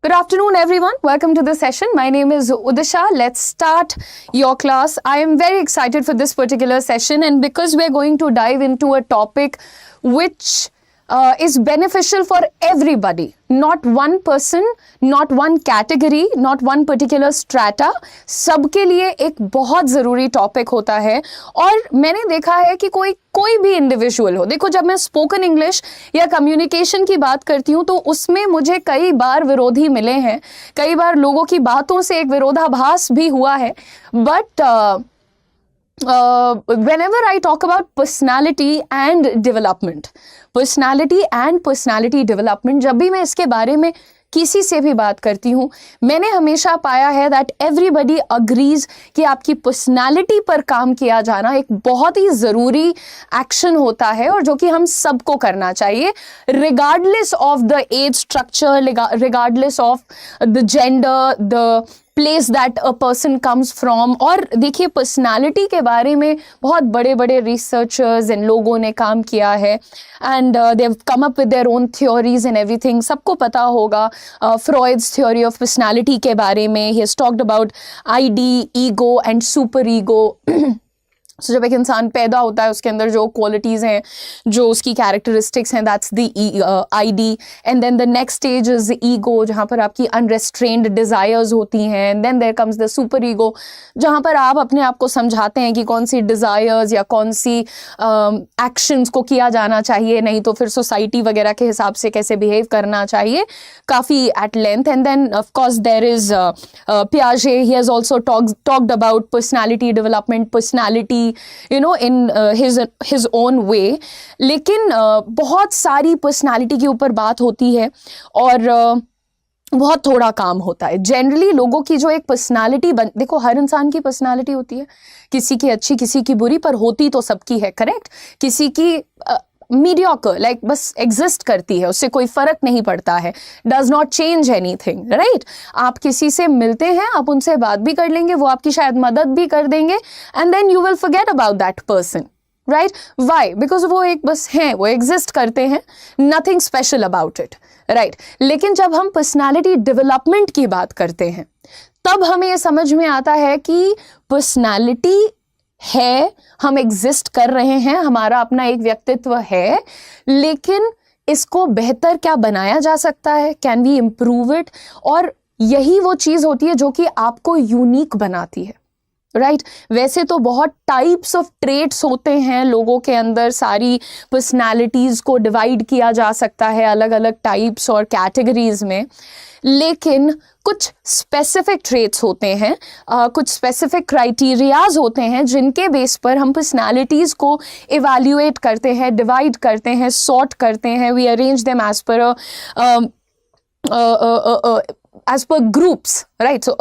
Good afternoon, everyone. Welcome to the session. My name is Udisha. Let's start your class. I am very excited for this particular session, and because we're going to dive into a topic which is beneficial for everybody, not one person, not one category, not one particular strata. सबके लिए एक बहुत ज़रूरी topic होता है और मैंने देखा है कि कोई भी इंडिविजुअल हो, देखो जब मैं स्पोकन इंग्लिश या कम्युनिकेशन की बात करती हूँ तो उसमें मुझे कई बार विरोधी मिले हैं, कई बार लोगों की बातों से एक विरोधाभास भी हुआ है, but whenever I talk about personality and development, जब भी मैं इसके बारे में किसी से भी बात करती हूँ, मैंने हमेशा पाया है that everybody agrees कि आपकी पर्सनालिटी पर काम किया जाना एक बहुत ही ज़रूरी एक्शन होता है और जो कि हम सबको करना चाहिए, regardless of the age structure, regardless of the gender, the place that a person comes from. और देखिए पर्सनालिटी के बारे में बहुत बड़े बड़े रिसर्चर्स इन लोगों ने काम किया है and they have come up with their own theories and everything. सबको पता होगा फ्रॉइड्स थ्योरी ऑफ पर्सनालिटी के बारे में। He has talked about ID, ego and super ego. So, जब एक इंसान पैदा होता है उसके अंदर जो क्वालिटीज़ हैं, जो उसकी कैरेक्टरिस्टिक्स हैं, that's the id, and then the next stage is ego, जहाँ पर आपकी अनरेस्ट्रेन्ड डिज़ायर्स होती हैं, and then there comes the super ego, जहाँ पर आप अपने आप को समझाते हैं कि कौन सी डिज़ायर्स या कौन सी एक्शंस को किया जाना चाहिए, नहीं तो फिर सोसाइटी वगैरह के हिसाब से कैसे बिहेव करना चाहिए, काफ़ी at length. And then of course there is पियाजे, he has also talked about personality development, personality in his own way। लेकिन बहुत सारी पर्सनालिटी के ऊपर बात होती है और बहुत थोड़ा काम होता है। जनरली लोगों की जो एक पर्सनालिटी देखो हर इंसान की पर्सनालिटी होती है, किसी की अच्छी किसी की बुरी, पर होती तो सबकी है, करेक्ट। किसी की मीडियोकर, लाइक बस एग्जिस्ट करती है, उससे कोई फर्क नहीं पड़ता है, does not change anything, right. आप किसी से मिलते हैं, आप उनसे बात भी कर लेंगे, वो आपकी शायद मदद भी कर देंगे, and then you will forget about that person, right. Why? Because वो एक बस हैं, वो एग्जिस्ट करते हैं, nothing special about it, right. लेकिन जब हम पर्सनैलिटी डेवलपमेंट की बात करते हैं तब हमें ये समझ में आता है कि पर्सनैलिटी है, हम एग्जिस्ट कर रहे हैं, हमारा अपना एक व्यक्तित्व है, लेकिन इसको बेहतर क्या बनाया जा सकता है, कैन वी इम्प्रूव इट। और यही वो चीज़ होती है जो कि आपको यूनिक बनाती है, राइट। वैसे तो बहुत टाइप्स ऑफ ट्रेट्स होते हैं लोगों के अंदर, सारी पर्सनालिटीज़ को डिवाइड किया जा सकता है अलग अलग टाइप्स और कैटेगरीज में, लेकिन कुछ स्पेसिफिक ट्रेट्स होते हैं, कुछ स्पेसिफिक क्राइटेरियाज होते हैं जिनके बेस पर हम पर्सनालिटीज़ को इवैल्यूएट करते हैं, डिवाइड करते हैं, सॉर्ट करते हैं। We arrange them as per as per groups, right? So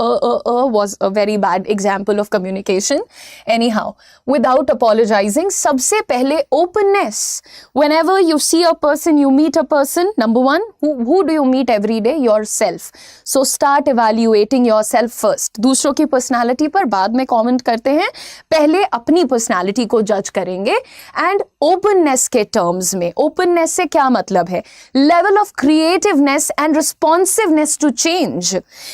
was a very bad example of communication. Anyhow, without apologizing, सबसे पहले openness. Whenever you see a person, you meet a person, number one, who do you meet every day? Yourself. So start evaluating yourself first. दूसरों की personality पर बाद में comment करते हैं, पहले अपनी personality को judge करेंगे। and openness के terms में, openness से क्या मतलब है? level of creativeness and responsiveness to change।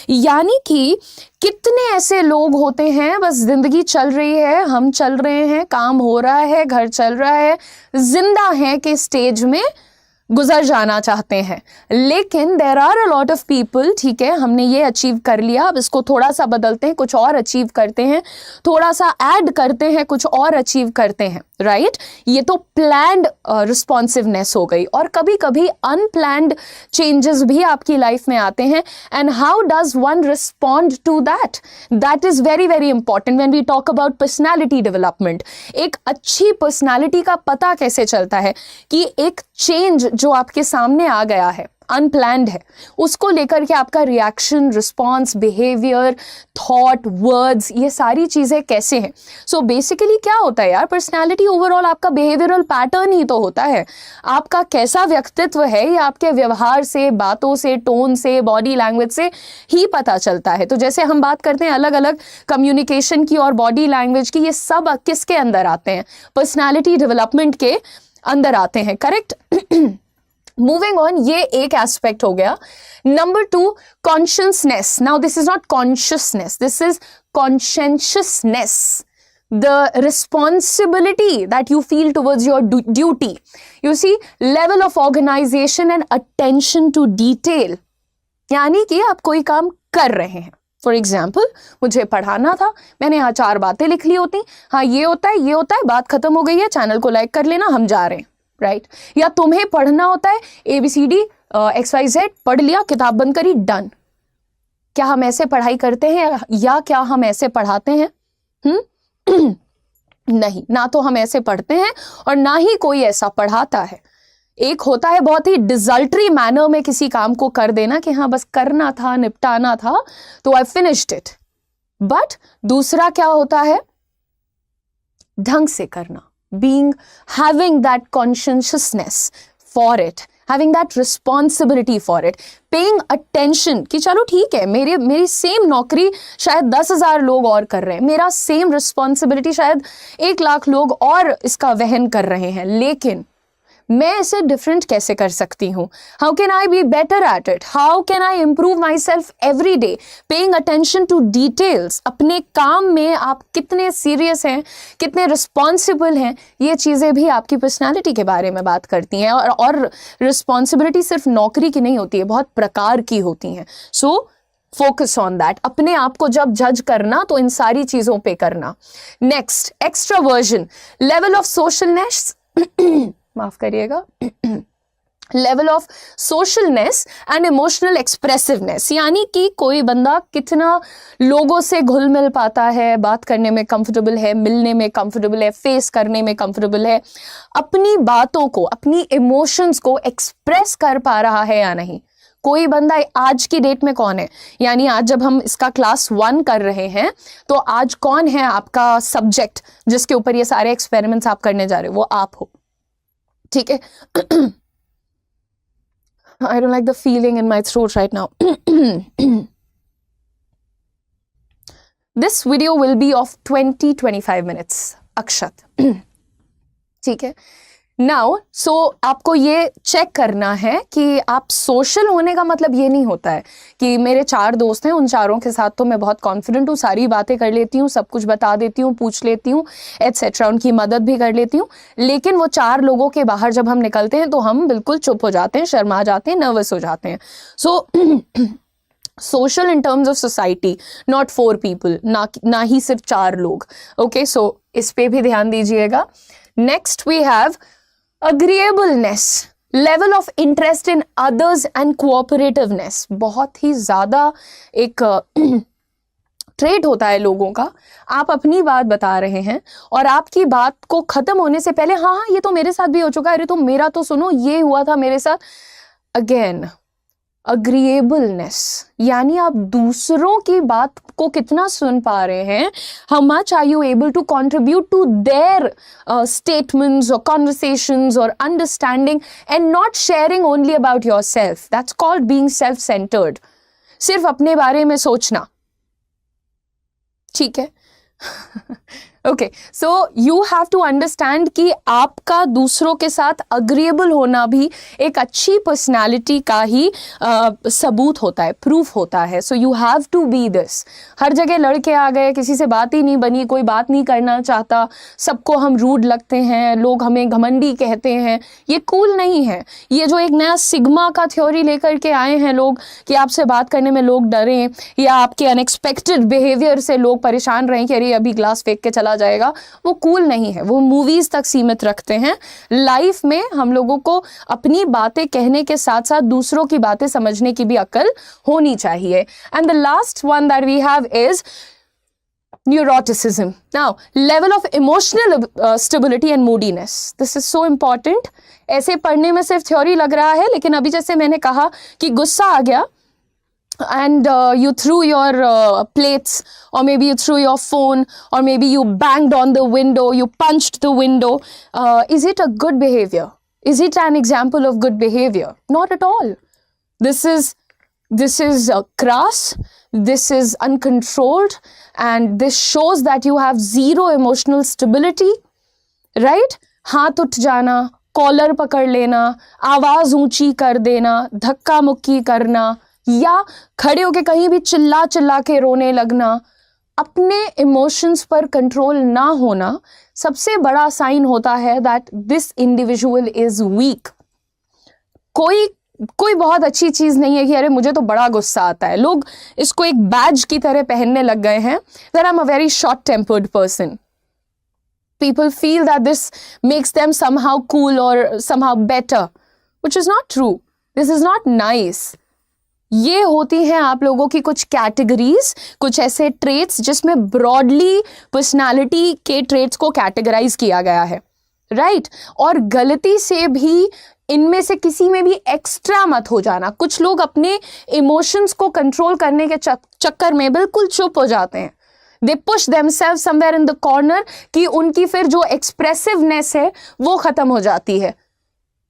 यानी कि कितने ऐसे लोग होते हैं, बस जिंदगी चल रही है, हम चल रहे हैं, काम हो रहा है, घर चल रहा है, जिंदा है के स्टेज में गुजर जाना चाहते हैं, लेकिन there are a lot of people, ठीक है हमने ये अचीव कर लिया, अब इसको थोड़ा सा बदलते हैं, कुछ और अचीव करते हैं, थोड़ा सा ऐड करते हैं, कुछ और अचीव करते हैं, राइट। ये तो प्लान्ड रिस्पॉन्सिवनेस हो गई। और कभी कभी अनप्लान्ड चेंजेस भी आपकी लाइफ में आते हैं, and how does one respond to that, that is very very important when we talk about personality development. एक अच्छी पर्सनैलिटी का पता कैसे चलता है कि एक चेंज जो आपके सामने आ गया है, अनप्लैंड है, उसको लेकर के आपका reaction, response, behaviour, thought, words, ये सारी चीज़ें कैसे हैं। सो बेसिकली क्या होता है यार, पर्सनैलिटी ओवरऑल आपका बिहेवियरल पैटर्न ही तो होता है, आपका कैसा व्यक्तित्व है ये आपके व्यवहार से, बातों से, टोन से, बॉडी लैंग्वेज से ही पता चलता है। तो जैसे हम बात करते हैं अलग अलग कम्युनिकेशन की और बॉडी लैंग्वेज की, ये सब किसके अंदर आते हैं? पर्सनैलिटी डेवलपमेंट के अंदर आते हैं, करेक्ट। मूविंग ऑन, ये एक एस्पेक्ट हो गया. Number 2, consciousness. Now this is not consciousness, this is conscientiousness, the responsibility that you feel towards your duty. You see, level of organization and attention to detail. यानी कि आप कोई काम कर रहे हैं. फॉर एग्जाम्पल, मुझे पढ़ाना था, मैंने यहाँ 4 बातें लिख ली होती, हाँ ये होता है, बात खत्म हो गई है, चैनल को लाइक कर लेना, हम जा रहे हैं, राइट? या तुम्हें पढ़ना होता है ABCD XYZ, पढ़ लिया, किताब बंद करी, डन. क्या हम ऐसे पढ़ाई करते हैं या क्या हम ऐसे पढ़ाते हैं? नहीं, ना तो हम ऐसे पढ़ते हैं और ना ही कोई ऐसा पढ़ाता है. एक होता है बहुत ही डिजल्टरी मैनर में किसी काम को कर देना कि हाँ बस करना था, निपटाना था, तो आई फिनिश्ड इट. बट दूसरा क्या होता है? ढंग से करना, being having that conscientiousness for it, having that responsibility for it, paying attention कि चलो ठीक है, मेरी सेम नौकरी शायद 10,000 लोग और कर रहे हैं, मेरा सेम रिस्पॉन्सिबिलिटी शायद 1,00,000 लोग और इसका वहन कर रहे हैं, लेकिन मैं इसे डिफरेंट कैसे कर सकती हूँ? How can I be better at it? How can I improve my self every day? Paying attention to details. अपने काम में आप कितने सीरियस हैं, कितने रिस्पॉन्सिबल हैं, ये चीज़ें भी आपकी पर्सनैलिटी के बारे में बात करती हैं. और रिस्पॉन्सिबिलिटी सिर्फ नौकरी की नहीं होती है, बहुत प्रकार की होती हैं. So focus on that. अपने आप को जब जज करना तो इन सारी चीज़ों पे करना. Next, extraversion. लेवल ऑफ सोशलनेस, माफ करिएगा, लेवल ऑफ सोशलनेस एंड इमोशनल एक्सप्रेसिवनेस. यानी कि कोई बंदा कितना लोगों से घुल मिल पाता है, बात करने में कंफर्टेबल है, मिलने में कंफर्टेबल है, फेस करने में कंफर्टेबल है, अपनी बातों को, अपनी इमोशंस को एक्सप्रेस कर पा रहा है या नहीं. कोई बंदा आज की डेट में कौन है, यानी आज जब हम इसका क्लास 1 कर रहे हैं तो आज कौन है आपका सब्जेक्ट जिसके ऊपर ये सारे एक्सपेरिमेंट्स आप करने जा रहे हो? वो आप हो, ठीक है? I don't like the feeling in my throat right now. This video will be of 20-25 minutes. अक्षत, ठीक है? नाउ सो आपको ये चेक करना है कि आप सोशल होने का मतलब ये नहीं होता है कि मेरे 4 दोस्त हैं, उन चारों के साथ तो मैं बहुत कॉन्फिडेंट हूँ, सारी बातें कर लेती हूँ, सब कुछ बता देती हूँ, पूछ लेती हूँ, एटसेट्रा, उनकी मदद भी कर लेती हूँ. लेकिन वो 4 लोगों के बाहर जब हम निकलते हैं तो हम बिल्कुल चुप हो जाते हैं, शर्मा जाते हैं, नर्वस हो जाते हैं. So social in terms of society, not 4 people, ना ही सिर्फ 4 लोग. ओके, सो इस पे भी ध्यान दीजिएगा. Next we have agreeableness, level of interest in others and cooperativeness. बहुत ही ज़्यादा एक ट्रेट होता है लोगों का. आप अपनी बात बता रहे हैं और आपकी बात को ख़त्म होने से पहले हाँ ये तो मेरे साथ भी हो चुका है, अरे तो मेरा तो सुनो, ये हुआ था मेरे साथ. अगेन, अग्रीएबलनेस, यानी आप दूसरों की बात को कितना सुन पा रहे हैं. How much are you able to contribute to their statements और कॉन्वर्सेशंस और understanding and not sharing only about your self. That's called being self centered. सिर्फ अपने बारे में सोचना, ठीक है? Okay, so you have to understand कि आपका दूसरों के साथ अग्रीएबल होना भी एक अच्छी पर्सनालिटी का ही सबूत होता है, प्रूफ होता है. So you have to be this. हर जगह लड़के आ गए, किसी से बात ही नहीं बनी, कोई बात नहीं करना चाहता, सबको हम रूड लगते हैं, लोग हमें घमंडी कहते हैं, ये कूल नहीं है. ये जो एक नया सिग्मा का थ्योरी लेकर के आए हैं लोग कि आपसे बात करने में लोग डरें या आपके अनएक्सपेक्टेड बिहेवियर से लोग परेशान रहें कि अरे अभी ग्लास फेंक के चला जाएगा, वो कूल नहीं है. वो मूवीज तक सीमित रखते हैं. लाइफ में हम लोगों को अपनी बातें कहने के साथ साथ दूसरों की बातें समझने की भी अक्ल होनी चाहिए. And the last one that we have is neuroticism. Now, level of emotional stability and moodiness. This is so important. ऐसे पढ़ने में सिर्फ थ्योरी लग रहा है, लेकिन अभी जैसे मैंने कहा कि गुस्सा आ गया and you threw your plates, or maybe you threw your phone, or maybe you banged on the window, you punched the window. Is it a good behavior? Is it an example of good behavior? Not at all. This is crass, this is uncontrolled, and this shows that you have zero emotional stability, right? हाथ उठ जाना, collar पकड़ लेना, आवाज ऊंची कर देना, धक्का मुक्की करना, या खड़े होके कहीं भी चिल्ला चिल्ला के रोने लगना, अपने इमोशंस पर कंट्रोल ना होना सबसे बड़ा साइन होता है that this individual is weak. कोई बहुत अच्छी चीज नहीं है कि अरे मुझे तो बड़ा गुस्सा आता है। लोग इसको एक बैज की तरह पहनने लग गए हैं that I am a very short tempered person. People feel that this makes them somehow cool or somehow better, which is not true. This is not nice. ये होती हैं आप लोगों की कुछ कैटेगरीज, कुछ ऐसे ट्रेट्स जिसमें ब्रॉडली पर्सनालिटी के ट्रेट्स को कैटेगराइज किया गया है, राइट? और गलती से भी इनमें से किसी में भी एक्स्ट्रा मत हो जाना। कुछ लोग अपने इमोशंस को कंट्रोल करने के चक्कर में बिल्कुल चुप हो जाते हैं। They push themselves somewhere in the corner कि उनकी फिर जो एक्सप्रेसिवनेस है वो खत्म हो जाती है।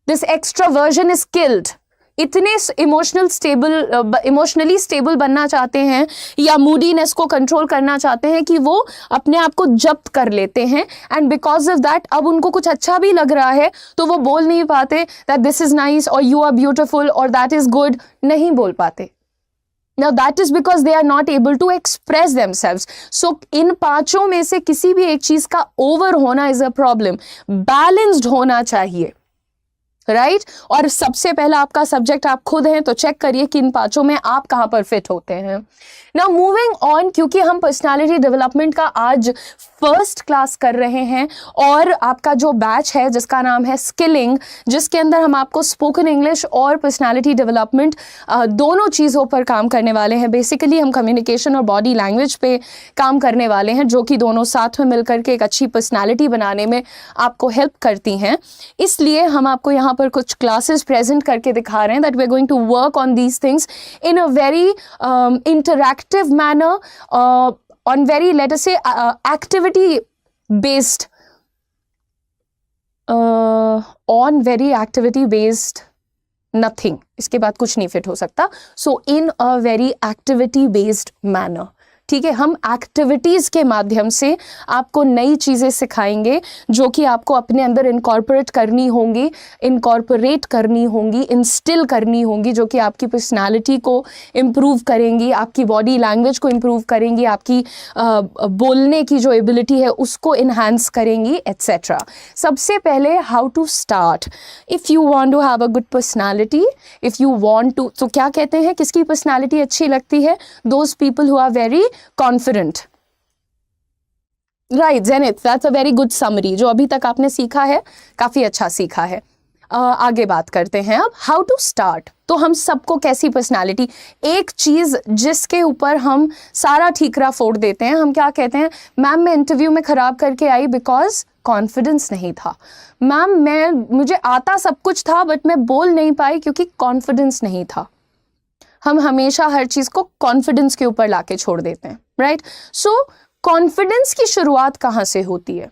This extraversion is killed. इतने इमोशनली स्टेबल बनना चाहते हैं या मूडीनेस को कंट्रोल करना चाहते हैं कि वो अपने आप को जब्त कर लेते हैं, एंड बिकॉज ऑफ दैट अब उनको कुछ अच्छा भी लग रहा है तो वो बोल नहीं पाते दैट दिस इज नाइस और यू आर ब्यूटिफुल और दैट इज गुड, नहीं बोल पाते। Now that is because they are not able to express themselves. So इन पांचों में से किसी भी एक चीज का ओवर होना इज अ प्रॉब्लम। बैलेंस्ड होना चाहिए, राइट? और सबसे पहला आपका सब्जेक्ट आप खुद हैं, तो चेक करिए कि इन पांचों में आप कहां पर फिट होते हैं। नाउ मूविंग ऑन, क्योंकि हम पर्सनालिटी डेवलपमेंट का आज फर्स्ट क्लास कर रहे हैं और आपका जो बैच है जिसका नाम है स्किलिंग, जिसके अंदर हम आपको स्पोकन इंग्लिश और पर्सनालिटी डेवलपमेंट दोनों चीज़ों पर काम करने वाले हैं। बेसिकली हम कम्युनिकेशन और बॉडी लैंग्वेज पे काम करने वाले हैं, जो कि दोनों साथ में मिलकर के एक अच्छी पर्सनालिटी बनाने में आपको हेल्प करती हैं। इसलिए हम आपको यहाँ पर कुछ क्लासेस प्रेजेंट करके दिखा रहे हैं that we are going to work on these things in a very interactive manner, on very, let us say, activity based, on very activity based nothing, इसके बाद कुछ नहीं फिट हो सकता। So in a very activity based manner, ठीक है? हम activities के माध्यम से आपको नई चीजें सिखाएंगे जो कि आपको अपने अंदर इनकॉर्पोरेट करनी होंगी, इनकॉर्पोरेट करनी होंगी, इंस्टिल करनी होंगी, जो कि आपकी पर्सनालिटी को इम्प्रूव करेंगी, आपकी बॉडी लैंग्वेज को इम्प्रूव करेंगी, आपकी बोलने की जो एबिलिटी है उसको इन्हांस करेंगी, एट्सेट्रा। सबसे पहले how to start. If you want to have a good personality, if you want to, तो क्या कहते हैं किसकी पर्सनालिटी अच्छी लगती है? Those people who are very confident, right Jenith? That's a very good summary. जो अभी तक आपने सीखा है काफी अच्छा सीखा है। आगे बात करते हैं अब हाउ टू स्टार्ट। तो हम सबको कैसी पर्सनालिटी, एक चीज जिसके ऊपर हम सारा ठीकरा फोड़ देते हैं, हम क्या कहते हैं? मैम मैं इंटरव्यू में खराब करके आई बिकॉज कॉन्फिडेंस नहीं था। मैम मुझे आता सब कुछ था बट मैं बोल नहीं पाई क्योंकि कॉन्फिडेंस नहीं था। हम हमेशा हर चीज को कॉन्फिडेंस के ऊपर लाके छोड़ देते हैं, राइट? सो कॉन्फिडेंस की शुरुआत कहाँ से होती है?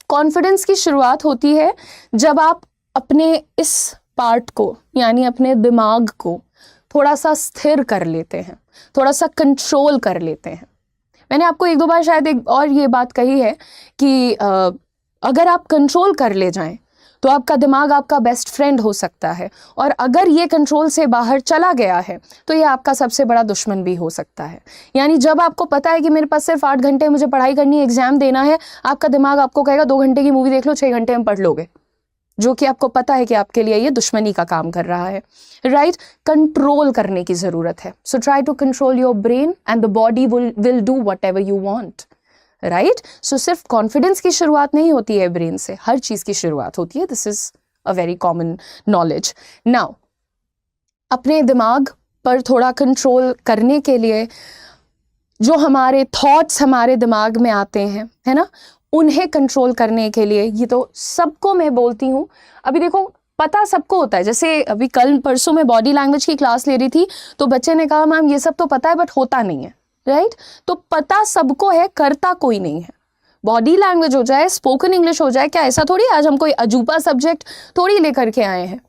कॉन्फिडेंस की शुरुआत होती है जब आप अपने इस पार्ट को, यानी अपने दिमाग को थोड़ा सा स्थिर कर लेते हैं, थोड़ा सा कंट्रोल कर लेते हैं। मैंने आपको एक दो बार शायद एक और ये बात कही है कि अगर आप कंट्रोल कर ले जाएं तो आपका दिमाग आपका बेस्ट फ्रेंड हो सकता है, और अगर ये कंट्रोल से बाहर चला गया है तो ये आपका सबसे बड़ा दुश्मन भी हो सकता है। यानी जब आपको पता है कि मेरे पास सिर्फ 8 घंटे मुझे पढ़ाई करनी है, एग्जाम देना है, आपका दिमाग आपको कहेगा 2 घंटे की मूवी देख लो, 6 घंटे में पढ़ लोगे, जो कि आपको पता है कि आपके लिए ये दुश्मनी का काम कर रहा है, राइट? कंट्रोल करने की जरूरत है। So try to control your brain and the body will do whatever you want, right? So सिर्फ कॉन्फिडेंस की शुरुआत नहीं होती है ब्रेन से, हर चीज की शुरुआत होती है। This is a very common knowledge. Now अपने दिमाग पर थोड़ा कंट्रोल करने के लिए जो हमारे थॉट्स हमारे दिमाग में आते हैं, है ना, उन्हें कंट्रोल करने के लिए, ये तो सबको मैं बोलती हूँ, अभी देखो पता सबको होता है। जैसे अभी कल परसों में बॉडी लैंग्वेज की क्लास ले रही थी तो बच्चे ने कहा मैम ये सब तो पता है बट होता नहीं है, राइट? तो पता सबको है, करता कोई नहीं है। बॉडी लैंग्वेज हो जाए, स्पोकन इंग्लिश हो जाए, क्या ऐसा थोड़ी आज हम कोई अजूबा सब्जेक्ट थोड़ी लेकर के आए हैं,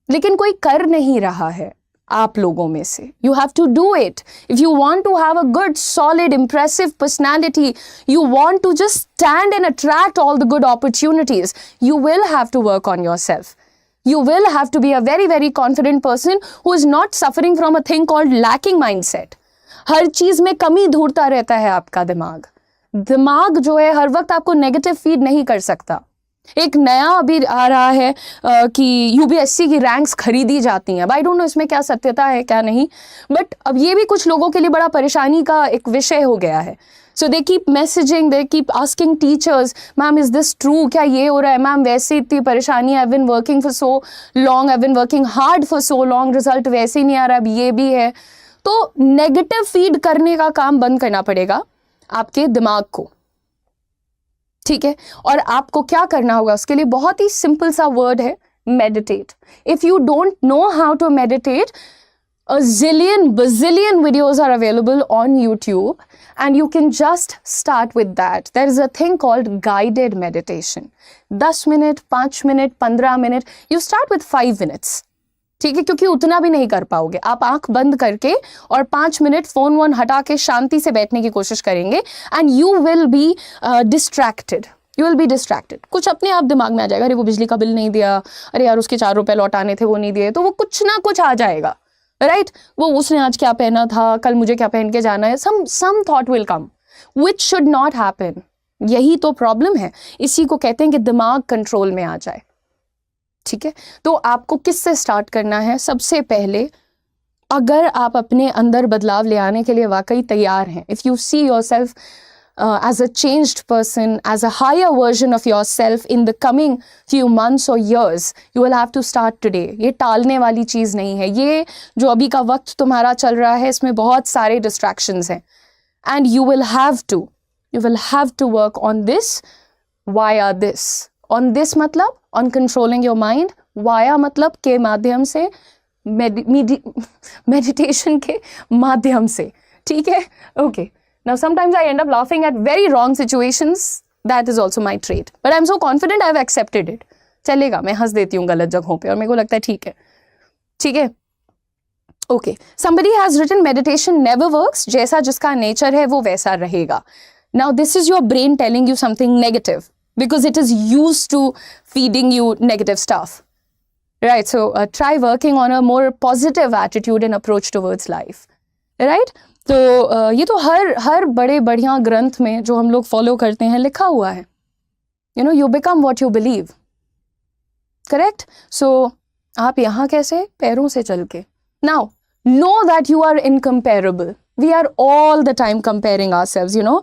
लेकिन कोई कर नहीं रहा है। आप लोगों में से. You have to do it. If you want to have a good, solid, impressive personality, you want to just stand and attract all the good opportunities, you will have to work on yourself. You will have to be a very, very confident person who is not suffering from a thing called lacking mindset. हर चीज में कमी ढूंढता रहता है आपका दिमाग. दिमाग जो है हर वक्त आपको नेगेटिव फीड नहीं कर सकता. एक नया अभी आ रहा है कि यूपीएससी की रैंक्स खरीदी जाती हैं. आई डोंट नो इसमें क्या सत्यता है क्या नहीं, बट अब ये भी कुछ लोगों के लिए बड़ा परेशानी का एक विषय हो गया है. So they keep messaging, they keep asking teachers, ma'am is this true, क्या ये हो रहा है मैम, वैसे इतनी परेशानी, I have been working for so long, I have been working hard for so long, result वैसे ही नहीं आ रहा, अब ये भी है. तो नेगेटिव फीड करने का काम बंद करना पड़ेगा आपके दिमाग को, ठीक है. और आपको क्या करना होगा उसके लिए, बहुत ही सिंपल सा वर्ड है, meditate. If you don't know how to meditate, a bazillion videos are available on YouTube and you can just start with that. There is a thing called guided meditation. 10 minute, 5 minute, 15 minute, you start with 5 minutes. ठीक है, क्योंकि उतना भी नहीं कर पाओगे. आप आंख बंद करके और 5 मिनट फोन वोन हटा के शांति से बैठने की कोशिश करेंगे and you will be distracted. You will be distracted. कुछ अपने आप दिमाग में आ जाएगा, अरे वो बिजली का बिल नहीं दिया, अरे यार उसके 4 रुपए लौटाने थे वो नहीं दिए, तो वो कुछ ना कुछ आ जाएगा, राइट. वो उसने आज क्या पहना था, कल मुझे क्या पहन के जाना है, some thought will come which should not happen. यही तो प्रॉब्लम है. इसी को कहते हैं कि दिमाग कंट्रोल में आ जाए, ठीक है. तो आपको किससे स्टार्ट करना है? सबसे पहले अगर आप अपने अंदर बदलाव ले आने के लिए वाकई तैयार हैं, if you see yourself as a changed person, as a higher version of yourself in the coming few months or years, you will have to start today. ये टालने वाली चीज़ नहीं है. ये जो अभी का वक्त तुम्हारा चल रहा है इसमें बहुत सारे distractions हैं and you will have to work on this. Via this. On this मतलब on controlling your mind. Via मतलब के माध्यम से, meditation के माध्यम से, ठीक है. Okay. Now sometimes I end up laughing at very wrong situations. That is also my trait. But I'm so confident I've accepted it. चलेगा, मैं हंस देती हूँ गलत जगहों पे और मेरे को लगता है ठीक है, ठीक है. Okay. Somebody has written meditation never works. जैसा जिसका nature है वो वैसा रहेगा. Now this is your brain telling you something negative because it is used to feeding you negative stuff. Right. So try working on a more positive attitude and approach towards life. Right. तो ये तो हर बड़े बढ़िया ग्रंथ में जो हम लोग फॉलो करते हैं लिखा हुआ है. You know, you become what you believe. Correct. So आप यहाँ कैसे? पैरों से चल के. Now know that you are incomparable. We are all the time comparing ourselves, you know.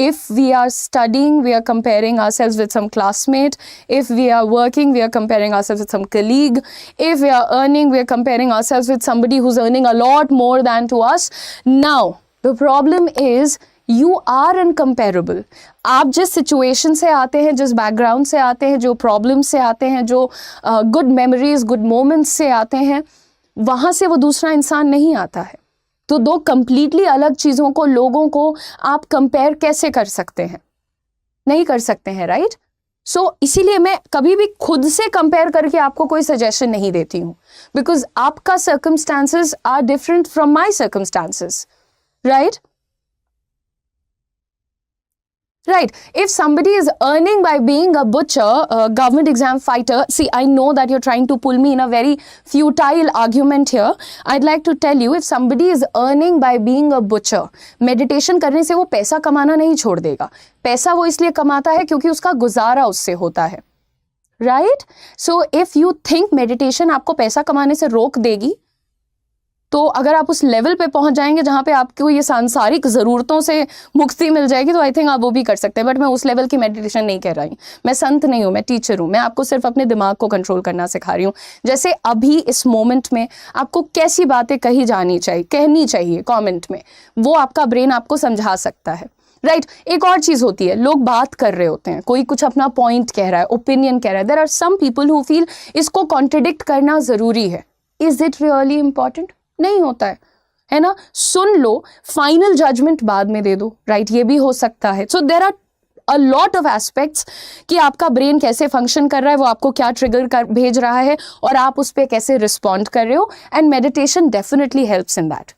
If we are studying, we are comparing ourselves with some classmate. If we are working, we are comparing ourselves with some colleague. If we are earning, we are comparing ourselves with somebody who's earning a lot more than to us. Now, the problem is you are incomparable. आप जिस situation से आते हैं, जिस background से आते हैं, जो problems से आते हैं, जो good memories, good moments से आते हैं, वहाँ से वो दूसरा इंसान नहीं आता है. तो दो कंप्लीटली अलग चीज़ों को, लोगों को आप कंपेयर कैसे कर सकते हैं? नहीं कर सकते हैं, राइट. सो इसीलिए मैं कभी भी खुद से कंपेयर करके आपको कोई सजेशन नहीं देती हूँ, बिकॉज आपका circumstances are different from my circumstances, right. Right. If somebody is earning by being a butcher, a government exam fighter, see, I know that you're trying to pull me in a very futile argument here. I'd like to tell you, if somebody is earning by being a butcher, meditation करने से वो पैसा कमाना नहीं छोड़ देगा. पैसा वो इसलिए कमाता है क्योंकि उसका गुजारा उससे होता है. Right? So if you think meditation आपको पैसा कमाने से रोक देगी, तो अगर आप उस लेवल पे पहुंच जाएंगे जहाँ पे आपको ये सांसारिक ज़रूरतों से मुक्ति मिल जाएगी, तो आई थिंक आप वो भी कर सकते हैं. बट मैं उस लेवल की मेडिटेशन नहीं कर रही. मैं संत नहीं हूँ, मैं टीचर हूँ. मैं आपको सिर्फ अपने दिमाग को कंट्रोल करना सिखा रही हूँ. जैसे अभी इस मोमेंट में आपको कैसी बातें कहनी चाहिए कॉमेंट में, वो आपका ब्रेन आपको समझा सकता है, राइट. एक और चीज़ होती है, लोग बात कर रहे होते हैं, कोई कुछ अपना पॉइंट कह रहा है, ओपिनियन कह रहा है. There are some people who feel इसको कॉन्ट्रडिक्ट करना ज़रूरी है. Is it really important? नहीं होता है ना. सुन लो, फाइनल जजमेंट बाद में दे दो, राइट. ये भी हो सकता है. So there are a lot of aspects कि आपका ब्रेन कैसे फंक्शन कर रहा है, वो आपको क्या ट्रिगर कर भेज रहा है और आप उस पर कैसे रिस्पॉन्ड कर रहे हो, and meditation definitely helps in that.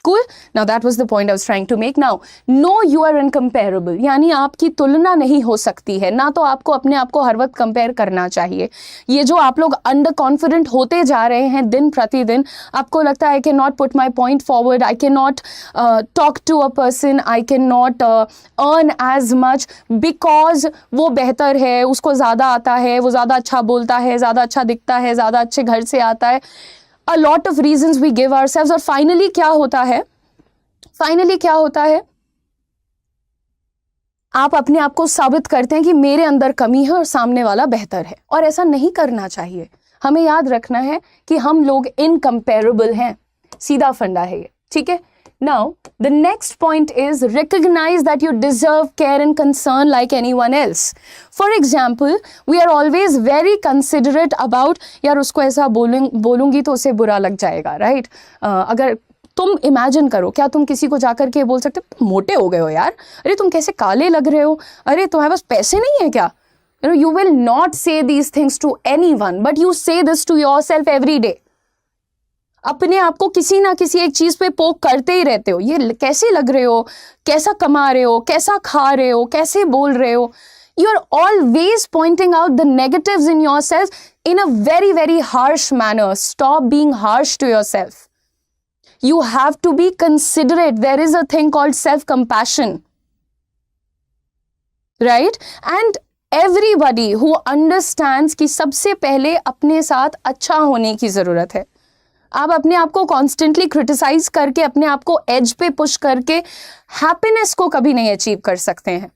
Cool. Now that was the point I was trying to make. Now, no, you are incomparable. यानी आपकी तुलना नहीं हो सकती है. ना तो आपको अपने आप को हर वक्त कंपेयर करना चाहिए. ये जो आप लोग अंडर कॉन्फिडेंट होते जा रहे हैं दिन प्रतिदिन, आपको लगता है I cannot put my point forward, I cannot talk to a person, I cannot earn as much because वो बेहतर है, उसको ज़्यादा आता है, वो ज़्यादा अच्छा बोलता है, ज़्यादा अच्छा दिखता है, ज़्यादा अच्छे घर से आता है. A lot of reasons we give ourselves. और फाइनली क्या होता है, आप अपने आप को साबित करते हैं कि मेरे अंदर कमी है और सामने वाला बेहतर है. और ऐसा नहीं करना चाहिए. हमें याद रखना है कि हम लोग इनकम्पेरेबल हैं. सीधा फंडा है ये, ठीक है. Now, the next point is recognize that you deserve care and concern like anyone else. For example, we are always very considerate about, यार उसको ऐसा बोलूंगी तो उसे बुरा लग जाएगा, right? अगर तुम इमेजिन करो, क्या तुम किसी को जाकर के बोल सकते तुम मोटे हो गए हो यार, अरे तुम कैसे काले लग रहे हो, अरे तुम्हारे पास पैसे नहीं है क्या? You will not say these things to anyone, but you say this to yourself every day. अपने आप को किसी ना किसी एक चीज पे पोक करते ही रहते हो. ये कैसे लग रहे हो, कैसा कमा रहे हो, कैसा खा रहे हो, कैसे बोल रहे हो. You are always pointing out the negatives in yourself in a very, very harsh manner. Stop being harsh to yourself. You have to be considerate. There is a thing called self-compassion. Right? And everybody who understands कि सबसे पहले अपने साथ अच्छा होने की जरूरत है. आप अपने आप को कॉन्स्टेंटली क्रिटिसाइज करके, अपने आप को एज पे पुश करके हैप्पीनेस को कभी नहीं अचीव कर सकते हैं.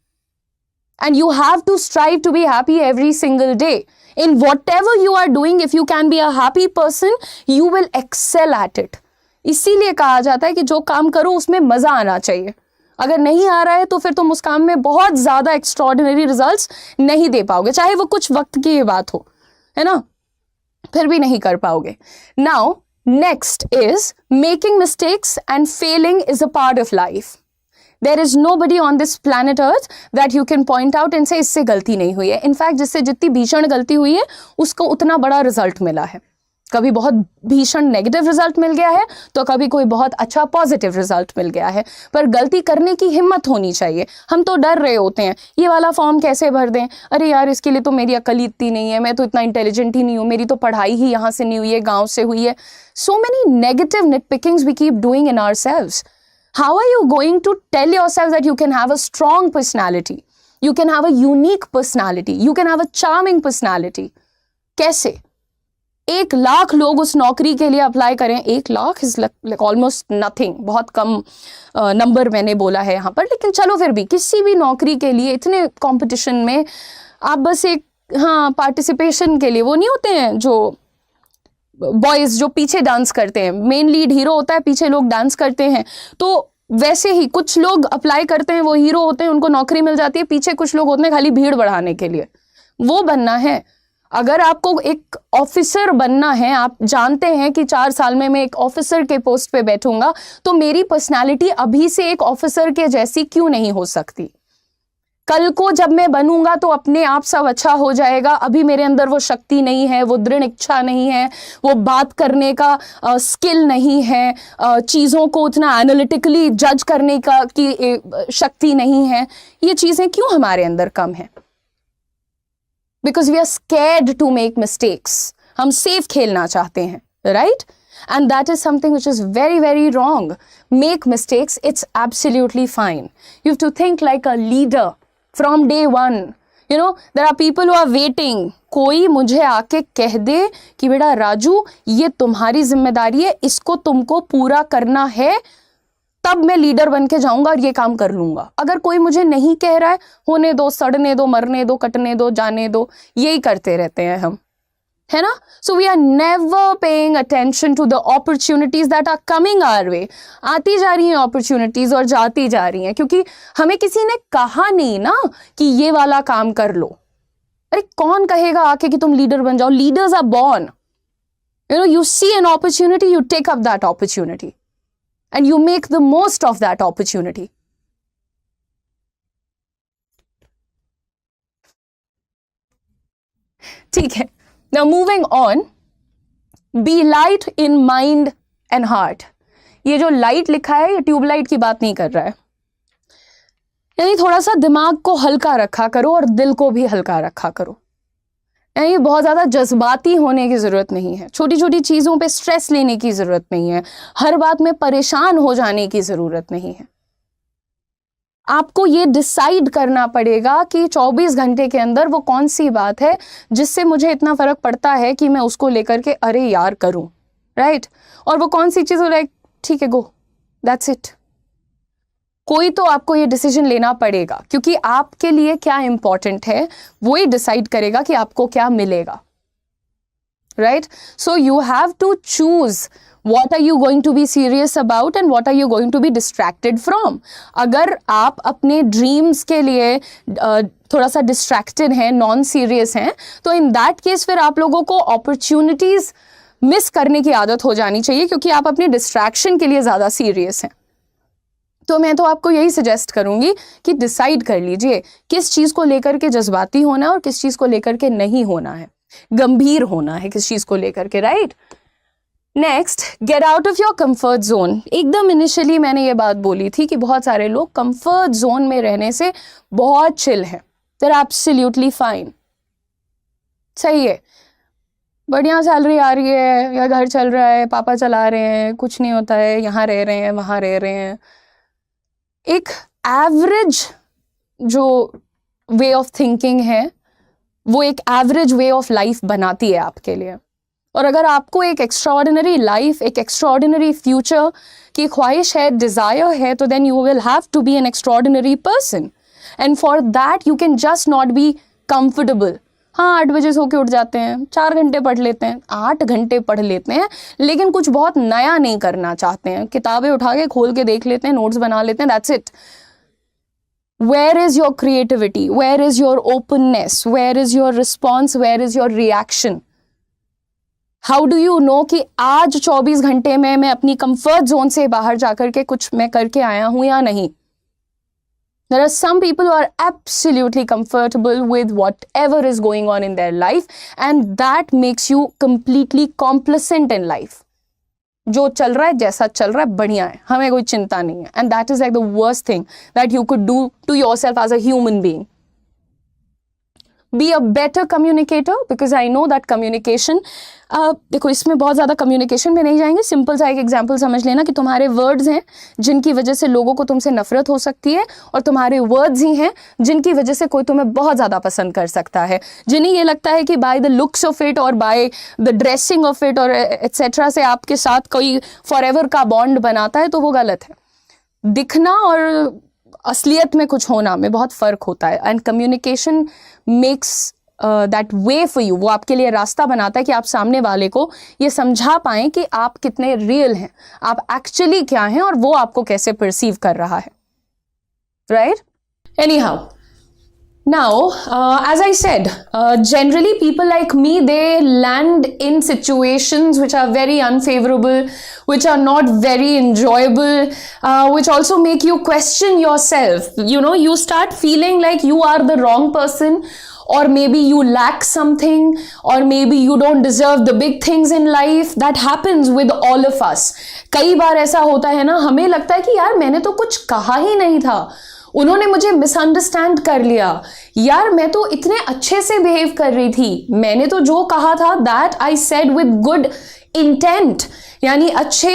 And you have to strive to be happy every single day in whatever you are doing. If you can be a happy person, you will excel at it. इसीलिए कहा जाता है कि जो काम करो उसमें मजा आना चाहिए. अगर नहीं आ रहा है तो फिर तुम उस काम में बहुत ज्यादा एक्स्ट्रॉर्डिनरी रिजल्ट्स नहीं दे पाओगे, चाहे वो कुछ वक्त की बात हो, है ना, फिर भी नहीं कर पाओगे. Now next is making mistakes and failing is a part of life. There is nobody on this planet earth that you can point out and say इससे गलती नहीं हुई है. In fact, जिससे जितनी भीषण गलती हुई है उसको उतना बड़ा रिजल्ट मिला है. कभी बहुत भीषण नेगेटिव रिजल्ट मिल गया है तो कभी कोई बहुत अच्छा पॉजिटिव रिजल्ट मिल गया है. पर गलती करने की हिम्मत होनी चाहिए. हम तो डर रहे होते हैं, ये वाला फॉर्म कैसे भर दें, अरे यार इसके लिए तो मेरी अकल इतनी नहीं है, मैं तो इतना इंटेलिजेंट ही नहीं हूँ, मेरी तो पढ़ाई ही यहाँ से नहीं हुई है, गाँव से हुई है. So many negative nitpickings we keep doing in ourselves. How are you going to tell yourself that you can have a strong personality? You can have a unique personality. You can have a charming personality. कैसे? 1,00,000 लोग उस नौकरी के लिए apply करें. 1,00,000 is like almost nothing. बहुत कम number मैंने बोला है यहाँ पर, लेकिन चलो फिर भी किसी भी नौकरी के लिए इतने कंपटीशन में आप बस एक पार्टिसिपेशन के लिए, वो नहीं होते हैं जो बॉयज जो पीछे डांस करते हैं, मेन लीड हीरो होता है, पीछे लोग डांस करते हैं, तो वैसे ही कुछ लोग अप्लाई करते हैं, वो हीरो होते हैं, उनको नौकरी मिल जाती है, पीछे कुछ लोग होते हैं खाली भीड़ बढ़ाने के लिए. वो बनना है. अगर आपको एक ऑफिसर बनना है, आप जानते हैं कि 4 साल में मैं एक ऑफिसर के पोस्ट पे बैठूंगा, तो मेरी पर्सनालिटी अभी से एक ऑफिसर के जैसी क्यों नहीं हो सकती? कल को जब मैं बनूंगा तो अपने आप सब अच्छा हो जाएगा. अभी मेरे अंदर वो शक्ति नहीं है, वो दृढ़ इच्छा नहीं है, वो बात करने का स्किल नहीं है, चीज़ों को उतना एनालिटिकली जज करने का की शक्ति नहीं है. ये चीज़ें क्यों हमारे अंदर कम है? Because we are scared to make mistakes. हम सेफ खेलना चाहते हैं, right? And that is something which is very, very wrong. Make mistakes, it's absolutely fine. You have to think like a leader from day one. You know, there are people who are waiting. कोई मुझे आके कह दे कि बेटा राजू ये तुम्हारी जिम्मेदारी है, इसको तुमको पूरा करना है, तब मैं लीडर बन के जाऊंगा और ये काम कर लूंगा. अगर कोई मुझे नहीं कह रहा है, होने दो, सड़ने दो, मरने दो, कटने दो, जाने दो, यही करते रहते हैं हम, है ना? So we are never paying attention to the opportunities that are coming our way. आती जा रही हैं अपॉर्चुनिटीज और जाती जा रही हैं, क्योंकि हमें किसी ने कहा नहीं ना कि ये वाला काम कर लो. अरे कौन कहेगा आके कि तुम लीडर बन जाओ? Leaders are born. You know, you see an opportunity, you take up that opportunity and you make the most of that opportunity. ठीक है, now moving on, be light in mind and heart. ये जो light लिखा है ये tubelight की बात नहीं कर रहा है, यानी थोड़ा सा दिमाग को हल्का रखा करो और दिल को भी हल्का रखा करो। यानी बहुत ज़्यादा जज्बाती होने की ज़रूरत नहीं है, छोटी छोटी चीज़ों पे स्ट्रेस लेने की ज़रूरत नहीं है, हर बात में परेशान हो जाने की ज़रूरत नहीं है। आपको ये डिसाइड करना पड़ेगा कि 24 घंटे के अंदर वो कौन सी बात है जिससे मुझे इतना फ़र्क पड़ता है कि मैं उसको लेकर के अरे यार करूं, राइट? और वो कौन सी चीज़ हो, लाइक ठीक है, गो, दैट्स इट। कोई तो आपको ये डिसीजन लेना पड़ेगा, क्योंकि आपके लिए क्या इंपॉर्टेंट है वो ही डिसाइड करेगा कि आपको क्या मिलेगा, right? So you have to choose what are you going to be serious about and what are you going to be distracted from। अगर आप अपने ड्रीम्स के लिए थोड़ा सा डिस्ट्रैक्टेड हैं, नॉन सीरियस हैं, तो इन दैट केस फिर आप लोगों को अपॉर्चुनिटीज मिस करने की आदत हो जानी चाहिए, क्योंकि आप अपने डिस्ट्रैक्शन के लिए ज़्यादा सीरियस हैं। तो मैं तो आपको यही सजेस्ट करूंगी कि डिसाइड कर लीजिए किस चीज़ को लेकर के जज्बाती होना है और किस चीज़ को लेकर के नहीं होना है, गंभीर होना है किस चीज़ को लेकर के, right? Next, get out of your comfort zone. एकदम इनिशियली मैंने ये बात बोली थी कि बहुत सारे लोग कंफर्ट जोन में रहने से बहुत चिल हैं, दे आर एब्सोल्युटली फाइन, सही है, बढ़िया सैलरी आ रही है या घर चल रहा है, पापा चला रहे हैं, कुछ नहीं होता है, यहाँ रह रहे हैं वहाँ रह रहे हैं। एक एवरेज जो वे ऑफ थिंकिंग है वो एक एवरेज वे ऑफ लाइफ बनाती है आपके लिए। और अगर आपको एक एक्स्ट्राऑर्डिनरी लाइफ, एक एक्स्ट्राऑर्डिनरी फ्यूचर की ख्वाहिश है, डिज़ायर है, तो then you will have to be an extraordinary person, and for that you can just not be comfortable. हाँ, 8 बजे सो के उठ जाते हैं, 4 घंटे पढ़ लेते हैं, 8 घंटे पढ़ लेते हैं, लेकिन कुछ बहुत नया नहीं करना चाहते हैं, किताबें उठा के खोल के देख लेते हैं, नोट्स बना लेते हैं, that's it. Where is your creativity? Where is your openness? Where is your response? Where is your reaction? How do you know कि आज 24 घंटे में मैं अपनी कंफर्ट जोन से बाहर जाकर के कुछ मैं करके आया हूं या नहीं? There are some people who are absolutely comfortable with whatever is going on in their life, and that makes you completely complacent in life. जो चल रहा है, जैसा चल रहा है, बढ़िया है, हमें कोई चिंता नहीं है, and that is like the worst thing that you could do to yourself as a human being. Be a better communicator, because I know that communication, देखो इसमें बहुत ज़्यादा communication में नहीं जाएंगे, सिंपल सा एक एग्जाम्पल समझ लेना कि तुम्हारे वर्ड्स हैं जिनकी वजह से लोगों को तुमसे नफरत हो सकती है, और तुम्हारे वर्ड्स ही हैं जिनकी वजह से कोई तुम्हें बहुत ज़्यादा पसंद कर सकता है। जिन्हें ये लगता है कि by the looks of it और by the dressing of it और एट्सेट्रा से आपके साथ कोई फॉरएवर का बॉन्ड बनाता है, तो वो गलत है। दिखना और असलियत में कुछ होना में बहुत फ़र्क होता है, and communication makes that way for you, वो आपके लिए रास्ता बनाता है कि आप सामने वाले को ये समझा पाएं कि आप कितने रियल हैं, आप एक्चुअली क्या हैं, और वो आपको कैसे परसीव कर रहा है, right? Anyhow, now as I said, generally people like me, they land in situations which are very unfavorable, which are not very enjoyable, which also make you question yourself. You know, you start feeling like you are the wrong person, or maybe you lack something, or maybe you don't deserve the big things in life. That happens with all of us. कई बार ऐसा होता है ना, हमें लगता है कि यार मैंने तो कुछ कहा ही नहीं था, उन्होंने मुझे मिसअंडरस्टैंड कर लिया, यार मैं तो इतने अच्छे से बिहेव कर रही थी, मैंने तो जो कहा था that I said with good intent, यानी अच्छे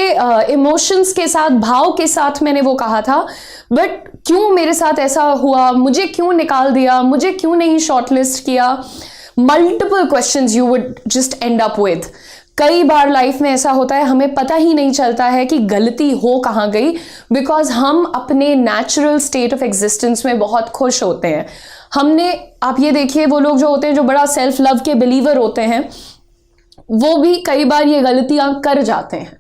इमोशंस के साथ, भाव के साथ मैंने वो कहा था, बट क्यों मेरे साथ ऐसा हुआ, मुझे क्यों निकाल दिया, मुझे क्यों नहीं शॉर्टलिस्ट किया? Multiple questions you would just and up with. कई बार लाइफ में ऐसा होता है, हमें पता ही नहीं चलता है कि गलती हो कहाँ गई, बिकॉज हम अपने नेचुरल स्टेट ऑफ एग्जिस्टेंस में बहुत खुश होते हैं। हमने, आप ये देखिए, वो लोग जो होते हैं जो बड़ा सेल्फ लव के बिलीवर होते हैं, वो भी कई बार ये गलतियां कर जाते हैं,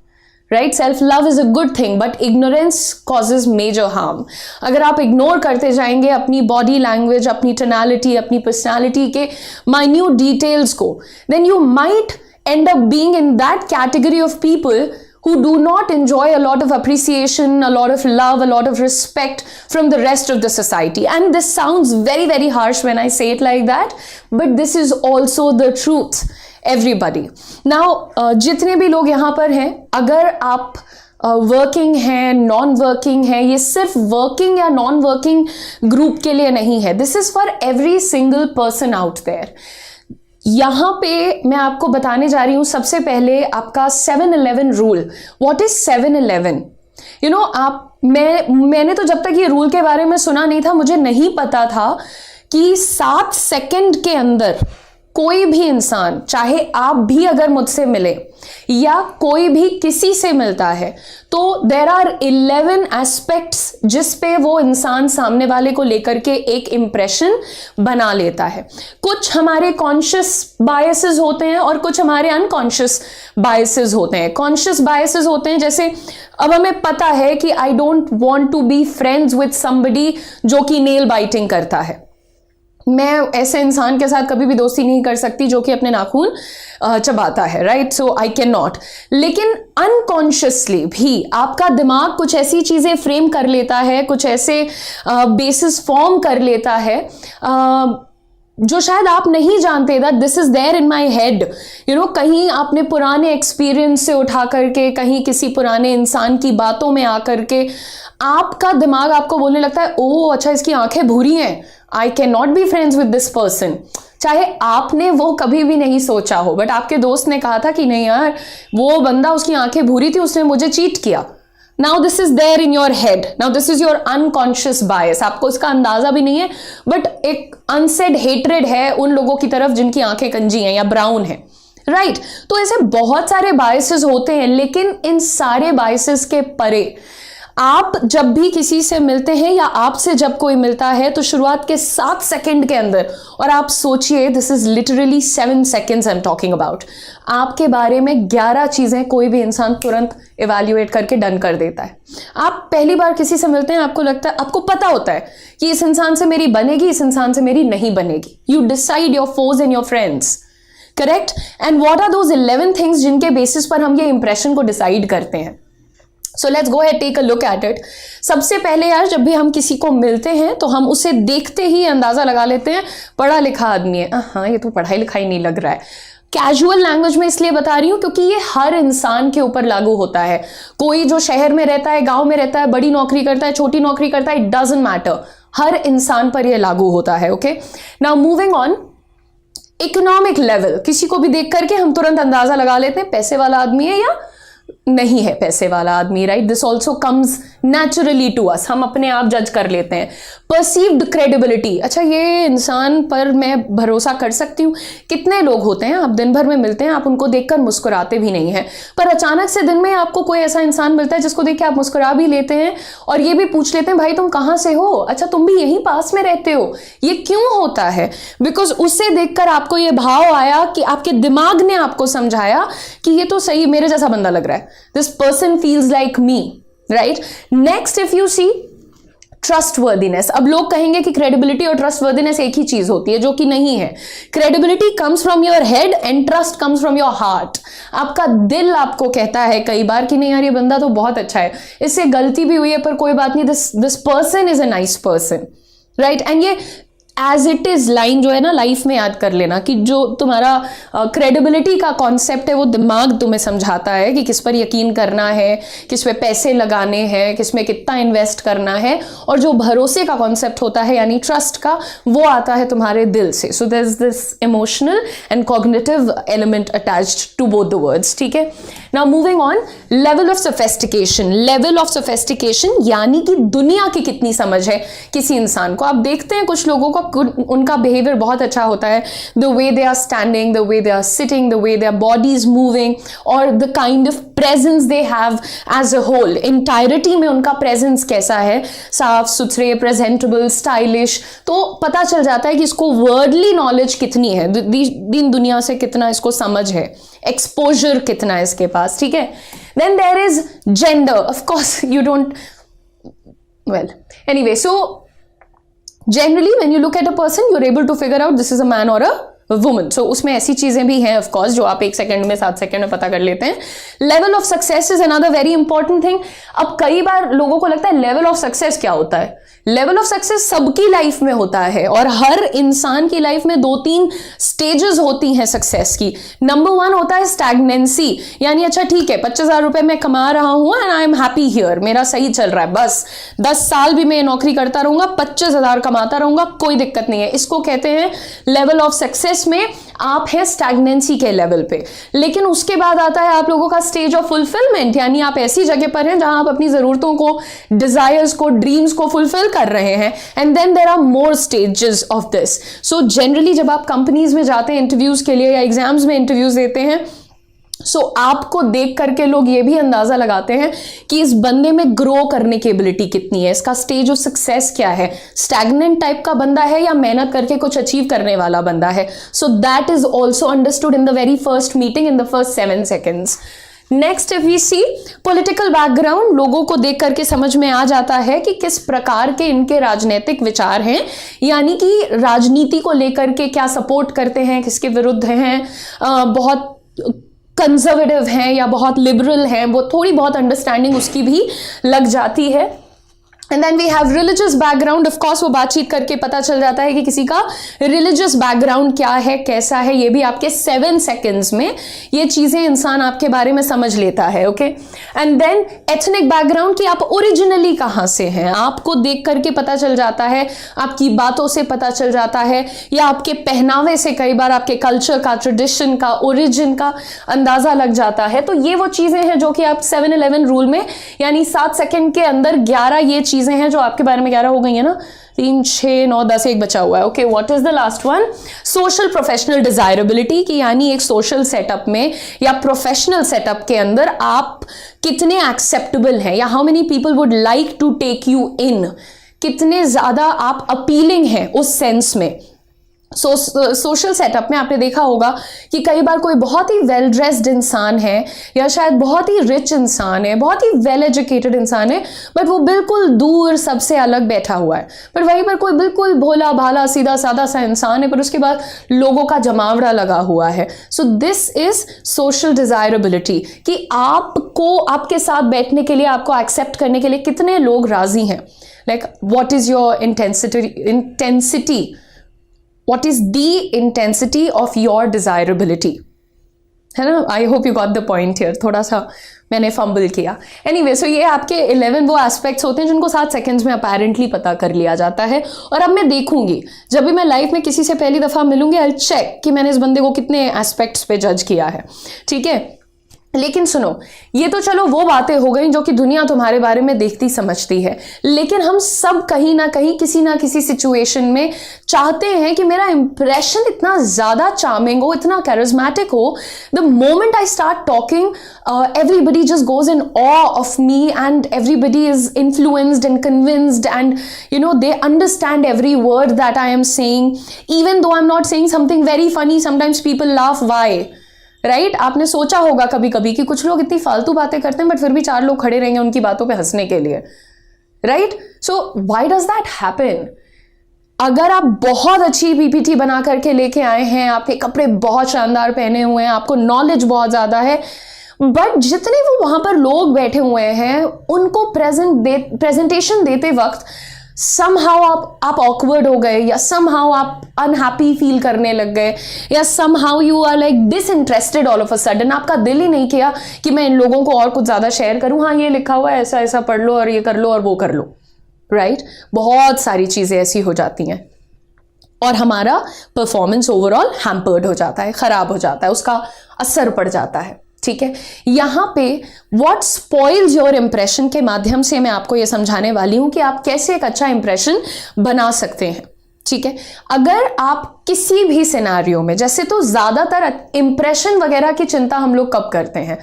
right? Self love is a good thing, but ignorance causes major harm. अगर आप इग्नोर करते जाएंगे अपनी बॉडी लैंग्वेज, अपनी टोनैलिटी, अपनी पर्सनैलिटी के माइन्यूट डिटेल्स को, then you might end up being in that category of people who do not enjoy a lot of appreciation, a lot of love, a lot of respect from the rest of the society. And this sounds very, very harsh when I say it like that, but this is also the truth, everybody. Now, जितने भी लोग यहाँ पर हैं, अगर आप working हैं, non working हैं, ये सिर्फ वर्किंग या नॉन वर्किंग ग्रुप के लिए नहीं है, this is for every single person out there. यहां पे मैं आपको बताने जा रही हूं सबसे पहले आपका 7-11 rule. What is 7-11? You know, मैंने तो जब तक ये रूल के बारे में सुना नहीं था, मुझे नहीं पता था कि 7 सेकंड के अंदर कोई भी इंसान, चाहे आप भी अगर मुझसे मिले या कोई भी किसी से मिलता है, तो देर आर 11 एस्पेक्ट्स जिस पे वो इंसान सामने वाले को लेकर के एक इंप्रेशन बना लेता है। कुछ हमारे कॉन्शियस बायसेस होते हैं और कुछ हमारे अनकॉन्शियस बायसेस होते हैं। कॉन्शियस बायसेस होते हैं जैसे अब हमें पता है कि I don't want to be friends with somebody जो कि नेल बाइटिंग करता है। मैं ऐसे इंसान के साथ कभी भी दोस्ती नहीं कर सकती जो कि अपने नाखून चबाता है, right? So I can not. लेकिन अनकॉन्शियसली भी आपका दिमाग कुछ ऐसी चीजें फ्रेम कर लेता है, कुछ ऐसे बेसिस फॉर्म कर लेता है जो शायद आप नहीं जानते, that this is there in my head. You know, कहीं आपने पुराने एक्सपीरियंस से उठा करके, कहीं किसी पुराने इंसान की बातों में आकर के आपका दिमाग आपको बोलने लगता है, ओह अच्छा इसकी आंखें भूरी हैं, I can not be friends with this person. चाहे आपने वो कभी भी नहीं सोचा हो, बट आपके दोस्त ने कहा था कि नहीं यार, वो बंदा, उसकी आंखें भूरी थी, उसने मुझे चीट किया। Now this is there in your head, now this is your unconscious bias. आपको इसका अंदाजा भी नहीं है, बट एक अनसेड हेट्रेड है उन लोगों की तरफ जिनकी आंखें कंजी हैं या ब्राउन है, राइट? तो ऐसे बहुत सारे बायसेस होते हैं, लेकिन इन सारे बायसेस के परे आप जब भी किसी से मिलते हैं या आपसे जब कोई मिलता है, तो शुरुआत के 7 सेकंड के अंदर, और आप सोचिए, this is literally 7 seconds I am talking about, आपके बारे में 11 चीजें कोई भी इंसान तुरंत इवैल्यूएट करके डन कर देता है। आप पहली बार किसी से मिलते हैं, आपको लगता है, आपको पता होता है कि इस इंसान से मेरी बनेगी, इस इंसान से मेरी नहीं बनेगी। You decide your foes and your friends, correct? And what are those 11 things जिनके बेसिस पर हम ये इंप्रेशन को डिसाइड करते हैं? So let's go ahead, take a look at it. सबसे पहले यार, जब भी हम किसी को मिलते हैं तो हम उसे देखते ही अंदाजा लगा लेते हैं पढ़ा लिखा आदमी है, हाँ ये तो पढ़ाई लिखाई नहीं लग रहा है। कैजुअल लैंग्वेज में इसलिए बता रही हूं क्योंकि ये हर इंसान के ऊपर लागू होता है। कोई जो शहर में रहता है, गांव में रहता है, बड़ी नौकरी करता है, छोटी नौकरी करता है, इट डजंट मैटर, हर इंसान पर यह लागू होता है। Okay, now moving on, economic level, किसी को भी देख करके हम तुरंत अंदाजा लगा लेते हैं पैसे वाला आदमी है या नहीं है पैसे वाला आदमी, right? This also comes naturally to us, हम अपने आप जज कर लेते हैं। परसीव्ड क्रेडिबिलिटी, अच्छा ये इंसान पर मैं भरोसा कर सकती हूँ। कितने लोग होते हैं, आप दिन भर में मिलते हैं, आप उनको देखकर मुस्कुराते भी नहीं हैं, पर अचानक से दिन में आपको कोई ऐसा इंसान मिलता है जिसको देख के आप मुस्कुरा भी लेते हैं और ये भी पूछ लेते हैं, भाई तुम कहाँ से हो, अच्छा तुम भी यहीं पास में रहते हो। ये क्यों होता है? बिकॉज उसे देखकर आपको ये भाव आया कि आपके दिमाग ने आपको समझाया कि ये तो सही मेरे जैसा बंदा लग रहा है, this person feels like me, right? Next, if you see trustworthiness, अब लोग कहेंगे कि क्रेडिबिलिटी और ट्रस्टवर्दीनेस एक ही चीज होती है, जो कि नहीं है। Credibility comes from your head and trust comes from your heart. आपका दिल आपको कहता है कई बार कि नहीं यार ये बंदा तो बहुत अच्छा है, इससे गलती भी हुई है पर कोई बात नहीं, this person is a nice person, right? And ये एज इट इज लाइन जो है ना, लाइफ में याद कर लेना कि जो तुम्हारा क्रेडिबिलिटी का कॉन्सेप्ट है वो दिमाग तुम्हें समझाता है कि किस पर यकीन करना है, किस पे पैसे लगाने हैं, किस में कितना इन्वेस्ट करना है, और जो भरोसे का कॉन्सेप्ट होता है यानी ट्रस्ट का, वो आता है तुम्हारे दिल से। So there is this emotional and cognitive element attached to both the words, ठीक है? Now moving on, level of sophistication. Level of sophistication यानी कि दुनिया की कितनी समझ है किसी इंसान को। आप देखते हैं कुछ लोगों का, उनका बिहेवियर बहुत अच्छा होता है, the way they are standing, the way they are sitting, the way their body is moving, और the kind of presence they have as a whole, entirety में उनका प्रेजेंस कैसा है, साफ सुथरे, प्रेजेंटेबल, स्टाइलिश। तो पता चल जाता है कि इसको वर्डली नॉलेज कितनी है, दिन दुनिया से कितना इसको समझ है, एक्सपोजर कितना है इसके पास, ठीक है? Then there is gender, of course you don't, well anyway, so generally when you look at a person you're able to figure out this is a man or a woman. So उसमें ऐसी चीजें भी हैं of course जो आप 1 second में 7 second में पता कर लेते हैं। Level of success is another very important thing. अब कई बार लोगों को लगता है लेवल ऑफ सक्सेस क्या होता है। लेवल ऑफ सक्सेस सबकी लाइफ में होता है और हर इंसान की लाइफ में 2-3 स्टेजेस होती हैं सक्सेस की। नंबर 1 होता है स्टैग्नेंसी, यानी अच्छा ठीक है 25,000 रुपए मैं कमा रहा हूं and I am happy here, मेरा सही चल रहा है, बस 10 साल भी मैं नौकरी करता रहूंगा, 25,000 कमाता रहूंगा, कोई दिक्कत नहीं है। इसको कहते हैं लेवल ऑफ सक्सेस में आप है स्टैग्नेंसी के लेवल पे। लेकिन उसके बाद आता है आप लोगों का स्टेज ऑफ फुलफिलमेंट, यानी आप ऐसी जगह पर हैं जहां आप अपनी जरूरतों को, डिजायर्स को, ड्रीम्स को फुलफिल कर रहे हैं। And then there are more stages of this. So generally जब आप कंपनीज में जाते हैं इंटरव्यूज के लिए या एग्जाम्स में इंटरव्यूज देते हैं, आपको देख करके लोग ये भी अंदाजा लगाते हैं कि इस बंदे में ग्रो करने की एबिलिटी कितनी है, इसका स्टेज ऑफ सक्सेस क्या है, स्टैग्नेंट टाइप का बंदा है या मेहनत करके कुछ अचीव करने वाला बंदा है। So that is also understood in the very first meeting, in the first 7 seconds. Next if we see political background, लोगों को देख करके समझ में आ जाता है कि किस प्रकार के इनके राजनीतिक विचार हैं, यानी कि राजनीति को लेकर के क्या सपोर्ट करते हैं, किसके विरुद्ध हैं, बहुत कंजर्वेटिव हैं या बहुत लिबरल हैं, वो थोड़ी बहुत अंडरस्टैंडिंग उसकी भी लग जाती है। And then we have religious background. Of course वो बातचीत करके पता चल जाता है कि किसी का रिलीजियस बैकग्राउंड क्या है, कैसा है, ये भी आपके 7 seconds में ये चीजें इंसान आपके बारे में समझ लेता है। Okay, and then ethnic background कि आप ओरिजिनली कहाँ से हैं, आपको देख करके पता चल जाता है, आपकी बातों से पता चल जाता है, या आपके पहनावे से कई बार आपके कल्चर का, ट्रेडिशन का, ओरिजिन का अंदाजा लग जाता है। तो ये वो चीजें हैं जो कि आप 7-11 रूल में, यानी 7 सेकंड के अंदर 11 ये चीजें हैं जो आपके बारे में 11 हो गई है ना, 3, 6, 9, 10, एक बचा हुआ है। Okay, what is the last one? Social professional desirability की, यानी एक सोशल सेटअप में या प्रोफेशनल सेटअप के अंदर आप कितने एक्सेप्टेबल हैं, या how many people would like to take you in, कितने ज्यादा आप अपीलिंग हैं उस सेंस में। सोशल सेटअप में आपने देखा होगा कि कई बार कोई बहुत ही वेल ड्रेस्ड इंसान है या शायद बहुत ही रिच इंसान है, बहुत ही वेल एजुकेटेड इंसान है, बट वो बिल्कुल दूर सबसे अलग बैठा हुआ है। पर वहीं पर कोई बिल्कुल भोला भाला सीधा सादा सा इंसान है, पर उसके बाद लोगों का जमावड़ा लगा हुआ है। So this is social desirability कि आपको, आपके साथ बैठने के लिए, आपको एक्सेप्ट करने के लिए कितने लोग राजी हैं। Like what is your intensity, what is the intensity of your desirability, है ना? I hope you got the point here. थोड़ा सा मैंने फंबल किया। Anyway, so ये आपके 11 वो एस्पेक्ट्स होते हैं जिनको 7 seconds में अपेरेंटली पता कर लिया जाता है। और अब मैं देखूंगी, जब भी मैं लाइफ में किसी से पहली दफा मिलूंगी, I'll check कि मैंने इस बंदे को कितने एस्पेक्ट्स पे जज किया है, ठीक है? लेकिन सुनो, ये तो चलो वो बातें हो गई जो कि दुनिया तुम्हारे बारे में देखती समझती है, लेकिन हम सब कहीं ना कहीं किसी ना किसी सिचुएशन में चाहते हैं कि मेरा इंप्रेशन इतना ज्यादा चार्मिंग हो, इतना कैरिज्मेटिक हो, the moment I start talking everybody just goes in awe of me and everybody is influenced and convinced and you know they understand every word that I am saying, even though I'm not saying something very funny, sometimes people laugh. Why? Right आपने सोचा होगा कभी कभी कि कुछ लोग इतनी फालतू बातें करते हैं बट फिर भी 4 लोग खड़े रहेंगे उनकी बातों पे हंसने के लिए, right? So why does that happen? अगर आप बहुत अच्छी पीपीटी बना करके लेके आए हैं, आपके कपड़े बहुत शानदार पहने हुए हैं, आपको नॉलेज बहुत ज्यादा है, बट जितने वो वहां पर लोग बैठे हुए हैं उनको प्रेजेंटेशन देते वक्त somehow आप awkward हो गए, या somehow आप unhappy फील करने लग गए, या somehow you are like disinterested all of a sudden, आपका दिल ही नहीं किया कि मैं इन लोगों को और कुछ ज्यादा शेयर करूं, हाँ ये लिखा हुआ है, ऐसा ऐसा पढ़ लो और ये कर लो और वो कर लो, राइट? बहुत सारी चीजें ऐसी हो जाती हैं और हमारा परफॉर्मेंस ओवरऑल हैम्पर्ड हो जाता है, खराब हो जाता है, उसका असर पड़ जाता है, ठीक है? यहां पे व्हाट स्पॉइल्स योर इंप्रेशन के माध्यम से मैं आपको यह समझाने वाली हूं कि आप कैसे एक अच्छा इंप्रेशन बना सकते हैं, ठीक है? अगर आप किसी भी सिनेरियो में, जैसे तो ज्यादातर इंप्रेशन वगैरह की चिंता हम लोग कब करते हैं,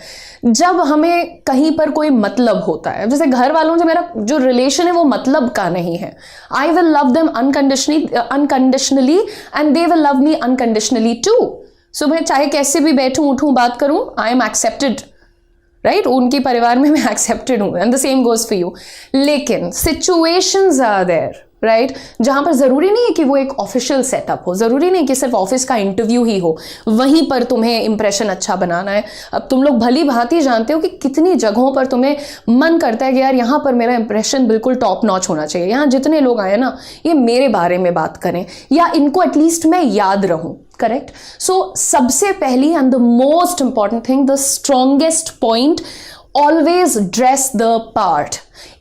जब हमें कहीं पर कोई मतलब होता है। जैसे घर वालों से मेरा जो रिलेशन है वो मतलब का नहीं है, I will love them unconditionally and they will love me unconditionally too. So मैं चाहे कैसे भी बैठूं उठूं बात करूं, आई एम एक्सेप्टेड, राइट? उनके परिवार में मैं एक्सेप्टेड हूं, and the same goes for you. लेकिन सिचुएशंस आर देयर, राइट जहां पर जरूरी नहीं है कि वो एक ऑफिशियल सेटअप हो, जरूरी नहीं कि सिर्फ ऑफिस का इंटरव्यू ही हो, वहीं पर तुम्हें इंप्रेशन अच्छा बनाना है। अब तुम लोग भली भांति जानते हो कि कितनी जगहों पर तुम्हें मन करता है कि यार यहाँ पर मेरा इंप्रेशन बिल्कुल टॉप नॉच होना चाहिए, यहाँ जितने लोग आए ना ये मेरे बारे में बात करें या इनको एटलीस्ट मैं याद रहूं। करेक्ट। सो सबसे पहली and the most important thing, the strongest point, always dress the part.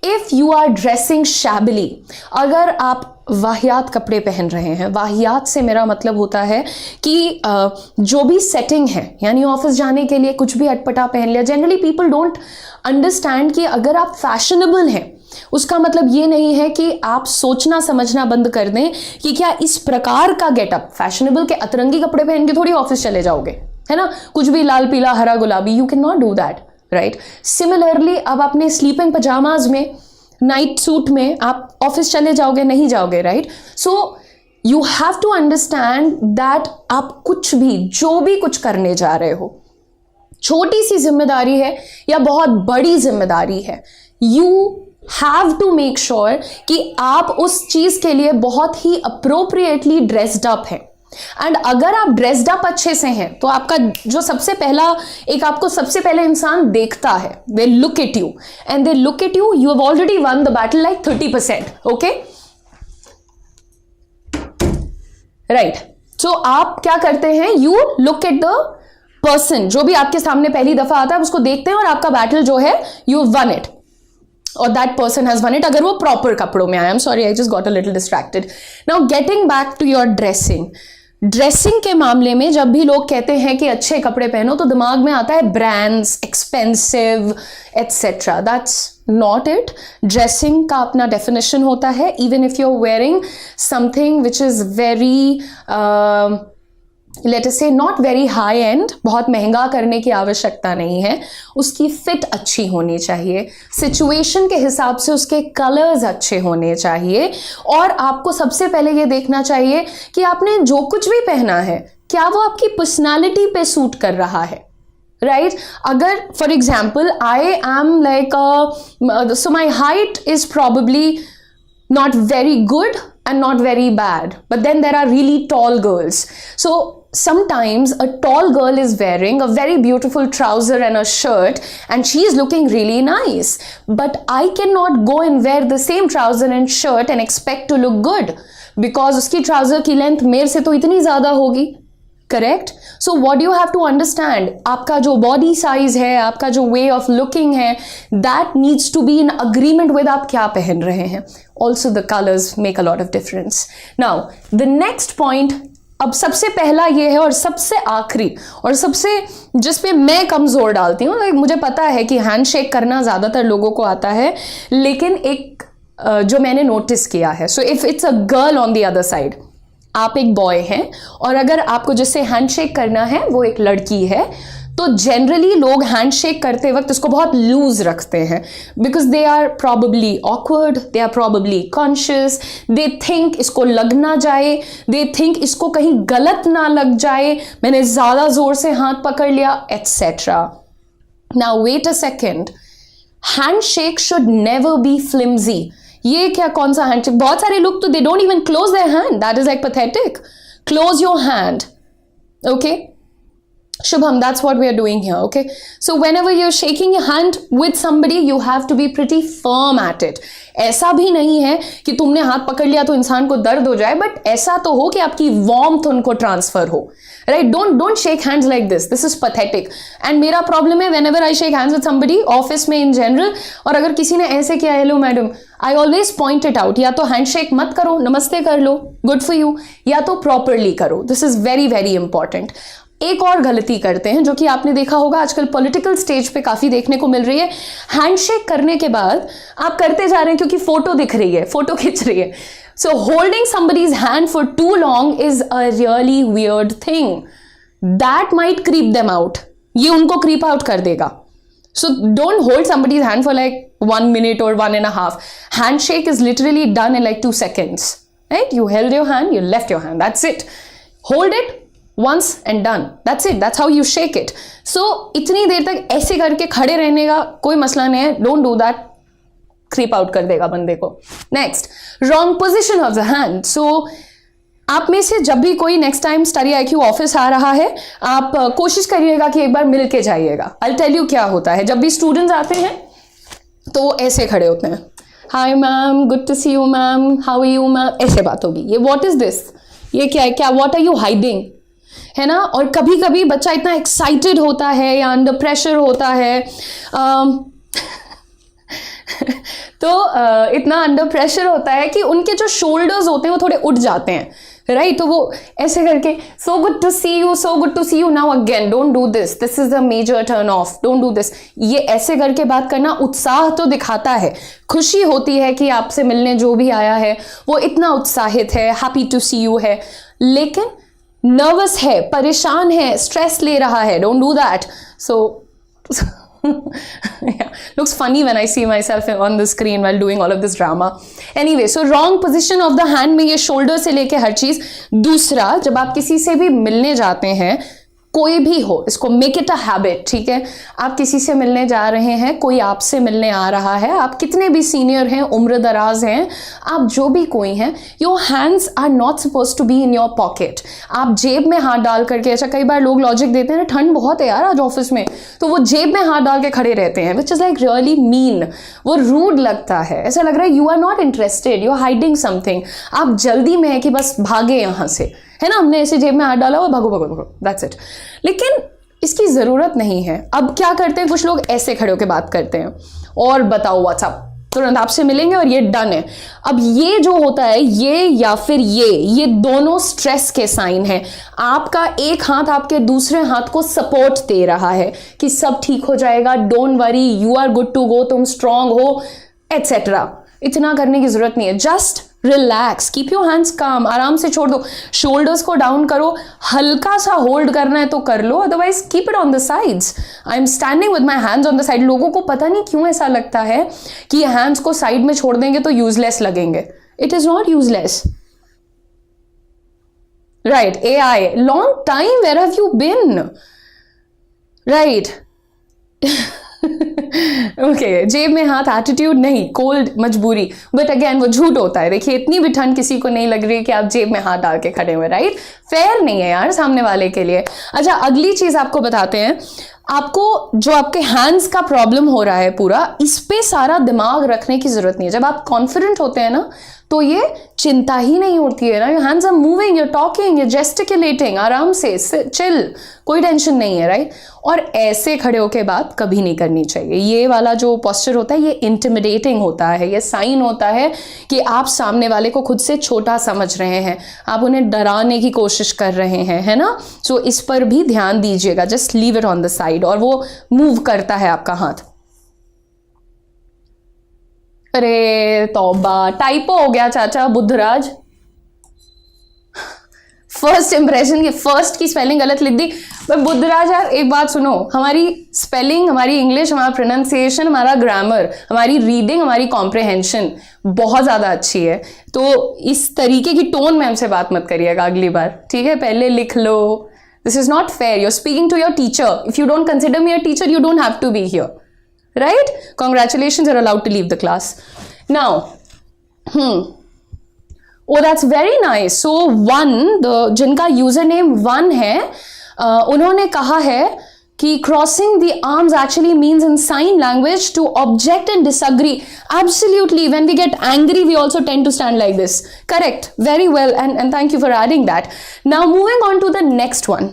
If you are dressing shabbily, अगर आप वाहियात कपड़े पहन रहे हैं, वाहियात से मेरा मतलब होता है कि जो भी सेटिंग है, यानी ऑफिस जाने के लिए कुछ भी अटपटा पहन लिया। जनरली पीपल डोंट अंडरस्टैंड कि अगर आप फैशनेबल हैं उसका मतलब ये नहीं है कि आप सोचना समझना बंद कर दें कि क्या इस प्रकार का गेटअप, फैशनेबल के अतरंगी कपड़े पहन के थोड़ी ऑफिस चले जाओगे, है ना, कुछ भी लाल पीला हरा गुलाबी, you can not do that, right. Similarly अब अपने स्लीपिंग पजामाज में, नाइट सूट में आप ऑफिस चले जाओगे, नहीं जाओगे, right. So you have to understand that आप कुछ भी, जो भी कुछ करने जा रहे हो, छोटी सी जिम्मेदारी है या बहुत बड़ी जिम्मेदारी है, you have to make sure कि आप उस चीज के लिए बहुत ही अप्रोप्रिएटली ड्रेस्ड अप हैं। एंड अगर आप ड्रेस्ड अप अच्छे से हैं तो आपका जो सबसे पहला, एक आपको सबसे पहले इंसान देखता है, they look at you and they look at you, you have already won the battle like 30%, okay, right. So आप क्या करते हैं, you look at the person, जो भी आपके सामने पहली दफा आता है उसको देखते हैं और आपका बैटल जो है यू वन इट और that person has won it, अगर वो प्रॉपर कपड़ों में आया। I am sorry, I just got a little distracted. Now getting back to your dressing. Dressing के मामले में जब भी लोग कहते हैं कि अच्छे कपड़े पहनो तो दिमाग में आता है brands, expensive etcetera. That's not it. Dressing का अपना डेफिनेशन होता है। Even if you are wearing something which is very let us say not very high and, बहुत महंगा करने की आवश्यकता नहीं है, उसकी फिट अच्छी होनी चाहिए, सिचुएशन के हिसाब से उसके कलर्स अच्छे होने चाहिए, और आपको सबसे पहले ये देखना चाहिए कि आपने जो कुछ भी पहना है क्या वो आपकी पर्सनालिटी पे सूट कर रहा है, राइट। अगर for example I am like so my height is probably not very good and not very bad, but then there are really tall girls. So sometimes a tall girl is wearing a very beautiful trouser and a shirt and she is looking really nice, but I cannot go and wear the same trouser and shirt and expect to look good because उसकी trouser की length मेरे से तो इतनी ज़्यादा होगी, correct. So what you have to understand, आपका जो बॉडी साइज है, आपका जो वे ऑफ लुकिंग है, that needs to be in agreement with आप क्या पहन रहे हैं। Also the colours make a lot of difference. Now the next point, अब सबसे पहला ये है और सबसे आखिरी और सबसे जिस पे मैं कम जोर डालती हूँ, मुझे पता है कि हैंडशेक करना ज़्यादातर लोगों को आता है, लेकिन एक जो मैंने नोटिस किया है, so if it's a girl on the other side, आप एक बॉय हैं और अगर आपको जिससे हैंडशेक करना है वो एक लड़की है, तो जनरली लोग हैंडशेक करते वक्त इसको बहुत लूज रखते हैं because they are probably awkward, they are probably conscious, they think इसको लग ना जाए, दे थिंक इसको कहीं गलत ना लग जाए, मैंने ज़्यादा जोर से हाथ पकड़ लिया, etcetera. Now wait a second, handshake should never be flimsy. ये क्या, कौन सा हैंडशेक? बहुत सारे लोग तो they don't even close their hand, that is like pathetic. Close your hand, okay? Shubham, that's what we are doing here, okay? So whenever you're shaking your hand with somebody, you have to be pretty firm at it. ऐसा भी नहीं है कि तुमने हाथ पकड़ लिया तो इंसान को दर्द हो जाए, बट ऐसा तो हो कि आपकी वार्मथ उनको ट्रांसफर हो, right? Don't shake hands like this, this is pathetic. And मेरा प्रॉब्लम है whenever I shake hands with somebody, office में इन जनरल, और अगर किसी ने ऐसे किया, hello madam, I always point it out, या तो हैंडशेक मत करो, नमस्ते कर लो, गुड फॉर यू, या तो प्रॉपरली करो। This is very very important. एक और गलती करते हैं जो कि आपने देखा होगा आजकल पॉलिटिकल स्टेज पे काफी देखने को मिल रही है, हैंडशेक करने के बाद आप करते जा रहे हैं क्योंकि फोटो दिख रही है, फोटो खिंच रही है। So holding somebody's hand for too long is a really weird thing, that might creep them out, ये उनको क्रीप आउट कर देगा। So don't hold somebody's hand for like 1 minute or 1.5. Handshake is literally done in like 2 seconds, right? You held your hand, you left your hand, that's it. Hold it once and done, that's it, that's how you shake it. So इतनी देर तक ऐसे करके खड़े रहने का कोई मसला नहीं है, don't do that. Creep out कर देगा बंदे को। Next, wrong position of the hand. So आप में से जब भी कोई next time study IQ office आ रहा है, आप कोशिश करिएगा कि एक बार मिल के जाइएगा। आई टेल यू क्या होता है, जब भी स्टूडेंट्स आते हैं तो वो ऐसे खड़े होते हैं, hi ma'am, good to see you ma'am, how are you ma'am, ऐसे बात होगी। ये व्हाट इज दिस, ये क्या है, क्या व्हाट आर यू हाइडिंग, है ना। और कभी कभी बच्चा इतना एक्साइटेड होता है या अंडर प्रेशर होता है, तो इतना अंडर प्रेशर होता है कि उनके जो शोल्डर्स होते हैं वो थोड़े उठ जाते हैं, राइट। तो वो ऐसे करके, so good to see you, so good to see you, now again don't do this, this is the major turn off, don't do this. ये ऐसे करके बात करना उत्साह तो दिखाता है, खुशी होती है कि आपसे मिलने जो भी आया है वो इतना उत्साहित है, हैप्पी टू सी यू है, लेकिन नर्वस है, परेशान है, स्ट्रेस ले रहा है, don't do that. So yeah, looks funny when I see myself on the screen while doing all of this drama. Anyway, so wrong position of the hand में ये shoulder से लेके हर चीज। दूसरा, जब आप किसी से भी मिलने जाते हैं, कोई भी हो, इसको मेक इट अ हैबिट, ठीक है। आप किसी से मिलने जा रहे हैं, कोई आपसे मिलने आ रहा है, आप कितने भी सीनियर हैं, उम्र दराज हैं, आप जो भी कोई हैं, your hands are not suppose to be in your pocket. आप जेब में हाथ डाल करके, अच्छा कई बार लोग लॉजिक देते हैं, ठंड बहुत है यार आज ऑफिस में, तो वो जेब में हाथ डाल के खड़े रहते हैं, which is like really mean, वो रूड लगता है, ऐसा लग रहा है you are not interested, you are hiding something, आप जल्दी में है कि बस भागे यहाँ से, है ना, हमने ऐसे जेब में हाथ डाला और भागो भागो भागो, दैट्स इट। लेकिन इसकी जरूरत नहीं है। अब क्या करते हैं कुछ लोग, ऐसे खड़े होकर बात करते हैं, और बताओ व्हाट्सअप, तुरंत आपसे मिलेंगे और ये डन है। अब ये जो होता है, ये या फिर ये दोनों स्ट्रेस के साइन है। आपका एक हाथ आपके दूसरे हाथ को सपोर्ट दे रहा है कि सब ठीक हो जाएगा, don't worry, you are good to go, तुम स्ट्रांग हो, एटसेट्रा। इतना करने की जरूरत नहीं है, just relax, keep your hands काम, आराम से छोड़ दो, शोल्डर्स को डाउन करो, हल्का सा होल्ड करना है तो कर लो, otherwise keep it on the sides. I am standing with my hands on the side. लोगों को पता नहीं क्यों ऐसा लगता है कि हैंड्स को साइड में छोड़ देंगे तो यूजलेस लगेंगे। It is not useless, right. AI, long time, where have you been, right. Okay, जेब में हाथ, एटीट्यूड नहीं, कोल्ड, मजबूरी, बट अगेन वो झूठ होता है। देखिए, इतनी भी ठंड किसी को नहीं लग रही कि आप जेब में हाथ डाल के खड़े हुए, राइट। फेयर नहीं है यार सामने वाले के लिए। अच्छा, अगली चीज आपको बताते हैं, आपको जो आपके हैंड्स का प्रॉब्लम हो रहा है पूरा, इस पे सारा दिमाग रखने की जरूरत नहीं है। जब आप कॉन्फिडेंट होते हैं ना, तो ये चिंता ही नहीं होती है ना, your hands are moving, you're talking, you're gesticulating, आराम से चिल, कोई टेंशन नहीं है, राइट। और ऐसे खड़े होके बात कभी नहीं करनी चाहिए। ये वाला जो पोस्चर होता है, ये इंटिमिडेटिंग होता है, ये साइन होता है कि आप सामने वाले को खुद से छोटा समझ रहे हैं, आप उन्हें डराने की कोशिश कर रहे हैं, है ना। सो इस पर भी ध्यान दीजिएगा, just leave it on the side, और वो मूव करता है आपका हाथ। अरे तौबा, टाइपो हो गया चाचा, बुद्धराज। फर्स्ट इंप्रेशन की फर्स्ट की स्पेलिंग गलत लिख दी। पर बुद्धराज यार, एक बात सुनो, हमारी स्पेलिंग, हमारी इंग्लिश, हमारा प्रोनाउंसिएशन, हमारा ग्रामर, हमारी रीडिंग, हमारी कॉम्प्रिहेंशन बहुत ज़्यादा अच्छी है। तो इस तरीके की टोन में हमसे बात मत करिएगा अगली बार, ठीक है। पहले लिख लो, this is not fair, you are speaking to your teacher, if you don't consider me your teacher, you don't have to be here, right? Congratulations, you're allowed to leave the class now. Oh, that's very nice. So one, जिनका user name one है, उन्होंने कहा है कि crossing the arms actually means in sign language to object and disagree. Absolutely, when we get angry we also tend to stand like this. Correct, very well, and thank you for adding that. Now moving on to the next one.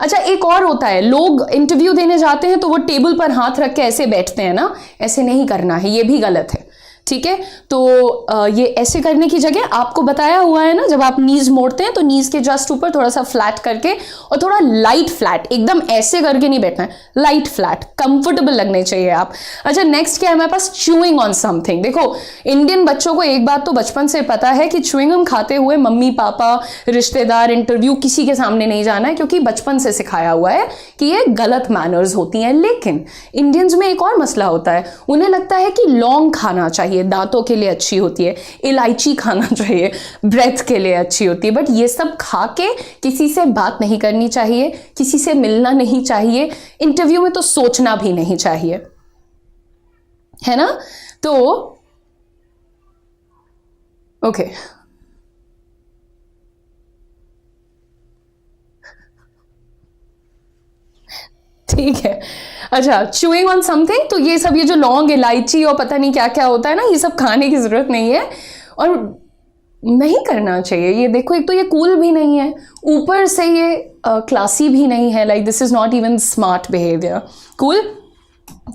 अच्छा, एक और होता है, लोग interview देने जाते हैं तो वो टेबल पर हाथ रख के ऐसे बैठते हैं ना, ऐसे नहीं करना है, ये भी गलत है, ठीक है। तो ये ऐसे करने की जगह आपको बताया हुआ है ना, जब आप नीज मोड़ते हैं तो नीज के जस्ट ऊपर थोड़ा सा फ्लैट करके, और थोड़ा लाइट फ्लैट, एकदम ऐसे करके नहीं बैठना है, लाइट फ्लैट, कंफर्टेबल लगने चाहिए आप। अच्छा, नेक्स्ट क्या है हमारे पास, च्यूइंग ऑन समथिंग। देखो, इंडियन बच्चों को एक बात तो बचपन से पता है कि च्यूइंगम खाते हुए मम्मी पापा, रिश्तेदार, इंटरव्यू, किसी के सामने नहीं जाना है, क्योंकि बचपन से सिखाया हुआ है कि ये गलत मैनर्स होती हैं। लेकिन इंडियंस में एक और मसला होता है, उन्हें लगता है कि लौंग खाना चाहिए, दांतों के लिए अच्छी होती है, इलायची खाना चाहिए, ब्रेथ के लिए अच्छी होती है, बट ये सब खा के किसी से बात नहीं करनी चाहिए, किसी से मिलना नहीं चाहिए, इंटरव्यू में तो सोचना भी नहीं चाहिए, है ना। तो ओके ठीक है। अच्छा, चूइंग ऑन समथिंग, तो ये सब, ये जो लौंग इलायची और पता नहीं क्या क्या होता है ना, ये सब खाने की जरूरत नहीं है और नहीं करना चाहिए। ये देखो, एक तो ये कूल भी नहीं है, ऊपर से ये क्लासी भी नहीं है। Like this is not even smart behaviour. Cool.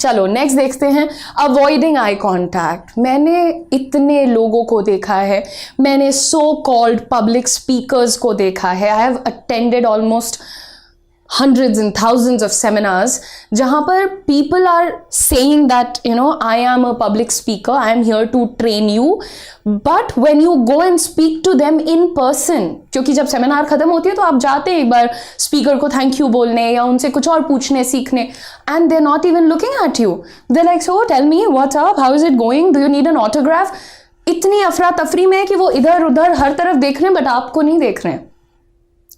चलो नेक्स्ट देखते हैं, अवॉइडिंग आई कॉन्टैक्ट। मैंने इतने लोगों को देखा है, मैंने सो कॉल्ड पब्लिक स्पीकर्स को देखा है। I have attended almost hundreds and thousands of seminars जहाँ पर people are saying that I am a public speaker, I am here to train you, but when you go and speak to them in person, क्योंकि जब seminar खत्म होती है तो आप जाते हैं एक बार स्पीकर को थैंक यू बोलने या उनसे कुछ और पूछने सीखने, and they're not even looking at you, they're like, so tell me what's up, how is it going, do you need an autograph। इतनी अफरा तफरी में है कि वो इधर उधर हर तरफ देख रहे हैं बट आपको नहीं देख रहे हैं।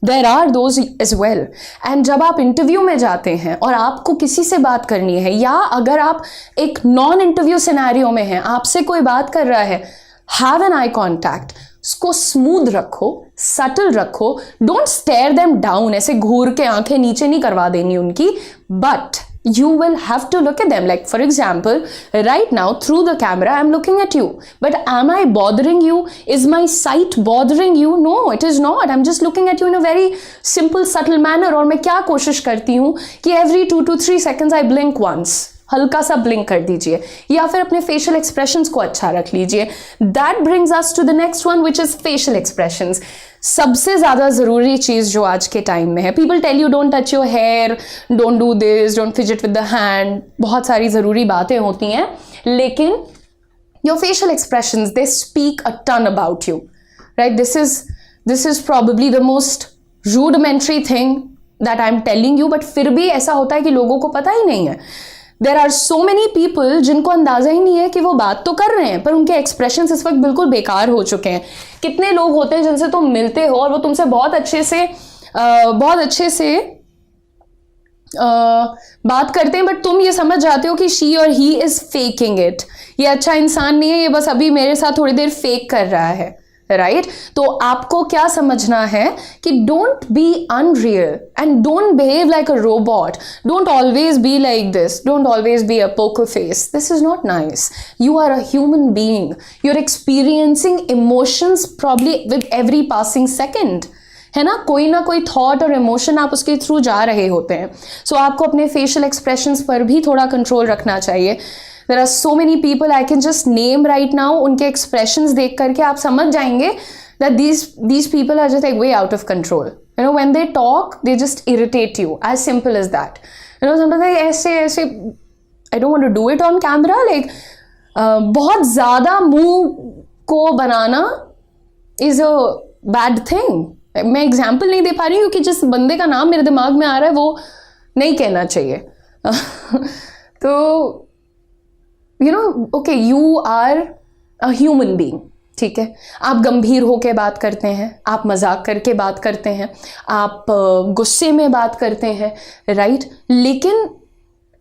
There are those as well। And जब आप इंटरव्यू में जाते हैं और आपको किसी से बात करनी है, या अगर आप एक नॉन इंटरव्यू सिनेरियो में हैं, आपसे कोई बात कर रहा है, हैव एन आई कॉन्टैक्ट। उसको स्मूथ रखो, सटल रखो, डोंट स्टेयर देम डाउन, ऐसे घूर के आंखें नीचे नहीं करवा देनी उनकी, but you will have to look at them. Like for example, right now through the camera I'm looking at you, but am I bothering you? Is my sight bothering you? No, it is not. I'm just looking at you in a very simple subtle manner। और मैं क्या कोशिश करती हूँ कि every 2 to 3 seconds I blink once, हल्का सा blink कर दीजिए, या फिर अपने फेशियल एक्सप्रेशंस को अच्छा रख लीजिए। That brings us to the next one which is facial expressions. सबसे ज़्यादा ज़रूरी चीज़ जो आज के टाइम में है, people tell you don't touch your hair, don't do this, don't fidget with the hand, बहुत सारी ज़रूरी बातें होती हैं, लेकिन your facial expressions they speak a ton about you, right. This is probably the most rudimentary thing that I am telling you, but फिर भी ऐसा होता है कि लोगों को पता ही नहीं है। There are so many people जिनको अंदाजा ही नहीं है कि वो बात तो कर रहे हैं पर उनके एक्सप्रेशन इस वक्त बिल्कुल बेकार हो चुके हैं। कितने लोग होते हैं जिनसे तुम मिलते हो और वो तुमसे बहुत अच्छे से बात करते हैं, बट तुम ये समझ जाते हो कि शी और ही इज फेकिंग इट, ये अच्छा इंसान नहीं है, ये बस अभी मेरे साथ थोड़ी देर फेक कर रहा है, राइट। तो आपको क्या समझना है कि don't be unreal and don't behave like a robot, don't always be like this, don't always be a poker face, this is not nice. You are a human being, you are experiencing emotions probably with every passing second, है ना। कोई ना कोई thought और emotion आप उसके through जा रहे होते हैं। सो आपको अपने फेशियल एक्सप्रेशंस पर भी थोड़ा कंट्रोल रखना चाहिए। There are so many people I can just name right now, उनके expressions देख करके आप समझ जाएंगे that these people are just like way out of control. You know, when they talk, they just irritate you. As simple as that. You know, sometimes like ऐसे I don't want to do it on camera. Like बहुत ज़्यादा मुंह को बनाना is a bad thing. मैं example नहीं दे पा रही हूँ क्योंकि जिस बंदे का नाम मेरे दिमाग में आ रहा है वो नहीं कहना चाहिए। तो okay, you are a human being, ठीक है। आप गंभीर होकर बात करते हैं, आप मजाक करके बात करते हैं, आप गुस्से में बात करते हैं, राइट। लेकिन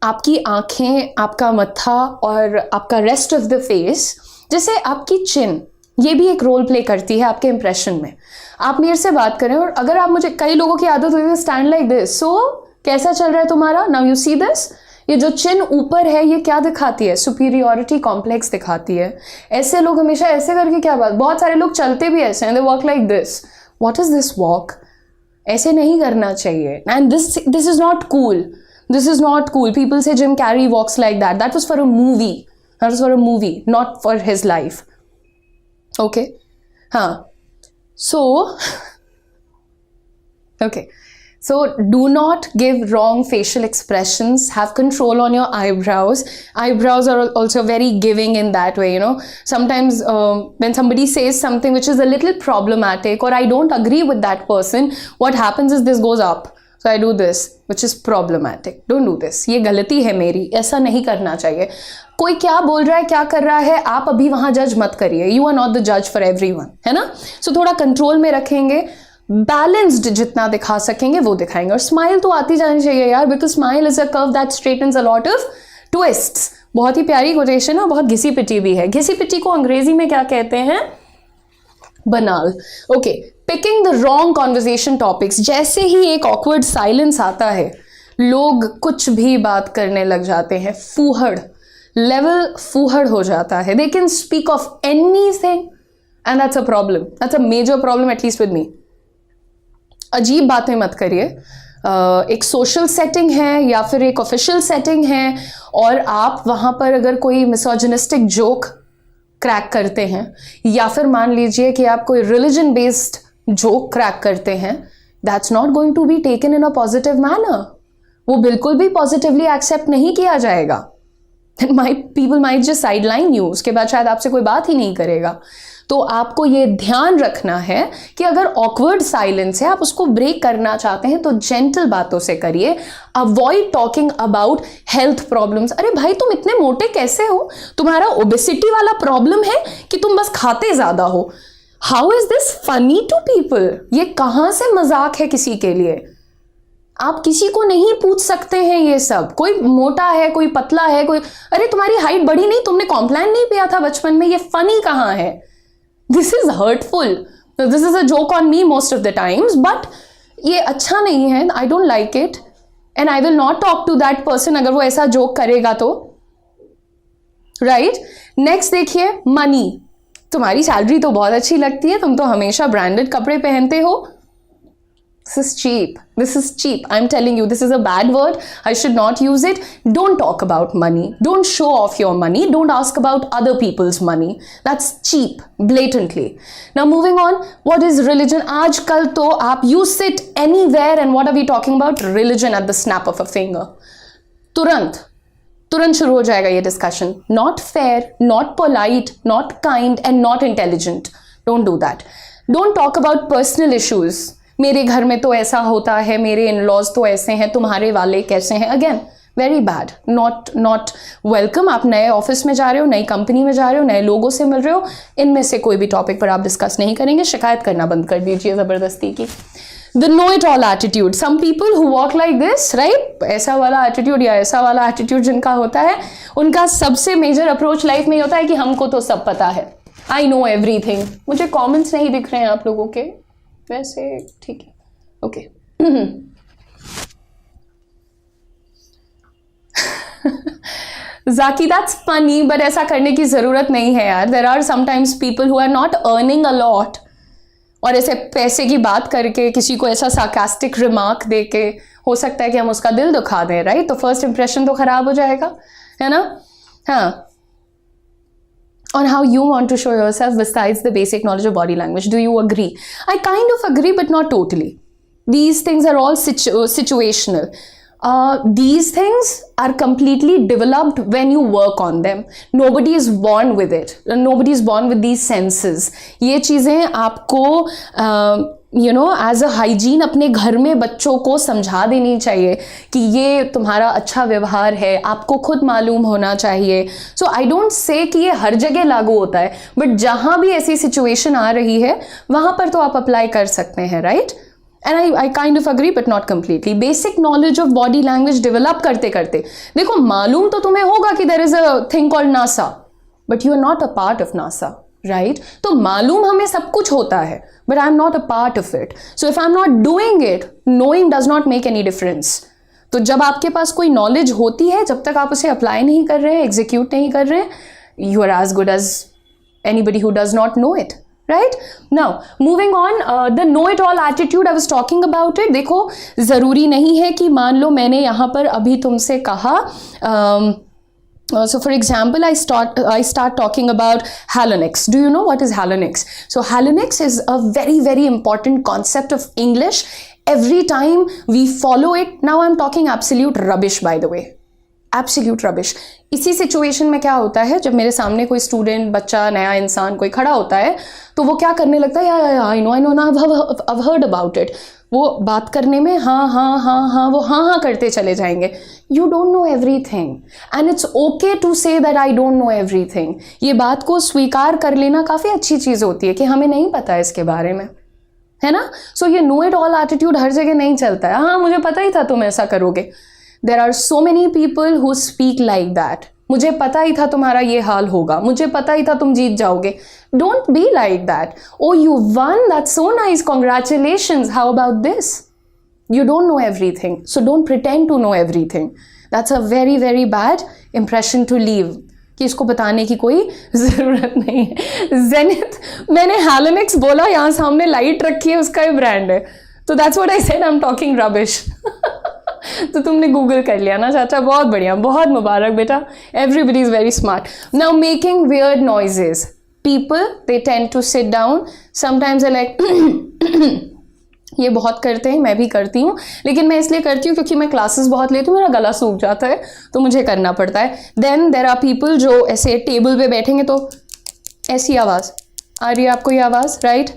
आपकी आंखें, आपका मत्था और आपका रेस्ट ऑफ द फेस, जैसे आपकी चिन, ये भी एक रोल प्ले करती है आपके इंप्रेशन में। आप मेरे से बात करें और अगर आप मुझे, कई लोगों की आदत होती है स्टैंड लाइक दिस, सो कैसा चल रहा है तुम्हारा, नाउ यू सी दिस, ये जो चिन ऊपर है ये क्या दिखाती है, सुपीरियोरिटी कॉम्प्लेक्स दिखाती है। ऐसे लोग हमेशा ऐसे करके क्या बात, बहुत सारे लोग चलते भी ऐसे हैं, they walk like this, what is this walk, ऐसे नहीं करना चाहिए। And this is not cool, this is not cool. People say Jim Carrey walks like that, that was for a movie, not for his life, okay. हाँ, so okay, so do not give wrong facial expressions, have control on your eyebrows. Eyebrows are also very giving in that way, you know. Sometimes when somebody says something which is a little problematic or I don't agree with that person, what happens is this goes up, so I do this which is problematic, don't do this, ये गलती है मेरी, ऐसा नहीं करना चाहिए। कोई क्या बोल रहा है, क्या कर रहा है, आप अभी वहां जज मत करिए, you are not the judge for everyone, है ना। so थोड़ा कंट्रोल में रखेंगे, बैलेंस्ड जितना दिखा सकेंगे वो दिखाएंगे। और स्माइल तो आती जानी चाहिए यार, because smile is a curve that straightens a lot of twists. बहुत ही प्यारी कोटेशन है, बहुत घिसी पिटी भी है। घिसी पिटी को अंग्रेजी में क्या कहते हैं, बनाल. Okay, picking the wrong conversation topics. जैसे ही एक ऑकवर्ड साइलेंस आता है, लोग कुछ भी बात करने लग जाते हैं. फूहड़ लेवल फूहड़ हो जाता है. They can speak of anything and that's a problem. That's a major problem, at least with me. अजीब बातें मत करिए. एक सोशल सेटिंग है या फिर एक ऑफिशियल सेटिंग है, और आप वहाँ पर अगर कोई मिसोजिनिस्टिक जोक क्रैक करते हैं, या फिर मान लीजिए कि आप कोई रिलीजन बेस्ड जोक क्रैक करते हैं, that's not going to be taken in a positive manner. वो बिल्कुल भी पॉजिटिवली एक्सेप्ट नहीं किया जाएगा. People might just sideline you. उसके बाद शायद आपसे कोई बात ही नहीं करेगा. तो आपको ये ध्यान रखना है कि अगर ऑकवर्ड साइलेंस है, आप उसको ब्रेक करना चाहते हैं, तो जेंटल बातों से करिए. Avoid talking about health problems. अरे भाई, तुम इतने मोटे कैसे हो? तुम्हारा ओबेसिटी वाला प्रॉब्लम है कि तुम बस खाते ज्यादा हो? How is this funny to people? ये कहां से मजाक है किसी के लिए? आप किसी को नहीं पूछ सकते हैं ये सब. कोई मोटा है, कोई पतला है, कोई, अरे तुम्हारी हाइट बढ़ी नहीं, तुमने कॉम्प्लान नहीं पिया था बचपन में, ये फनी कहां है? This is hurtful. This is a joke on me most of the times, but ये अच्छा नहीं है. I don't like it and I will not talk to that person अगर वो ऐसा जोक करेगा तो. राइट. नेक्स्ट देखिए, मनी. तुम्हारी सैलरी तो बहुत अच्छी लगती है, तुम तो हमेशा ब्रांडेड कपड़े पहनते हो. This is cheap. This is cheap. I'm telling you, this is a bad word. I should not use it. Don't talk about money. Don't show off your money. Don't ask about other people's money. That's cheap, blatantly. Now moving on, what is religion? आजकल तो आप you sit anywhere and what are we talking about? Religion at the snap of a finger. तुरंत शुरू हो जाएगा ये discussion. Not fair, not polite, not kind and not intelligent. Don't do that. Don't talk about personal issues. मेरे घर में तो ऐसा होता है, मेरे इन-लॉज तो ऐसे हैं, तुम्हारे वाले कैसे हैं? Again very bad. Not welcome. आप नए ऑफिस में जा रहे हो, नई कंपनी में जा रहे हो, नए लोगों से मिल रहे हो, इनमें से कोई भी टॉपिक पर आप डिस्कस नहीं करेंगे. शिकायत करना बंद कर दीजिए ज़बरदस्ती की. The know it all attitude. Some people who walk like this, right, ऐसा वाला एटीट्यूड या ऐसा वाला एटीट्यूड जिनका होता है, उनका सबसे मेजर अप्रोच लाइफ में ये होता है कि हमको तो सब पता है. I know everything. मुझे कॉमेंट्स नहीं दिख रहे हैं आप लोगों के, वैसे ठीक है. ओके. जाकी, दैट्स फनी, बट ऐसा करने की जरूरत नहीं है यार. There are sometimes people who are not earning a lot, और ऐसे पैसे की बात करके किसी को ऐसा सार्कास्टिक रिमार्क दे के हो सकता है कि हम उसका दिल दुखा दें. राइट. तो फर्स्ट इंप्रेशन तो खराब हो जाएगा, है ना. हाँ. On how you want to show yourself besides the basic knowledge of body language. Do you agree? I kind of agree, but not totally. These things are all situational. These things are completely developed when you work on them. Nobody is born with it. Nobody is born with these senses. ये चीज़ें आपको as a hygiene अपने घर में बच्चों को समझा देनी चाहिए कि ये तुम्हारा अच्छा व्यवहार है, आपको खुद मालूम होना चाहिए. सो आई डोंट से कि ये हर जगह लागू होता है, बट जहाँ भी ऐसी सिचुएशन आ रही है वहाँ पर तो आप अप्लाई कर सकते हैं. Right. And I kind of agree, but not completely. Basic knowledge of body language develop करते करते, देखो, मालूम तो तुम्हें होगा कि there is a thing called NASA, but you are not a part of NASA. Right. तो मालूम हमें सब कुछ होता है, but I am not a part of it. So if I am not doing it, knowing does not make any difference. तो जब आपके पास कोई नॉलेज होती है, जब तक आप उसे अप्लाई नहीं कर रहे हैं, एग्जीक्यूट नहीं कर रहे हैं, you are as good as anybody who does not know it. Right? Now, moving on, the know-it-all attitude, I was talking about it. देखो, ज़रूरी नहीं है कि मान लो मैंने यहाँ पर अभी तुमसे कहा, so for example, I start talking about Halonex. Do you know what is Halonex? So Halonex is a very, very important concept of English. Every time we follow it, now I'm talking absolute rubbish, by the way. Absolute rubbish. इसी situation में क्या होता है, जब मेरे सामने कोई student, बच्चा, नया इंसान कोई खड़ा होता है, तो वो क्या करने लगता है, आई नो ना, I've heard about it. वो बात करने में हाँ वो हाँ करते चले जाएंगे. You don't know everything and it's okay to say that I don't know everything. ये बात को स्वीकार कर लेना काफ़ी अच्छी चीज़ होती है कि हमें नहीं पता है इसके बारे में, है ना. सो ये नो इट ऑल एटीट्यूड हर जगह नहीं चलता है. हाँ, मुझे पता ही था तुम ऐसा करोगे. There are so many people who speak like that. मुझे पता ही था तुम्हारा ये हाल होगा, मुझे पता ही था तुम जीत जाओगे. Don't be like that. Oh you won, that's so nice, congratulations, how about this? You don't know everything, so don't pretend to know everything. That's a very very bad impression to leave, कि इसको बताने की कोई ज़रूरत नहीं है. Zenith, मैंने हैलोनिक्स बोला, यहाँ सामने लाइट रखी है, उसका ही ब्रांड है. तो that's what I said, I am talking rubbish. तो तुमने गूगल कर लिया ना चाचा, बहुत बढ़िया, बहुत मुबारक बेटा. Everybody is very smart. Now making weird noises. People, they tend to sit down. Sometimes they're like ये बहुत करते हैं, मैं भी करती हूँ, लेकिन मैं इसलिए करती हूँ क्योंकि मैं क्लासेस बहुत लेती हूँ, मेरा गला सूख जाता है तो मुझे करना पड़ता है. देन देर आर पीपल जो ऐसे टेबल पे बैठेंगे तो ऐसी आवाज़ आ रही है आपको, ये आवाज़, राइट?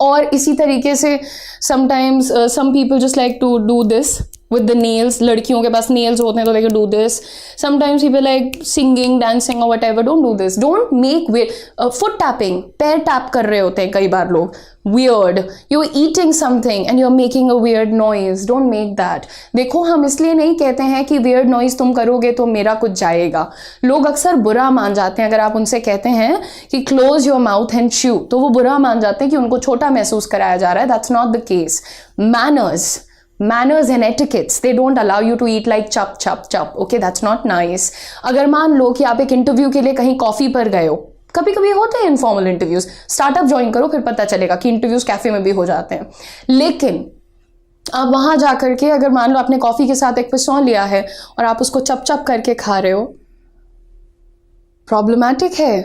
और इसी तरीके से sometimes some people just like to do this with the nails. लड़कियों के पास nails होते हैं तो they can do this. Sometimes people like singing, dancing or whatever. Don't do this. Don't make weird foot tapping. पैर tap कर रहे होते हैं कई बार लोग. Weird. You're eating something and you're making a weird noise. Don't make that. देखो, हम इसलिए नहीं कहते हैं कि weird noise तुम करोगे तो मेरा कुछ जाएगा. लोग अक्सर बुरा मान जाते हैं अगर आप उनसे कहते हैं कि close your mouth and chew, तो वो बुरा मान जाते हैं कि उनको छोटा महसूस कराया जा रहा है. That's not the case. Manners and etiquettes, they don't allow you to eat like chop chop chop. Okay, that's not nice. अगर मान लो कि आप एक इंटरव्यू के लिए कहीं कॉफी पर गए हो, कभी कभी होते हैं इनफॉर्मल इंटरव्यूज, स्टार्टअप ज्वाइन करो फिर पता चलेगा कि इंटरव्यूज कैफे में भी हो जाते हैं. लेकिन आप वहां जाकर के अगर मान लो आपने कॉफी के साथ एक पिसौं लिया है और आप उसको चप चप करके खा रहे हो, प्रॉब्लमैटिक है.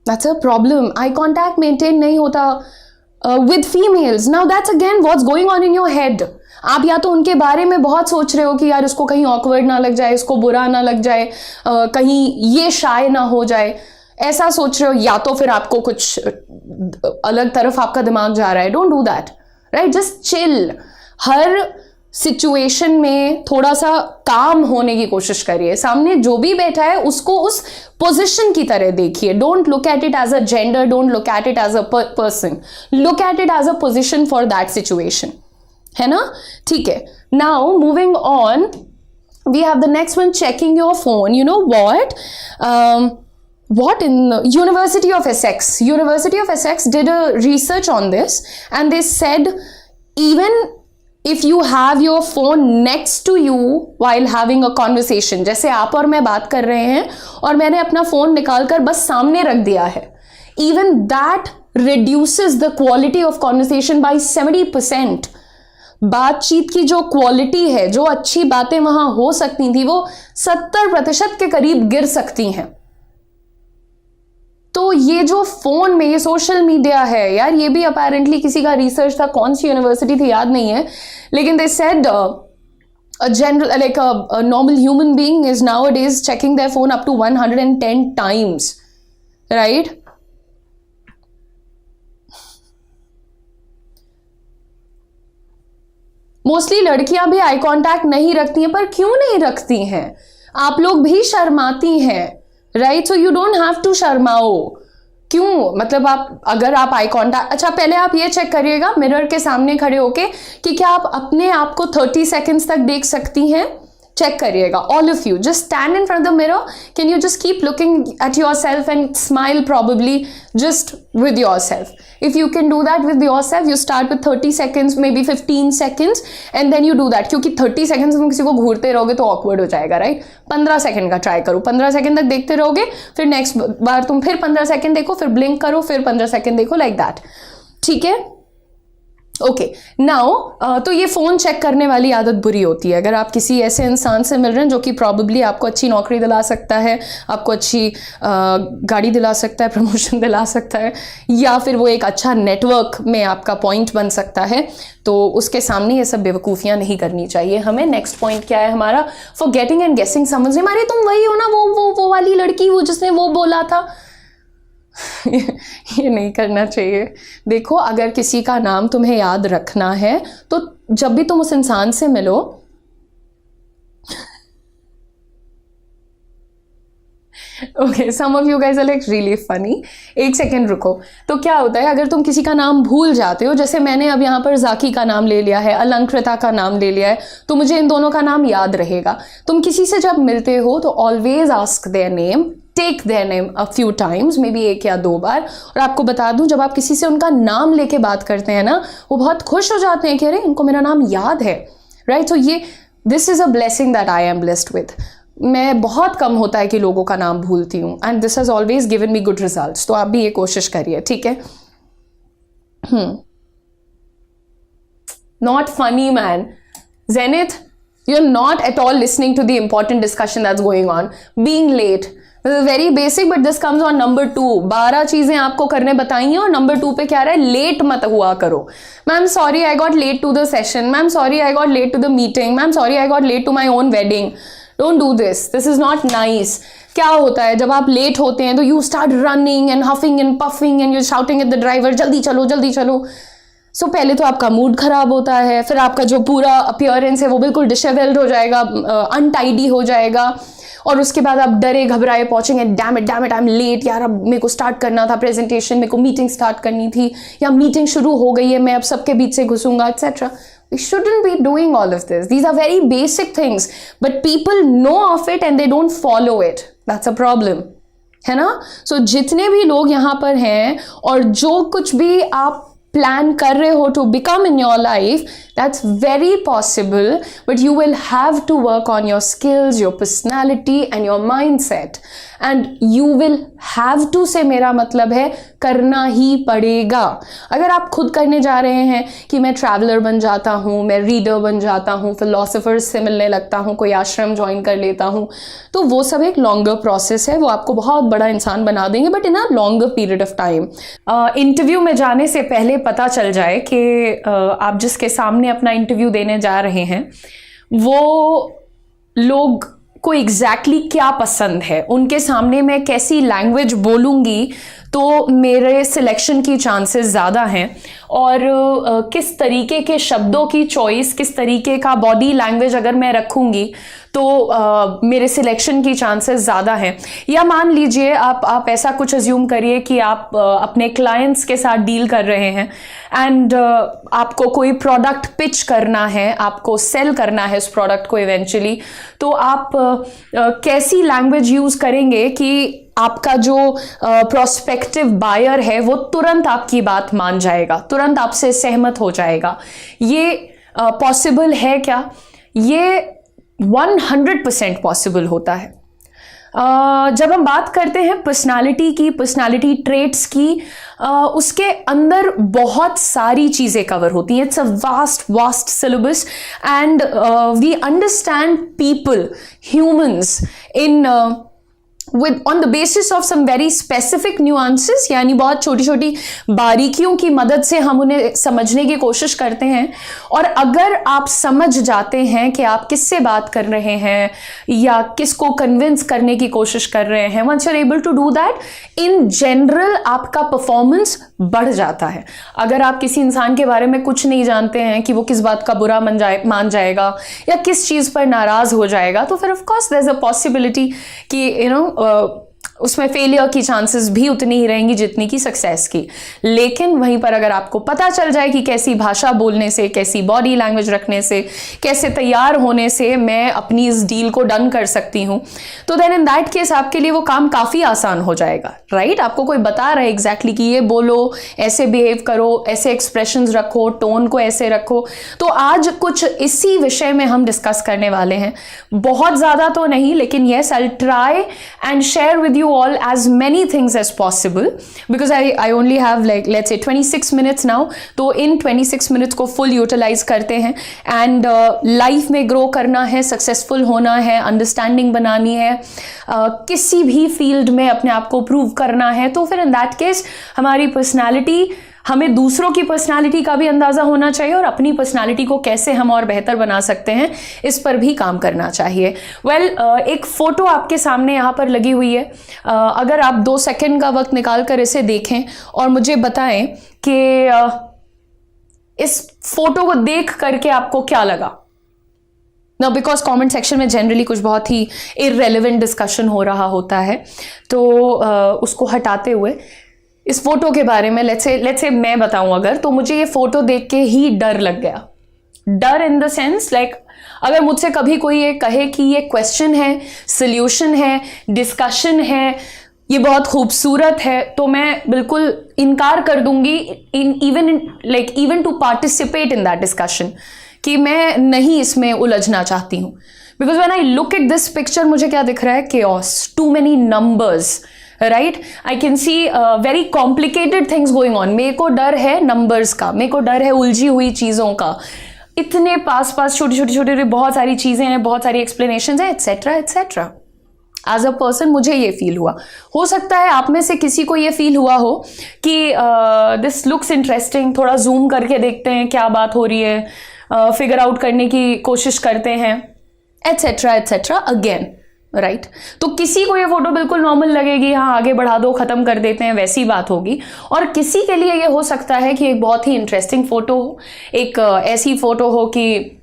That's a problem. Eye contact maintain नहीं होता with females. Now that's again what's going on in your head. आप या तो उनके बारे में बहुत सोच रहे हो कि यार इसको कहीं awkward ना लग जाए, इसको बुरा ना लग जाए, कहीं ये शाय ना हो जाए, ऐसा सोच रहे हो, या तो फिर आपको कुछ अलग तरफ आपका दिमाग जा रहा है. Don't do that, right? Just chill. Her situation में थोड़ा सा काम होने की कोशिश करिए. सामने जो भी बैठा है उसको उस पोजीशन की तरह देखिए. Don't look at it as a gender, don't look at it as a person, look at it as a position for that situation. है ना? ठीक है. Now moving on, we have the next one, checking your phone. You know what in University of Essex did a research on this, and they said even if you have your phone next to you while having a conversation, जैसे आप और मैं बात कर रहे हैं और मैंने अपना फोन निकालकर बस सामने रख दिया है, even that reduces the quality of conversation by 70%. बातचीत की जो क्वालिटी है, जो अच्छी बातें वहां हो सकती थी, वो 70% के करीब गिर सकती हैं. तो ये जो फोन में ये सोशल मीडिया है यार, ये भी अपेरेंटली किसी का रिसर्च था, कौन सी यूनिवर्सिटी थी याद नहीं है, लेकिन they said a general, like a normal human being is nowadays checking their phone up to 110 times, right? Mostly लड़कियां भी आई कांटेक्ट नहीं रखती हैं, पर क्यों नहीं रखती हैं? आप लोग भी शर्माती हैं, right? So you don't have to शर्माओ. क्यों? मतलब आप, अगर आप आई कांटेक्ट, अच्छा पहले आप ये चेक करिएगा मिरर के सामने खड़े होके कि क्या आप अपने आप को 30 सेकेंड्स तक देख सकती हैं. चेक करिएगा, all of you. Just stand in front of the mirror. Can you just keep looking at yourself and smile probably just with yourself? If you can do that with yourself, you start with 30 seconds, maybe 15 seconds, and then you do that. क्योंकि 30 seconds तुम किसी को घूरते रहोगे तो awkward हो जाएगा, right? 15 second का try करो, 15 सेकंड तक देखते रहोगे, फिर नेक्स्ट बार तुम फिर 15 सेकंड देखो, फिर ब्लिंक करो, फिर 15 सेकंड देखो, लाइक दैट. ठीक है? ओके. नाउ तो ये फ़ोन चेक करने वाली आदत बुरी होती है. अगर आप किसी ऐसे इंसान से मिल रहे हैं जो कि प्रॉबेबली आपको अच्छी नौकरी दिला सकता है, आपको अच्छी गाड़ी दिला सकता है, प्रमोशन दिला सकता है, या फिर वो एक अच्छा नेटवर्क में आपका पॉइंट बन सकता है, तो उसके सामने ये सब बेवकूफ़ियाँ नहीं करनी चाहिए हमें. नेक्स्ट पॉइंट क्या है हमारा? फॉरगेटिंग एंड गेसिंग. समझ नहीं, अरे तुम वही हो ना, वो वाली लड़की, वो जिसने वो बोला था. ये नहीं करना चाहिए. देखो, अगर किसी का नाम तुम्हें याद रखना है तो जब भी तुम उस इंसान से मिलो, okay, some of you guys are like really funny. एक सेकेंड रुको। तो क्या होता है अगर तुम किसी का नाम भूल जाते हो, जैसे मैंने अब यहाँ पर जाकी का नाम ले लिया है, अलंकृता का नाम ले लिया है, तो मुझे इन दोनों का नाम याद रहेगा। तुम किसी से जब मिलते हो तो always ask their name, take their name a few times, maybe 1 या 2 बार। और आपको बता दूं, जब आप किसी से उनका नाम लेके बात करते हैं ना, वो बहुत खुश हो जाते हैं कि अरे इनको मेरा नाम याद है, राइट। तो ये this is a blessing that I am blessed with. मैं बहुत कम होता है कि लोगों का नाम भूलती हूँ, and this has always given me good results. तो आप भी ये कोशिश करिए, ठीक है। Not funny man. Zenith, you're not at all listening to the important discussion that's going on. Being late, this is very basic, but this comes on number 2. 12 चीजें आपको करने बताई हैं और नंबर 2 पे क्या रहा है, लेट मत हुआ करो। Ma'am sorry I got late to the session, ma'am sorry I got late to the meeting, ma'am sorry I got late to my own wedding. Don't do this, this is not nice. क्या होता है जब आप late होते हैं तो you start running and huffing and puffing and you shouting at the driver, जल्दी चलो जल्दी चलो। सो पहले तो आपका मूड खराब होता है, फिर आपका जो पूरा अपीयरेंस है वो बिल्कुल डिशेवेल्ड हो जाएगा, अनटाइडी हो जाएगा, और उसके बाद आप डरे घबराए पहुंचेंगे, damn it I am late, यार अब मेरे को स्टार्ट करना था प्रेजेंटेशन, मेरे को मीटिंग स्टार्ट करनी थी, या मीटिंग शुरू हो गई है, मैं अब सबके बीच से घुसूंगा, etcetera. We shouldn't be doing all of this. These are very basic things, but people know of it and they don't follow it. That's a problem. है ना? So जितने भी लोग यहाँ पर हैं और जो कुछ भी आप प्लान कर रहे हो to become in your life, that's very possible, but you will have to work on your skills, your personality and your mindset, and you will have to से मेरा मतलब है करना ही पड़ेगा। अगर आप खुद करने जा रहे हैं कि मैं ट्रैवलर बन जाता हूँ, मैं रीडर बन जाता हूँ, फिलोसोफर्स से मिलने लगता हूँ, कोई आश्रम ज्वाइन कर लेता हूँ, तो वो सब एक लॉन्गर प्रोसेस है, वो आपको बहुत बड़ा इंसान बना देंगे, but in a longer period of time. Interview में जाने से पहले पता चल जाए कि आप जिसके सामने अपना इंटरव्यू देने जा रहे हैं वो लोग को एग्जैक्टली क्या पसंद है, उनके सामने मैं कैसी लैंग्वेज बोलूँगी तो मेरे सिलेक्शन की चांसेस ज़्यादा हैं, और किस तरीके के शब्दों की चॉइस, किस तरीके का बॉडी लैंग्वेज अगर मैं रखूँगी तो मेरे सिलेक्शन की चांसेस ज़्यादा हैं। या मान लीजिए आप ऐसा कुछ अज्यूम करिए कि आप अपने क्लाइंट्स के साथ डील कर रहे हैं एंड आपको कोई प्रोडक्ट पिच करना है, आपको सेल करना है उस प्रोडक्ट को इवेंचुअली, तो आप कैसी लैंग्वेज यूज़ करेंगे कि आपका जो प्रोस्पेक्टिव बायर है वो तुरंत आपकी बात मान जाएगा, तुरंत आपसे सहमत हो जाएगा। ये पॉसिबल है क्या? ये 100% पॉसिबल होता है। जब हम बात करते हैं पर्सनालिटी की, पर्सनालिटी ट्रेट्स की, उसके अंदर बहुत सारी चीज़ें कवर होती हैं। It's a vast syllabus and we understand people, humans in with on the basis of some very specific nuances, यानी बहुत छोटी छोटी बारीकियों की मदद से हम उन्हें समझने की कोशिश करते हैं। और अगर आप समझ जाते हैं कि आप किससे बात कर रहे हैं या किसको कन्विंस करने की कोशिश कर रहे हैं, once you're able to do that, in general आपका परफॉर्मेंस बढ़ जाता है। अगर आप किसी इंसान के बारे में कुछ नहीं जानते हैं कि वो किस बात का बुरा मान जाएगा या किस चीज़ पर नाराज़ हो जाएगा, तो फिर of course there is a possibility कि उसमें फेलियर की चांसेस भी उतनी ही रहेंगी जितनी की सक्सेस की। लेकिन वहीं पर अगर आपको पता चल जाए कि कैसी भाषा बोलने से, कैसी बॉडी लैंग्वेज रखने से, कैसे तैयार होने से मैं अपनी इस डील को डन कर सकती हूँ, तो देन इन दैट केस आपके लिए वो काम काफ़ी आसान हो जाएगा, राइट? आपको कोई बता रहा है एग्जैक्टली कि ये बोलो, ऐसे बिहेव करो, ऐसे एक्सप्रेशंस रखो, टोन को ऐसे रखो। तो आज कुछ इसी विषय में हम डिस्कस करने वाले हैं, बहुत ज़्यादा तो नहीं, लेकिन yes I will try and share with you all as many things as possible because I only have like let's say 26 minutes now, तो इन 26 minutes को full utilize करते हैं and life में grow करना है, successful होना है, understanding बनानी है, किसी भी field में अपने आप को prove करना है, तो फिर in that case हमारी personality, हमें दूसरों की पर्सनालिटी का भी अंदाज़ा होना चाहिए और अपनी पर्सनालिटी को कैसे हम और बेहतर बना सकते हैं इस पर भी काम करना चाहिए। एक फ़ोटो आपके सामने यहाँ पर लगी हुई है, अगर आप 2 सेकंड का वक्त निकाल कर इसे देखें और मुझे बताएं कि इस फोटो को देख करके आपको क्या लगा। ना, बिकॉज कमेंट सेक्शन में जनरली कुछ बहुत ही इररेलेवेंट डिस्कशन हो रहा होता है, तो उसको हटाते हुए इस फोटो के बारे में लेट्स से मैं बताऊं अगर, तो मुझे ये फोटो देख के ही डर लग गया। डर इन द सेंस लाइक अगर मुझसे कभी कोई ये कहे कि ये क्वेश्चन है, सल्यूशन है, डिस्कशन है, ये बहुत खूबसूरत है, तो मैं बिल्कुल इनकार कर दूंगी even to participate in that discussion, कि मैं नहीं इसमें उलझना चाहती हूँ। Because when I look at this picture मुझे क्या दिख रहा है? chaos, too many numbers, right? I can see very complicated things going on. मेरे को डर है नंबर्स का, मेरे को डर है उलझी हुई चीज़ों का, इतने पास छोटी छोटी बहुत सारी चीज़ें हैं, बहुत सारी एक्सप्लेनेशन है, etcetera etcetera. As a person मुझे ये फील हुआ। हो सकता है आप में से किसी को ये फील हुआ हो कि दिस लुक्स इंटरेस्टिंग, थोड़ा जूम करके देखते हैं क्या बात हो रही है, फिगर आउट करने की कोशिश करते हैं, एट्सेट्रा एट्सेट्रा अगेन, राइट? तो किसी को ये फोटो बिल्कुल नॉर्मल लगेगी, हाँ आगे बढ़ा दो, खत्म कर देते हैं, वैसी बात होगी। और किसी के लिए ये हो सकता है कि एक बहुत ही इंटरेस्टिंग फोटो हो, एक ऐसी फोटो हो कि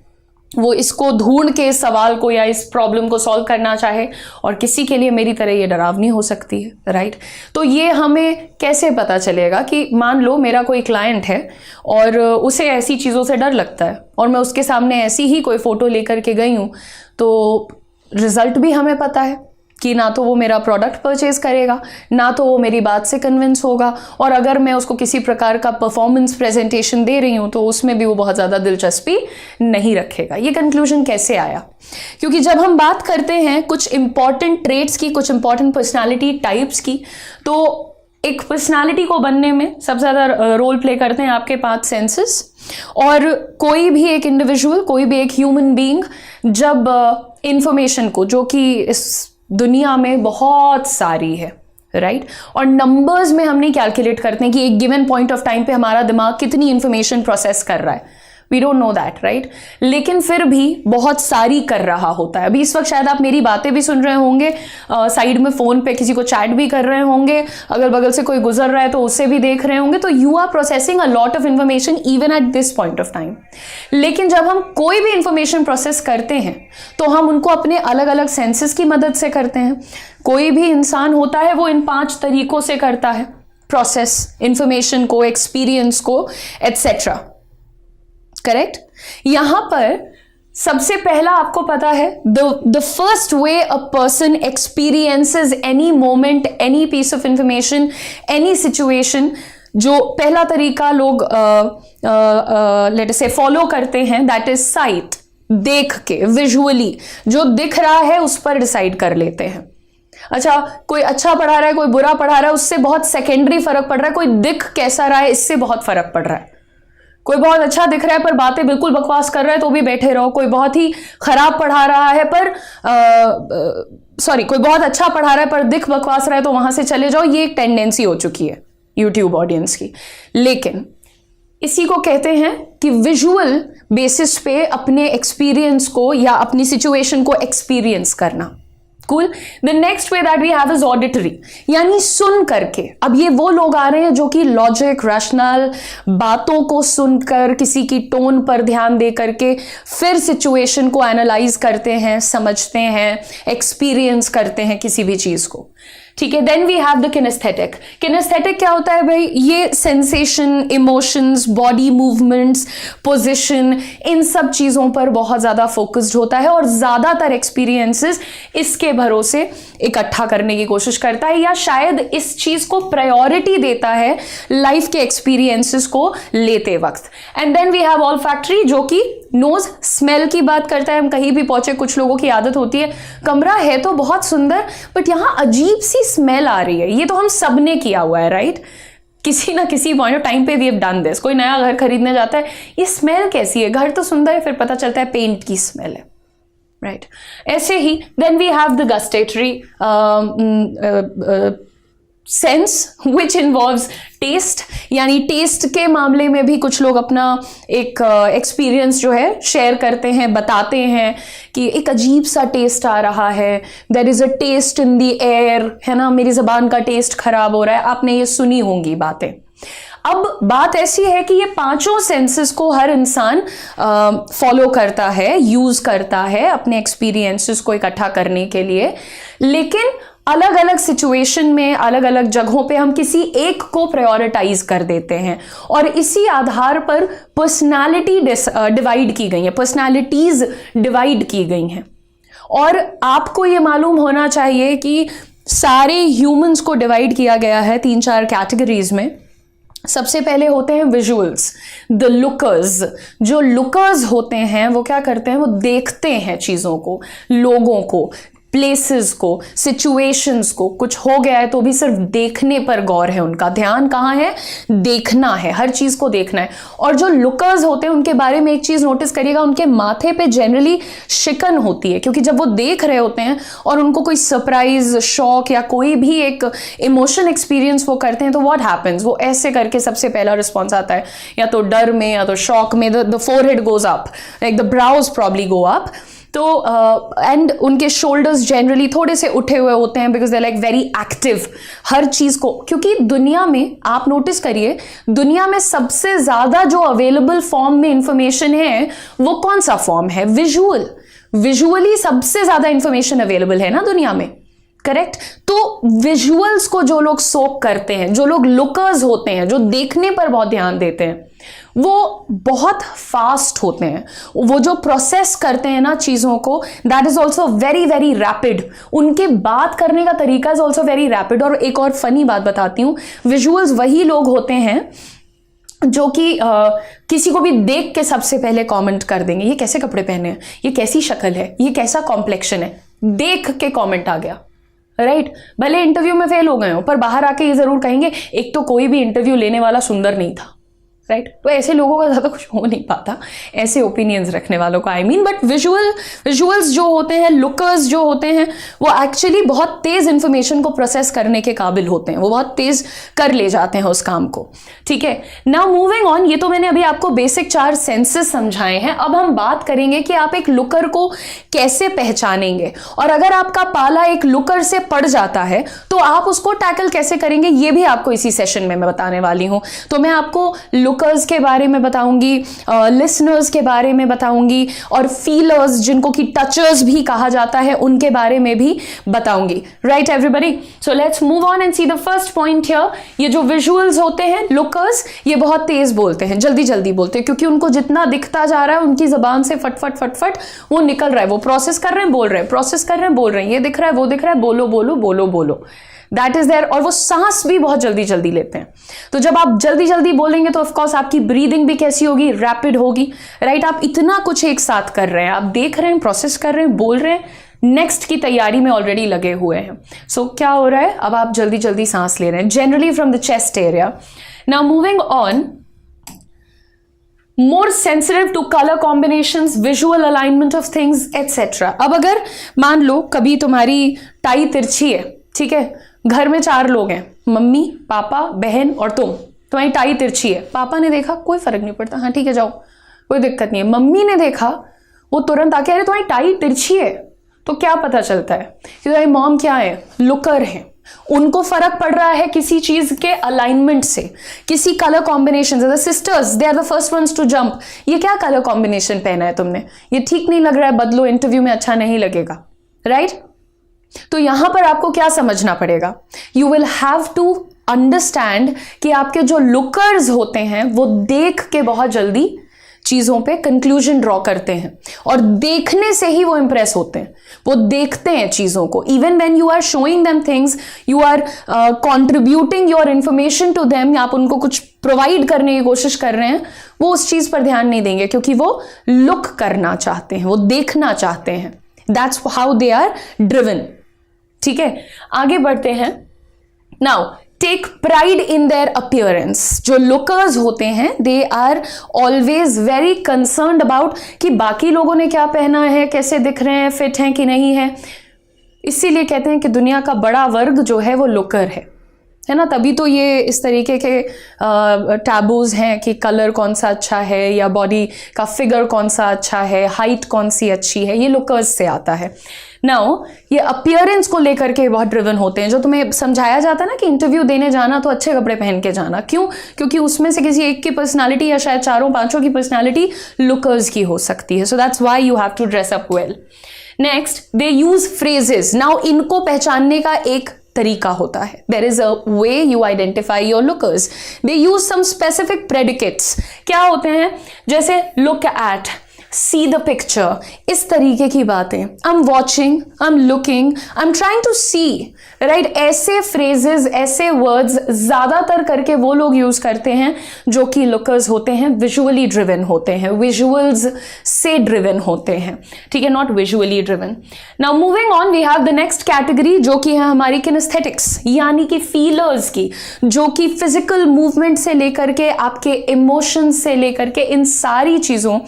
वो इसको ढूंढ के इस सवाल को या इस प्रॉब्लम को सॉल्व करना चाहे, और किसी के लिए मेरी तरह ये डरावनी हो सकती है, राइट? तो ये हमें कैसे पता चलेगा कि मान लो मेरा कोई क्लाइंट है और उसे ऐसी चीज़ों से डर लगता है और मैं उसके सामने ऐसी ही कोई फोटो लेकर के गई हूँ, तो रिजल्ट भी हमें पता है कि ना तो वो मेरा प्रोडक्ट परचेज करेगा, ना तो वो मेरी बात से कन्विंस होगा, और अगर मैं उसको किसी प्रकार का परफॉर्मेंस प्रेजेंटेशन दे रही हूँ तो उसमें भी वो बहुत ज़्यादा दिलचस्पी नहीं रखेगा। ये कंक्लूजन कैसे आया? क्योंकि जब हम बात करते हैं कुछ इंपॉर्टेंट ट्रेट्स की, कुछ इंपॉर्टेंट पर्सनालिटी टाइप्स की, तो एक पर्सनालिटी को बनने में सबसे ज़्यादा रोल प्ले करते हैं आपके 5 सेंसेस। और कोई भी एक इंडिविजुअल, कोई भी एक ह्यूमन बीइंग जब इंफॉर्मेशन को, जो कि इस दुनिया में बहुत सारी है, राइट? और नंबर्स में हम नहीं कैलकुलेट करते हैं कि एक गिवन पॉइंट ऑफ टाइम पे हमारा दिमाग कितनी इंफॉर्मेशन प्रोसेस कर रहा है, we don't know that, right? लेकिन फिर भी बहुत सारी कर रहा होता है। अभी इस वक्त शायद आप मेरी बातें भी सुन रहे होंगे, साइड में फ़ोन पे किसी को चैट भी कर रहे होंगे, अगल बगल से कोई गुजर रहा है तो उसे भी देख रहे होंगे, तो you are processing a lot of information even at this point of time. लेकिन जब हम कोई भी इंफॉर्मेशन प्रोसेस करते हैं तो हम उनको अपने अलग अलग सेंसेस की मदद से करते हैं। कोई भी इंसान होता है वो इन 5 तरीकों से करता है प्रोसेस इंफॉर्मेशन को, एक्सपीरियंस को, एट्सेट्रा, करेक्ट? यहां पर सबसे पहला आपको पता है the first way a person experiences any moment, any piece of information, any situation, जो पहला तरीका लोग लेट अस से फॉलो करते हैं, दैट इज साइट। देख के, विजुअली जो दिख रहा है उस पर डिसाइड कर लेते हैं। अच्छा, कोई अच्छा पढ़ा रहा है, कोई बुरा पढ़ा रहा है, उससे बहुत सेकेंडरी फर्क पड़ रहा है। कोई दिख कैसा रहा है, इससे बहुत फर्क पड़ रहा है। कोई बहुत अच्छा दिख रहा है पर बातें बिल्कुल बकवास कर रहा है तो भी बैठे रहो। कोई बहुत ही खराब पढ़ा रहा है कोई बहुत अच्छा पढ़ा रहा है पर दिख बकवास रहा है तो वहां से चले जाओ। ये एक टेंडेंसी हो चुकी है यूट्यूब ऑडियंस की। लेकिन इसी को कहते हैं कि विजुअल बेसिस पे अपने एक्सपीरियंस को या अपनी सिचुएशन को एक्सपीरियंस करना। Cool. The next way that we have is auditory, यानी सुन करके। अब ये वो लोग आ रहे हैं जो कि लॉजिक, रैशनल बातों को सुनकर, किसी की टोन पर ध्यान दे करके फिर सिचुएशन को एनालाइज करते हैं, समझते हैं, एक्सपीरियंस करते हैं किसी भी चीज को। ठीक है। Then we have the kinesthetic. Kinesthetic क्या होता है भाई? ये sensation, emotions, body movements, position, इन सब चीजों पर बहुत ज्यादा फोकस्ड होता है और ज्यादातर एक्सपीरियंसेस इसके भरोसे इकट्ठा करने की कोशिश करता है, या शायद इस चीज को प्रायोरिटी देता है लाइफ के एक्सपीरियंसेस को लेते वक्त। And then we have olfactory, जो कि नोज, स्मेल की बात करता है। हम कहीं भी पहुंचे, कुछ लोगों की आदत होती है, कमरा है तो बहुत सुंदर बट यहां अजीब सी स्मेल आ रही है। ये तो हम सबने किया हुआ है, राइट? किसी ना किसी पॉइंट ऑफ टाइम पे वी हैव डन दिस। कोई नया घर खरीदने जाता है, ये स्मेल कैसी है? घर तो सुंदर है, फिर पता चलता है पेंट की स्मेल है, राइट? ऐसे ही then we have the gustatory sense which involves taste, यानी टेस्ट के मामले में भी कुछ लोग अपना एक एक्सपीरियंस जो है शेयर करते हैं, बताते हैं कि एक अजीब सा टेस्ट आ रहा है, there is a taste in the air, है ना, मेरी जबान का टेस्ट खराब हो रहा है। आपने ये सुनी होंगी बातें। अब बात ऐसी है कि ये पांचों सेंसेस को हर इंसान फॉलो करता है, यूज करता है अपने एक्सपीरियंसेस को इकट्ठा करने के लिए, लेकिन अलग अलग सिचुएशन में, अलग अलग जगहों पे हम किसी एक को प्रायोरिटाइज कर देते हैं और इसी आधार पर पर्सनालिटी डिवाइड की गई है, पर्सनालिटीज डिवाइड की गई हैं। और आपको ये मालूम होना चाहिए कि सारे ह्यूमंस को डिवाइड किया गया है 3-4 कैटेगरीज में। सबसे पहले होते हैं विजुअल्स, द लुकर्स। जो लुकर्स होते हैं वो क्या करते हैं, वो देखते हैं चीज़ों को, लोगों को, प्लेसेस को, सिचुएशंस को। कुछ हो गया है तो भी सिर्फ देखने पर गौर है उनका, ध्यान कहाँ है, देखना है, हर चीज को देखना है। और जो लुकर्स होते हैं उनके बारे में एक चीज नोटिस करिएगा, उनके माथे पे जनरली शिकन होती है, क्योंकि जब वो देख रहे होते हैं और उनको कोई सरप्राइज, शॉक या कोई भी एक इमोशन एक्सपीरियंस वो करते हैं तो व्हाट हैपेंस, वो ऐसे करके सबसे पहला रिस्पॉन्स आता है, या तो डर में या तो शॉक में, the forehead goes up, like the brows probably go up. तो एंड उनके शोल्डर्स जनरली थोड़े से उठे हुए होते हैं, because they like very active हर चीज को। क्योंकि दुनिया में आप नोटिस करिए, दुनिया में सबसे ज्यादा जो अवेलेबल फॉर्म में इंफॉर्मेशन है वो कौन सा फॉर्म है, विजुअल। विजुअली सबसे ज्यादा इंफॉर्मेशन अवेलेबल है ना दुनिया में, करेक्ट। तो विजुअल्स को जो लोग सोक करते हैं, जो लोग लुकर्स होते हैं, जो देखने पर बहुत ध्यान देते हैं, वो बहुत फास्ट होते हैं। वो जो प्रोसेस करते हैं ना चीजों को, that is also very very rapid. उनके बात करने का तरीका इज ऑल्सो वेरी रैपिड। और एक और फनी बात बताती हूँ, विजुअल्स वही लोग होते हैं जो कि किसी को भी देख के सबसे पहले कमेंट कर देंगे, ये कैसे कपड़े पहने हैं, ये कैसी शक्ल है, ये कैसा कॉम्प्लेक्शन है, देख के कमेंट आ गया, राइट। भले इंटरव्यू में फेल हो गए हो पर बाहर आके ये जरूर कहेंगे, एक तो कोई भी इंटरव्यू लेने वाला सुंदर नहीं था, राइट। तो ऐसे लोगों का ज़्यादा कुछ हो नहीं पाता, ऐसे ओपिनियंस रखने वालों का, आई मीन। बट विजुअल्स जो होते हैं, लुकर्स जो होते हैं, वो एक्चुअली बहुत तेज इंफॉर्मेशन को प्रोसेस करने के काबिल होते हैं, वो बहुत तेज कर ले जाते हैं उस काम को, ठीक है। नाउ मूविंग ऑन, ये तो मैंने अभी आपको बेसिक 4 सेंसेस समझाए हैं। अब हम बात करेंगे कि आप एक लुकर को कैसे पहचानेंगे, और अगर आपका पाला एक लुकर से पड़ जाता है तो आप उसको टैकल कैसे करेंगे, ये भी आपको इसी सेशन में मैं बताने वाली हूं। तो मैं आपको लुकर्स के बारे में बताऊंगी, लिसनर्स के बारे में बताऊंगी, और फीलर्स जिनको कि टचर्स भी कहा जाता है उनके बारे में भी बताऊंगी, right everybody. So let's move on and see the first point here. ये जो विजुअल्स होते हैं, लुकर्स, ये बहुत तेज बोलते हैं, जल्दी जल्दी बोलते हैं, क्योंकि उनको जितना दिखता जा रहा है उनकी जबान से फटफट फटफट वो निकल रहा है, वो प्रोसेस कर रहे हैं, बोल रहे हैं, प्रोसेस कर रहे हैं, बोल रहे हैं, ये दिख रहा है, वो दिख रहा है, बोलो बोलो बोलो बोलो, दैट इज देयर। और वो सांस भी बहुत जल्दी जल्दी लेते हैं। तो जब आप जल्दी जल्दी बोलेंगे तो ऑफकोर्स आपकी ब्रीदिंग भी कैसी होगी, रैपिड होगी, राइट। आप इतना कुछ एक साथ कर रहे हैं, आप देख रहे हैं, प्रोसेस कर रहे हैं, बोल रहे हैं, नेक्स्ट की तैयारी में ऑलरेडी लगे हुए हैं। सो क्या हो रहा है, अब आप जल्दी जल्दी सांस ले रहे हैं, generally from the chest area. Now moving on, more sensitive to color combinations, visual alignment of things, etc. अब अगर मान लो कभी तुम्हारी टाई तिरछी है, ठीक है, घर में 4 लोग हैं, मम्मी, पापा, बहन और तुम, तुम्हारी टाई तिरछी है, पापा ने देखा कोई फर्क नहीं पड़ता, हाँ ठीक है जाओ, कोई दिक्कत नहीं है। मम्मी ने देखा, वो तुरंत आके अरे तुम्हारी टाई तिरछी है, तो क्या पता चलता है कि तुम्हारी मॉम क्या है, लुकर है, उनको फर्क पड़ रहा है किसी चीज के अलाइनमेंट से, किसी कलर कॉम्बिनेशन से। The sisters, they are the first ones to jump, ये क्या कलर कॉम्बिनेशन पहना है तुमने, ये ठीक नहीं लग रहा है, बदलो, इंटरव्यू में अच्छा नहीं लगेगा, राइट। तो यहां पर आपको क्या समझना पड़ेगा, you will have to understand कि आपके जो लुकर्स होते हैं वो देख के बहुत जल्दी चीजों पे कंक्लूजन ड्रॉ करते हैं, और देखने से ही वो इंप्रेस होते हैं, वो देखते हैं चीजों को। Even when you are showing them things, you are contributing your information to them, आप उनको कुछ प्रोवाइड करने की कोशिश कर रहे हैं, वो उस चीज पर ध्यान नहीं देंगे, क्योंकि वो लुक करना चाहते हैं, वो देखना चाहते हैं। That's how they are driven, ठीक है। आगे बढ़ते हैं। Now take pride in their appearance. जो लुकर्स होते हैं, they are always very concerned about कि बाकी लोगों ने क्या पहना है, कैसे दिख रहे हैं, फिट हैं कि नहीं है। इसीलिए कहते हैं कि दुनिया का बड़ा वर्ग जो है वो लुकर है, है ना, तभी तो ये इस तरीके के टैबूज हैं कि कलर कौन सा अच्छा है या बॉडी का फिगर कौन सा अच्छा है, हाइट कौन सी अच्छी है, ये लुकर्स से आता है। नाउ ये अपीयरेंस को लेकर के बहुत ड्रिवन होते हैं, जो तुम्हें समझाया जाता है ना कि इंटरव्यू देने जाना तो अच्छे कपड़े पहन के जाना, क्यों? क्योंकि उसमें से किसी एक की पर्सनालिटी या शायद चारों पांचों की पर्सनालिटी लुकर्स की हो सकती है। So that's why you have to dress up well. Next, they use phrases. Now इनको पहचानने का एक तरीका होता है, there is a way you identify your lookers. They use some specific predicates. क्या होते हैं? जैसे look at, see the picture, इस तरीके की बातें। I am watching, I am looking, I am trying to see, right? ऐसे फ्रेजेस, ऐसे वर्ड्स ज्यादातर करके वो लोग यूज करते हैं जो कि लुकर्स होते हैं, विजुअली ड्रिवन होते हैं, विजुअल्स से ड्रिवन होते हैं, ठीक है, not visually driven. Now moving on, we have the next category जो कि है हमारी किनेस्थेटिक्स, यानी कि फीलर्स की, जो कि फिजिकल मूवमेंट से लेकर के आपके इमोशंस से लेकर के इन सारी चीजों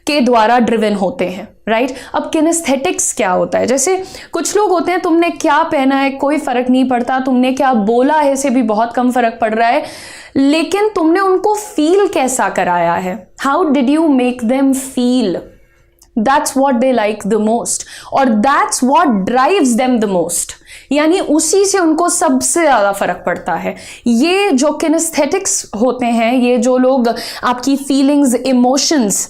के द्वारा ड्रिवन होते हैं, राइट? अब किनेस्थेटिक्स क्या होता है? जैसे कुछ लोग होते हैं, तुमने क्या पहना है कोई फर्क नहीं पड़ता, तुमने क्या बोला है से भी बहुत कम फर्क पड़ रहा है, लेकिन तुमने उनको फील कैसा कराया है, how did you make them feel, that's what they like the most और that's what drives them the most, यानी उसी से उनको सबसे ज्यादा फर्क पड़ता है। ये जो किनेस्थेटिक्स होते हैं, ये जो लोग आपकी फीलिंग्स, इमोशंस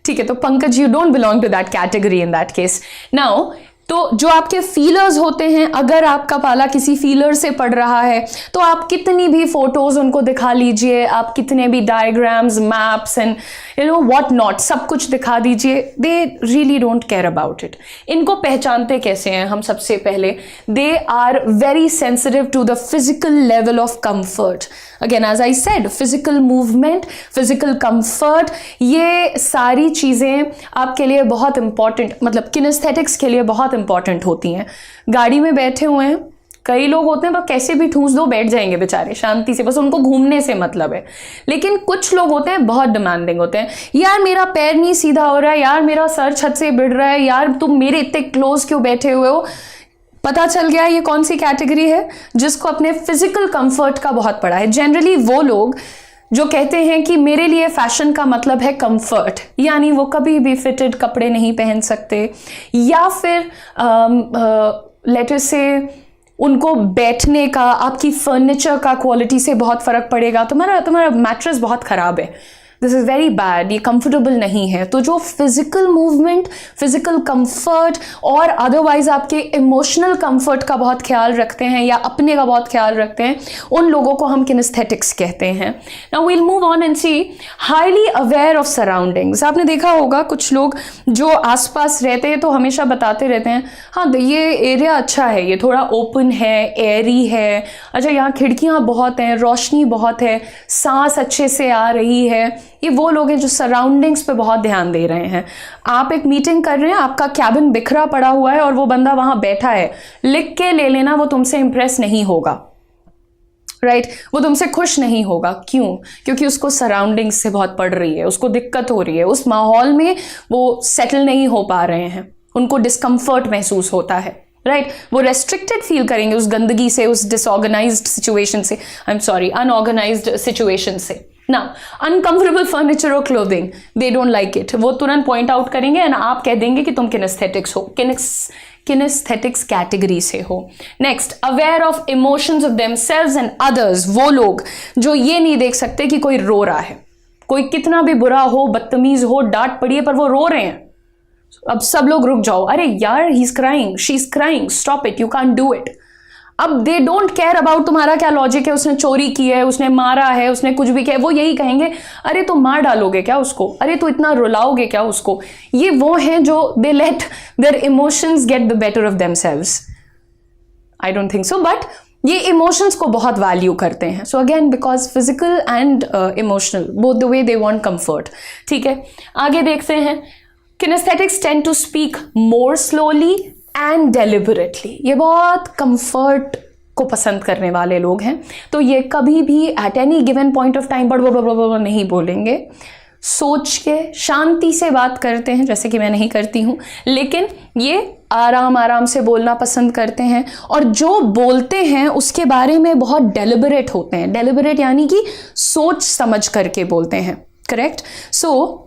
ठीक है, तो Pankaj you don't belong to that category in that case. Now तो जो आपके फीलर्स होते हैं, अगर आपका पाला किसी फीलर से पड़ रहा है तो आप कितनी भी फोटोज उनको दिखा लीजिए, आप कितने भी diagrams, maps and you know what not सब कुछ दिखा दीजिए, they really don't care about it. इनको पहचानते कैसे हैं हम? सबसे पहले they are very sensitive to the physical level of comfort. Again as I said, physical movement, physical comfort, ये सारी चीजें आपके लिए बहुत इंपॉर्टेंट, मतलब किनेस्थेटिक्स के लिए बहुत इंपॉर्टेंट होती हैं। गाड़ी में बैठे हुए हैं, कई लोग होते हैं बस कैसे भी ठूंस दो बैठ जाएंगे बेचारे शांति से, बस उनको घूमने से मतलब है। लेकिन कुछ लोग होते हैं बहुत डिमांडिंग होते हैं, यार मेरा पैर नहीं सीधा हो रहा है, यार मेरा सर छत से भिड़ रहा है, यार तुम मेरे इतने क्लोज क्यों बैठे हुए हो। पता चल गया ये कौन सी कैटेगरी है? जिसको अपने फिजिकल कंफर्ट का बहुत पड़ा है। जनरली वो लोग जो कहते हैं कि मेरे लिए फैशन का मतलब है कंफर्ट, यानी वो कभी भी फिटेड कपड़े नहीं पहन सकते, या फिर लेट अस से उनको बैठने का, आपकी फर्नीचर का क्वालिटी से बहुत फर्क पड़ेगा, तुम्हारा मैट्रेस बहुत खराब है, दिस इज वेरी बैड, ये कंफर्टेबल नहीं है। तो जो फिजिकल मूवमेंट, फिजिकल कंफर्ट और अदरवाइज आपके इमोशनल कंफर्ट का बहुत ख्याल रखते हैं या अपने का बहुत ख्याल रखते हैं, उन लोगों को हम किनेस्थेटिक्स कहते हैं। Now we'll move on and see highly aware of surroundings. आपने देखा होगा कुछ लोग जो आसपास रहते हैं तो हमेशा बताते रहते हैं, हाँ ये एरिया अच्छा है, ये थोड़ा ओपन है, एयरी है, अच्छा यहाँ खिड़कियाँ बहुत हैं, रोशनी बहुत है, सांस अच्छे से आ रही है। ये वो लोग हैं जो सराउंडिंग्स पे बहुत ध्यान दे रहे हैं। आप एक मीटिंग कर रहे हैं, आपका कैबिन बिखरा पड़ा हुआ है और वो बंदा वहां बैठा है, लिख के ले लेना, वो तुमसे इंप्रेस नहीं होगा, राइट? वो तुमसे खुश नहीं होगा। क्यों? क्योंकि उसको सराउंडिंग्स से बहुत पड़ रही है, उसको दिक्कत हो रही है, उस माहौल में वो सेटल नहीं हो पा रहे हैं, उनको डिस्कम्फर्ट महसूस होता है, राइट? वो रेस्ट्रिक्टेड फील करेंगे उस गंदगी से, उस डिसऑर्गेनाइज्ड सिचुएशन से, आई एम सॉरी, अनऑर्गेनाइज्ड सिचुएशन से। Now, uncomfortable furniture or clothing, they don't like it. वो तुरंत पॉइंट आउट करेंगे एंड आप कह देंगे कि तुम किनेस्थेटिक्स हो, किनेस्थेटिक्स कैटेगरी से हो। Next, aware of emotions of themselves and others. वो लोग जो ये नहीं देख सकते कि कोई रो रहा है, कोई कितना भी बुरा हो, बदतमीज हो, डांट पड़ी है, पर वो रो रहे हैं। अब सब लोग रुक जाओ, अरे यार he is crying, she is crying, stop it, you can't do it. अब दे डोंट केयर अबाउट तुम्हारा क्या लॉजिक है, उसने चोरी की है, उसने मारा है, उसने कुछ भी किया है, वो यही कहेंगे, अरे तो मार डालोगे क्या उसको, अरे तो इतना रुलाओगे क्या उसको। ये वो हैं जो they let their emotions get the better of themselves. I don't think so, but ये इमोशंस को बहुत वैल्यू करते हैं। So again because physical and emotional both the way they want comfort. ठीक है, आगे देखते हैं। Kinesthetics tend to speak more slowly and deliberately. ये बहुत कंफर्ट को पसंद करने वाले लोग हैं, तो ये कभी भी at any given point of time बड़ नहीं बोलेंगे, सोच के शांति से बात करते हैं, जैसे कि मैं नहीं करती हूँ, लेकिन ये आराम आराम से बोलना पसंद करते हैं, और जो बोलते हैं उसके बारे में बहुत डेलिबरेट होते हैं। डेलिबरेट यानी कि सोच समझ करके बोलते हैं, correct. So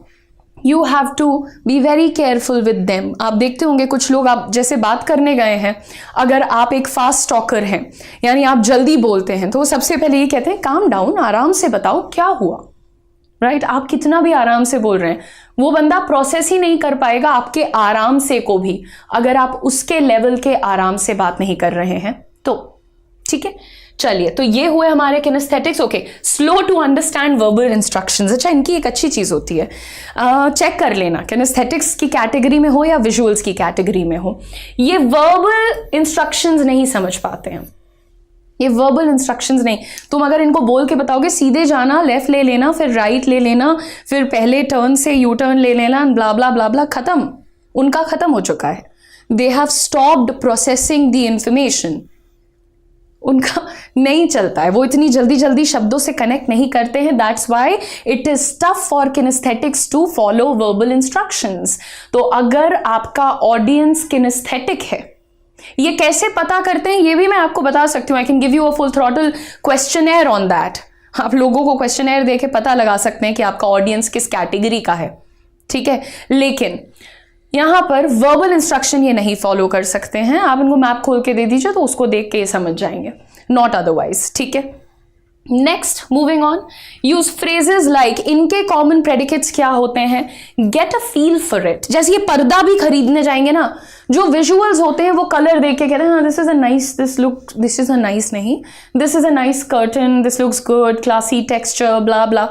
you have to be very careful with them. आप देखते होंगे कुछ लोग, आप जैसे बात करने गए हैं, अगर आप एक फास्ट टॉकर हैं, यानी आप जल्दी बोलते हैं, तो वो सबसे पहले ये कहते हैं काम डाउन, आराम से बताओ क्या हुआ, राइट। आप कितना भी आराम से बोल रहे हैं, वो बंदा प्रोसेस ही नहीं कर पाएगा आपके आराम से को भी, अगर आप उसके लेवल के आराम से बात नहीं कर रहे हैं तो, ठीक है। चलिए, तो ये हुए हमारे kinesthetics. Okay, slow to understand verbal instructions. अच्छा, इनकी एक अच्छी चीज होती है, चेक कर लेना किनेस्थेटिक्स की कैटेगरी में हो या विजुअल्स की कैटेगरी में हो, ये वर्बल इंस्ट्रक्शंस नहीं समझ पाते हैं। ये वर्बल इंस्ट्रक्शंस नहीं, तुम अगर इनको बोल के बताओगे सीधे जाना, लेफ्ट ले लेना, फिर राइट ले लेना, फिर पहले टर्न से यू टर्न ले लेना, ब्ला ब्ला ब्ला ब्ला, खत्म, उनका खत्म हो चुका है। They have stopped processing the information, उनका नहीं चलता है, वो इतनी जल्दी जल्दी शब्दों से कनेक्ट नहीं करते हैं। That's why it is tough for kinesthetics to follow verbal instructions. तो अगर आपका ऑडियंस किनेस्थेटिक है, ये कैसे पता करते हैं ये भी मैं आपको बता सकती हूँ। I can give you a full throttle questionnaire on that. आप लोगों को क्वेश्चनेयर देके पता लगा सकते हैं कि आपका ऑडियंस किस कैटेगरी का है, ठीक है। लेकिन यहां पर वर्बल इंस्ट्रक्शन ये नहीं फॉलो कर सकते हैं। आप इनको मैप खोल के दे दीजिए तो उसको देख के ये समझ जाएंगे, नॉट अदरवाइज, ठीक है। Next, moving on, use phrases like, इनके कॉमन प्रेडिकेट्स क्या होते हैं, get a feel for it. जैसे ये पर्दा भी खरीदने जाएंगे ना, जो विजुअल्स होते हैं वो कलर देख के कहते हैं हाँ this is a nice, this is a nice, नहीं this is a nice curtain, this looks good, classy texture, blah blah.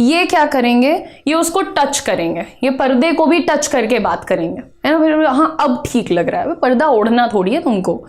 ये क्या करेंगे, ये उसको टच करेंगे, ये पर्दे को भी टच करके बात करेंगे, है ना। फिर हाँ अब ठीक लग रहा है, पर्दा ओढ़ना थोड़ी है तुमको,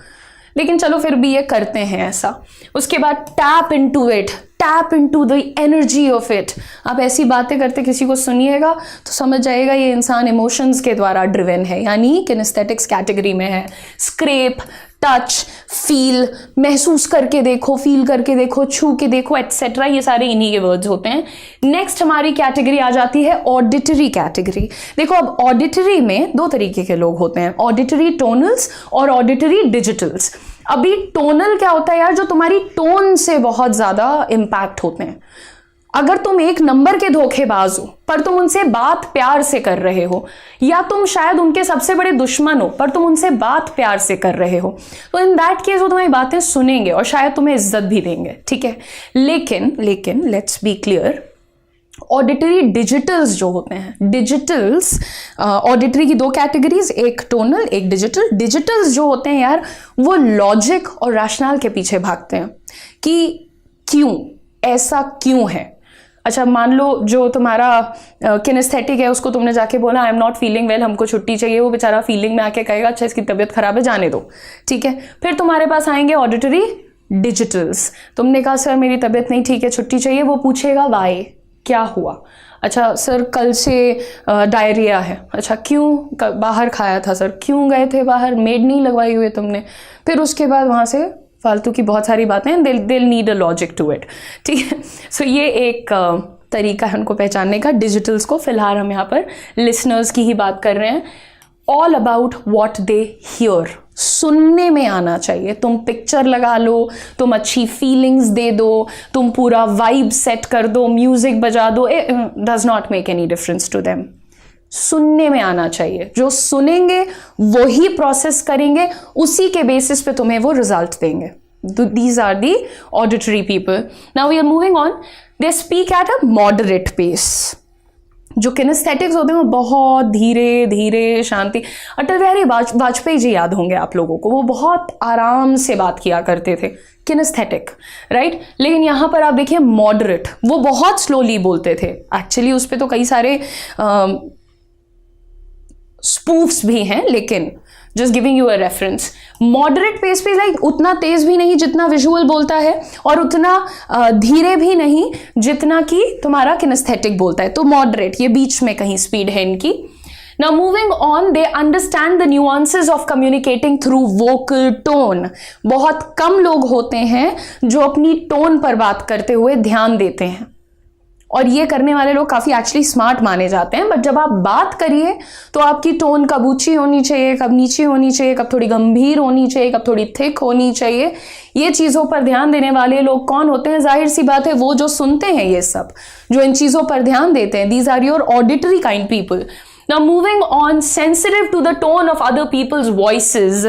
लेकिन चलो फिर भी ये करते हैं ऐसा। उसके बाद tap into it, tap into the energy of it. आप ऐसी बातें करते किसी को सुनिएगा तो समझ जाएगा ये इंसान इमोशंस के द्वारा ड्रिवन है, यानी किनेस्थेटिक्स कैटेगरी में है। स्क्रैप, टच, फील, महसूस करके देखो, फील करके देखो, छू के देखो, एटसेट्रा, ये सारे इन्हीं के वर्ड्स होते हैं। नेक्स्ट हमारी कैटेगरी आ जाती है ऑडिटरी कैटेगरी। देखो, अब ऑडिटरी में दो तरीके के लोग होते हैं, ऑडिटरी टोनल्स और ऑडिटरी डिजिटल्स। अभी टोनल क्या होता है यार, जो तुम्हारी टोन से बहुत ज्यादा इंपैक्ट होते हैं। अगर तुम एक नंबर के धोखेबाज हो पर तुम उनसे बात प्यार से कर रहे हो, या तुम शायद उनके सबसे बड़े दुश्मन हो पर तुम उनसे बात प्यार से कर रहे हो, तो इन दैट केस वो तुम्हारी बातें सुनेंगे और शायद तुम्हें इज्जत भी देंगे, ठीक है। लेकिन let's be clear, auditory digitals जो होते हैं, डिजिटल्स, ऑडिटरी की दो कैटेगरीज, एक टोनल एक डिजिटल। डिजिटल्स जो होते हैं यार, वो लॉजिक और रैशनल के पीछे भागते हैं कि क्यों, ऐसा क्यों है। अच्छा, मान लो जो तुम्हारा किनेस्थेटिक है उसको तुमने जाके बोला आई एम नॉट फीलिंग वेल, हमको छुट्टी चाहिए, वो बेचारा फीलिंग में आके कहेगा अच्छा इसकी तबीयत खराब है, जाने दो, ठीक है। फिर तुम्हारे पास आएंगे ऑडिटरी डिजिटल्स, तुमने कहा सर मेरी तबीयत नहीं ठीक है, छुट्टी चाहिए, वो पूछेगा वाई, क्या हुआ। अच्छा सर कल से डायरिया है, अच्छा क्यों, बाहर खाया था सर, क्यों गए थे बाहर, मेड नहीं लगवाई हुई तुमने। फिर उसके बाद वहाँ से फालतू की बहुत सारी बातें, दिल need a logic to it, ठीक है। सो ये एक तरीका है उनको पहचानने का, डिजिटल्स को। फिलहाल हम यहाँ पर लिसनर्स की ही बात कर रहे हैं। All about what they hear, सुनने में आना चाहिए। तुम पिक्चर लगा लो, तुम अच्छी फीलिंग्स दे दो, तुम पूरा वाइब सेट कर दो, म्यूजिक बजा दो, does not make any difference to them. सुनने में आना चाहिए, जो सुनेंगे वो ही प्रोसेस करेंगे, उसी के बेसिस पे तुम्हें वो रिजल्ट देंगे। These are the auditory people. Now we are moving on. They speak at a moderate pace. जो किनेस्थेटिक्स होते हैं वो बहुत धीरे धीरे, शांति। अटल बिहारी वाजपेयी जी याद होंगे आप लोगों को, वो बहुत आराम से बात किया करते थे, किनेस्थेटिक, राइट। लेकिन यहाँ पर आप देखिए मॉडरेट, वो बहुत स्लोली बोलते थे। एक्चुअली उस पर तो कई सारे स्पूफ्स भी हैं, लेकिन just giving you a reference. Moderate pace पे लाइक उतना तेज भी नहीं जितना विजुअल बोलता है, और उतना धीरे भी नहीं जितना कि तुम्हारा किनेस्थेटिक बोलता है, तो मॉडरेट, ये बीच में कहीं स्पीड है इनकी। Now moving on, they understand the nuances of communicating through vocal tone. बहुत कम लोग होते हैं जो अपनी टोन पर बात करते हुए ध्यान देते हैं, और ये करने वाले लोग काफ़ी एक्चुअली स्मार्ट माने जाते हैं, बट जब आप बात करिए तो आपकी टोन कब ऊंची होनी चाहिए, कब नीची होनी चाहिए, कब थोड़ी गंभीर होनी चाहिए, कब थोड़ी थिक होनी चाहिए, ये चीज़ों पर ध्यान देने वाले लोग कौन होते हैं? जाहिर सी बात है वो जो सुनते हैं ये सब, जो इन चीज़ों पर ध्यान देते हैं, these are your auditory kind people. Now moving on, sensitive to the tone of other people's voices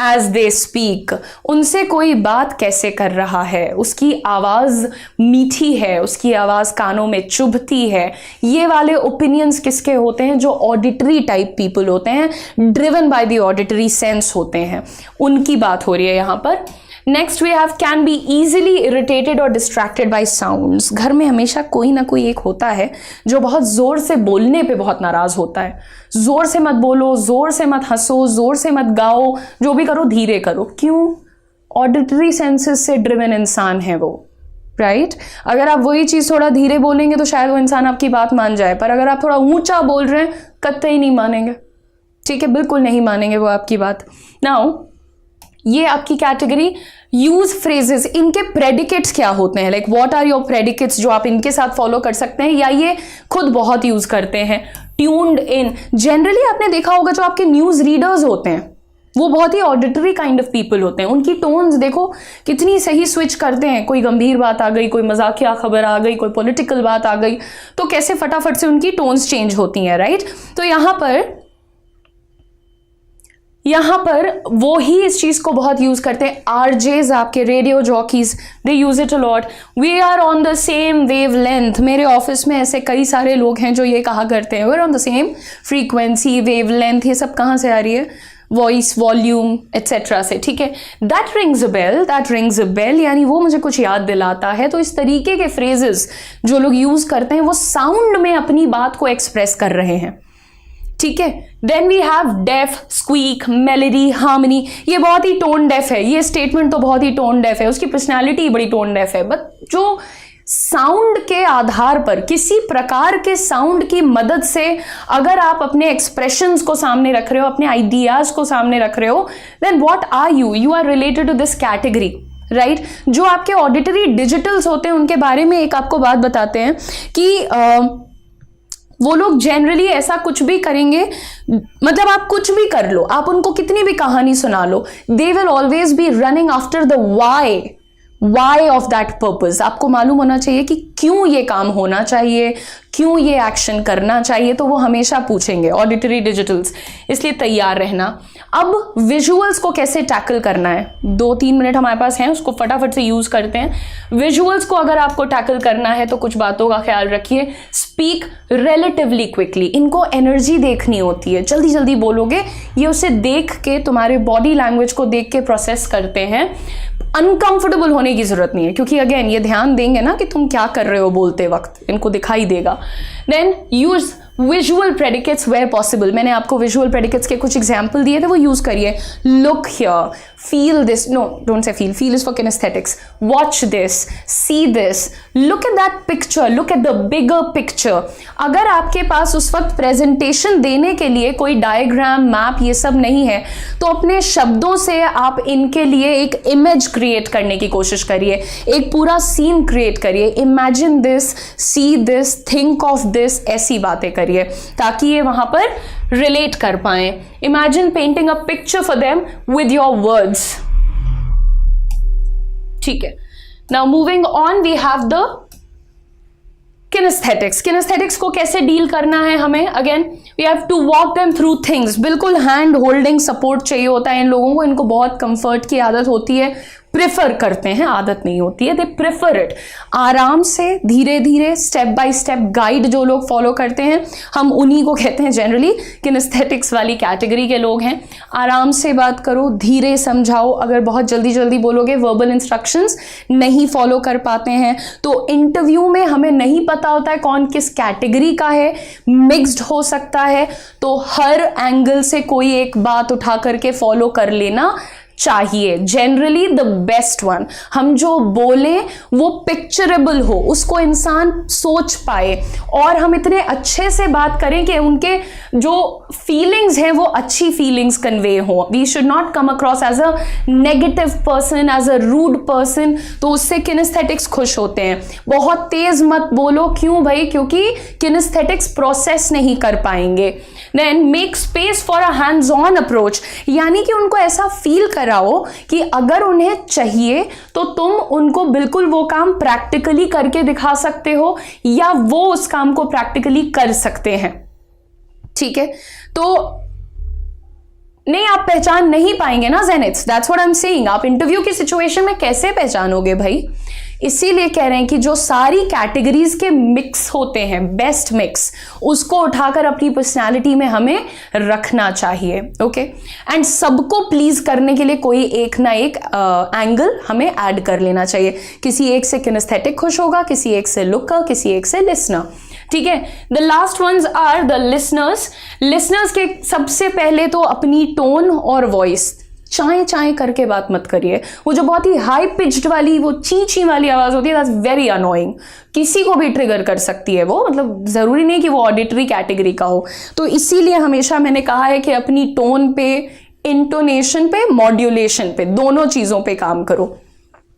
as they speak. उनसे कोई बात कैसे कर रहा है, उसकी आवाज़ मीठी है, उसकी आवाज़ कानों में चुभती है, ये वाले ओपिनियंस किसके होते हैं? जो ऑडिटरी टाइप पीपल होते हैं, driven by the auditory sense होते हैं, उनकी बात हो रही है यहाँ पर. Next we have can be easily irritated और डिस्ट्रैक्टेड बाई साउंड्स. घर में हमेशा कोई ना कोई एक होता है जो बहुत ज़ोर से बोलने पे बहुत नाराज़ होता है. ज़ोर से मत बोलो, ज़ोर से मत हंसो, ज़ोर से मत गाओ, जो भी करो धीरे करो. क्यों? ऑडिटरी सेंसेस से ड्रिवन इंसान है वो, राइट? अगर आप वही चीज़ थोड़ा धीरे बोलेंगे तो शायद वो इंसान आपकी बात मान जाए, पर अगर आप थोड़ा ऊंचा बोल रहे हैं कतई नहीं मानेंगे. ठीक है, बिल्कुल नहीं मानेंगे वो आपकी बात. नाउ ये आपकी कैटेगरी. यूज फ्रेजेस, इनके प्रेडिकेट्स क्या होते हैं? Like what are your predicates जो आप इनके साथ फॉलो कर सकते हैं, या ये खुद बहुत यूज करते हैं? Tuned in. जनरली आपने देखा होगा जो आपके न्यूज रीडर्स होते हैं वो बहुत ही ऑडिटरी काइंड ऑफ पीपल होते हैं. उनकी टोन्स देखो कितनी सही स्विच करते हैं. कोई गंभीर बात आ गई, कोई मजाकिया खबर आ गई, कोई पॉलिटिकल बात आ गई, तो कैसे फटाफट से उनकी टोन्स चेंज होती हैं, राइट? तो यहाँ पर वो ही इस चीज़ को बहुत यूज़ करते हैं. आरजेज, आपके radio jockeys, they use it a lot. We are on the same wavelength. मेरे ऑफिस में ऐसे कई सारे लोग हैं जो ये कहा करते हैं, we are on the same frequency, wavelength. ये सब कहाँ से आ रही है? वॉइस, वॉल्यूम एट्सेट्रा से. ठीक है, that rings a bell, that rings a bell, यानी वो मुझे कुछ याद दिलाता है. तो इस तरीके के फ्रेजेस जो लोग यूज़ करते हैं वो साउंड में अपनी बात को एक्सप्रेस कर रहे हैं. ठीक है. Then we have deaf, squeak, melody, harmony. ये बहुत ही टोन डेफ है. ये स्टेटमेंट तो बहुत ही टोन डेफ है, उसकी पर्सनैलिटी बड़ी टोन डेफ है. बट जो साउंड के आधार पर, किसी प्रकार के साउंड की मदद से अगर आप अपने एक्सप्रेशंस को सामने रख रहे हो, अपने आइडियाज को सामने रख रहे हो, then what are you? You are related to this category, right? जो आपके ऑडिटरी डिजिटल्स होते हैं उनके बारे में एक आपको बात बताते हैं कि वो लोग जनरली ऐसा कुछ भी करेंगे, मतलब आप कुछ भी कर लो, आप उनको कितनी भी कहानी सुना लो, they will always be running after the why of that purpose. आपको मालूम होना चाहिए कि क्यों ये काम होना चाहिए, क्यों ये एक्शन करना चाहिए, तो वो हमेशा पूछेंगे ऑडिटरी डिजिटल्स. इसलिए तैयार रहना. अब विजुअल्स को कैसे टैकल करना है? 2-3 मिनट हमारे पास हैं, उसको फटाफट से यूज करते हैं. विजुअल्स को अगर आपको टैकल करना है तो कुछ बातों का ख्याल रखिए. Speak relatively quickly. इनको एनर्जी देखनी होती है, जल्दी जल्दी बोलोगे. ये उसे देख के, तुम्हारे बॉडी लैंग्वेज को देख के प्रोसेस करते हैं. अनकंफर्टेबल होने की जरूरत नहीं है, क्योंकि अगेन ये ध्यान देंगे ना कि तुम क्या कर रहे हो बोलते वक्त, इनको दिखाई देगा. Then use visual predicates where possible. मैंने आपको विजुअल प्रेडिकेट्स के कुछ एग्जाम्पल दिए थे, वो यूज करिए. Look here, feel this, no don't say feel, feel is for kinesthetics. Watch this, see this, look at that picture, look at the bigger picture. अगर आपके पास उस वक्त प्रेजेंटेशन देने के लिए कोई डायग्राम, मैप, ये सब नहीं है, तो अपने शब्दों से आप इनके लिए एक इमेज क्रिएट करने की कोशिश करिए, एक पूरा सीन क्रिएट करिए. Imagine this, see this, think of this, ऐसी बातें करिए ताकि ये वहां पर रिलेट कर पाए. Imagine painting a picture for them with your words. ठीक है. Now moving on, we have the kinesthetics. Kinesthetics को कैसे डील करना है हमें? Again we have to walk them through things. बिल्कुल हैंड होल्डिंग सपोर्ट चाहिए होता है इन लोगों को. इनको बहुत कंफर्ट की आदत होती है, प्रेफर करते हैं, आदत नहीं होती है, दे प्रेफर इट. आराम से, धीरे धीरे, स्टेप बाय स्टेप गाइड जो लोग फॉलो करते हैं, हम उन्हीं को कहते हैं जनरली किनेस्थेटिक्स वाली कैटेगरी के लोग हैं. आराम से बात करो, धीरे समझाओ. अगर बहुत जल्दी जल्दी बोलोगे, वर्बल इंस्ट्रक्शंस नहीं फॉलो कर पाते हैं, तो इंटरव्यू में हमें नहीं पता होता है कौन किस कैटेगरी का है, मिक्स्ड हो सकता है, तो हर एंगल से कोई एक बात उठा करके फॉलो कर लेना चाहिए, जनरली द बेस्ट वन। हम जो बोले वो पिक्चरेबल हो, उसको इंसान सोच पाए, और हम इतने अच्छे से बात करें कि उनके जो फीलिंग्स हैं वो अच्छी फीलिंग्स कन्वे हो। We should not come across as a negative person, as a rude person, तो उससे किनेस्थेटिक्स खुश होते हैं। बहुत तेज मत बोलो, क्यों भाई? क्योंकि किनेस्थेटिक्स प्रोसेस नहीं कर पाएंगे। Then make space for a hands on approach, यानी कि उनको ऐसा फील कराओ कि अगर उन्हें चाहिए तो तुम उनको बिल्कुल वो काम प्रैक्टिकली करके दिखा सकते हो, या वो उस काम को प्रैक्टिकली कर सकते हैं। ठीक है, तो नहीं, आप पहचान नहीं पाएंगे ना zeniths, that's what I am saying. आप इंटरव्यू की सिचुएशन में कैसे पहचानोगे भाई? इसीलिए कह रहे हैं कि जो सारी कैटेगरीज के मिक्स होते हैं, बेस्ट मिक्स, उसको उठाकर अपनी पर्सनालिटी में हमें रखना चाहिए। ओके, एंड सबको प्लीज करने के लिए कोई एक ना एक एंगल हमें ऐड कर लेना चाहिए। किसी एक से किनेस्थेटिक खुश होगा, किसी एक से लुकर, किसी एक से लिसनर। ठीक है, the last ones are the listeners. Listeners के सबसे पहले तो अपनी टोन और वॉइस, चाय चाय करके बात मत करिए। वो जो बहुत ही हाई पिच्ड वाली, वो ची ची वाली आवाज होती है, दैट्स वेरी अनोइंग, किसी को भी ट्रिगर कर सकती है वो, मतलब जरूरी नहीं कि वो ऑडिटरी कैटेगरी का हो। तो इसीलिए हमेशा मैंने कहा है कि अपनी टोन पे, इंटोनेशन पे, मॉड्यूलेशन पे, दोनों चीजों पे काम करो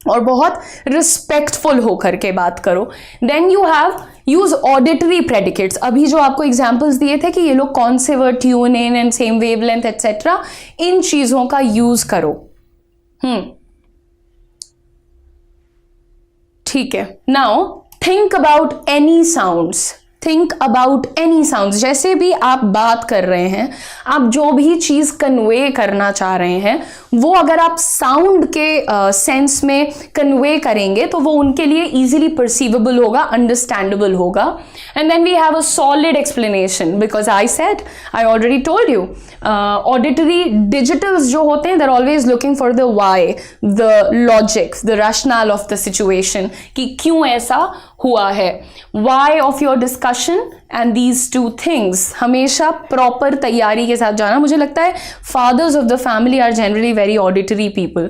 और बहुत रिस्पेक्टफुल होकर के बात करो। Then you have use auditory predicates. अभी जो आपको एग्जांपल्स दिए थे कि ये लोग कौन से word tune in and same wavelength etcetera, इन चीजों का यूज करो। ठीक है, now think about any sounds. Think about any sounds, जैसे भी आप बात कर रहे हैं, आप जो भी चीज कन्वे करना चाह रहे हैं, वो अगर आप साउंड के सेंस में कन्वे करेंगे तो वो उनके लिए इजीली परसीवेबल होगा, अंडरस्टैंडेबल होगा। And then we have a solid explanation, because I said, I already told you, auditory digitals जो होते हैं, they are always looking for the why, the logic, the rational of the situation, कि क्यों ऐसा हुआ है, why of your discussion and these two things. हमेशा proper तैयारी के साथ जाना। मुझे लगता है fathers of the family are generally very auditory people.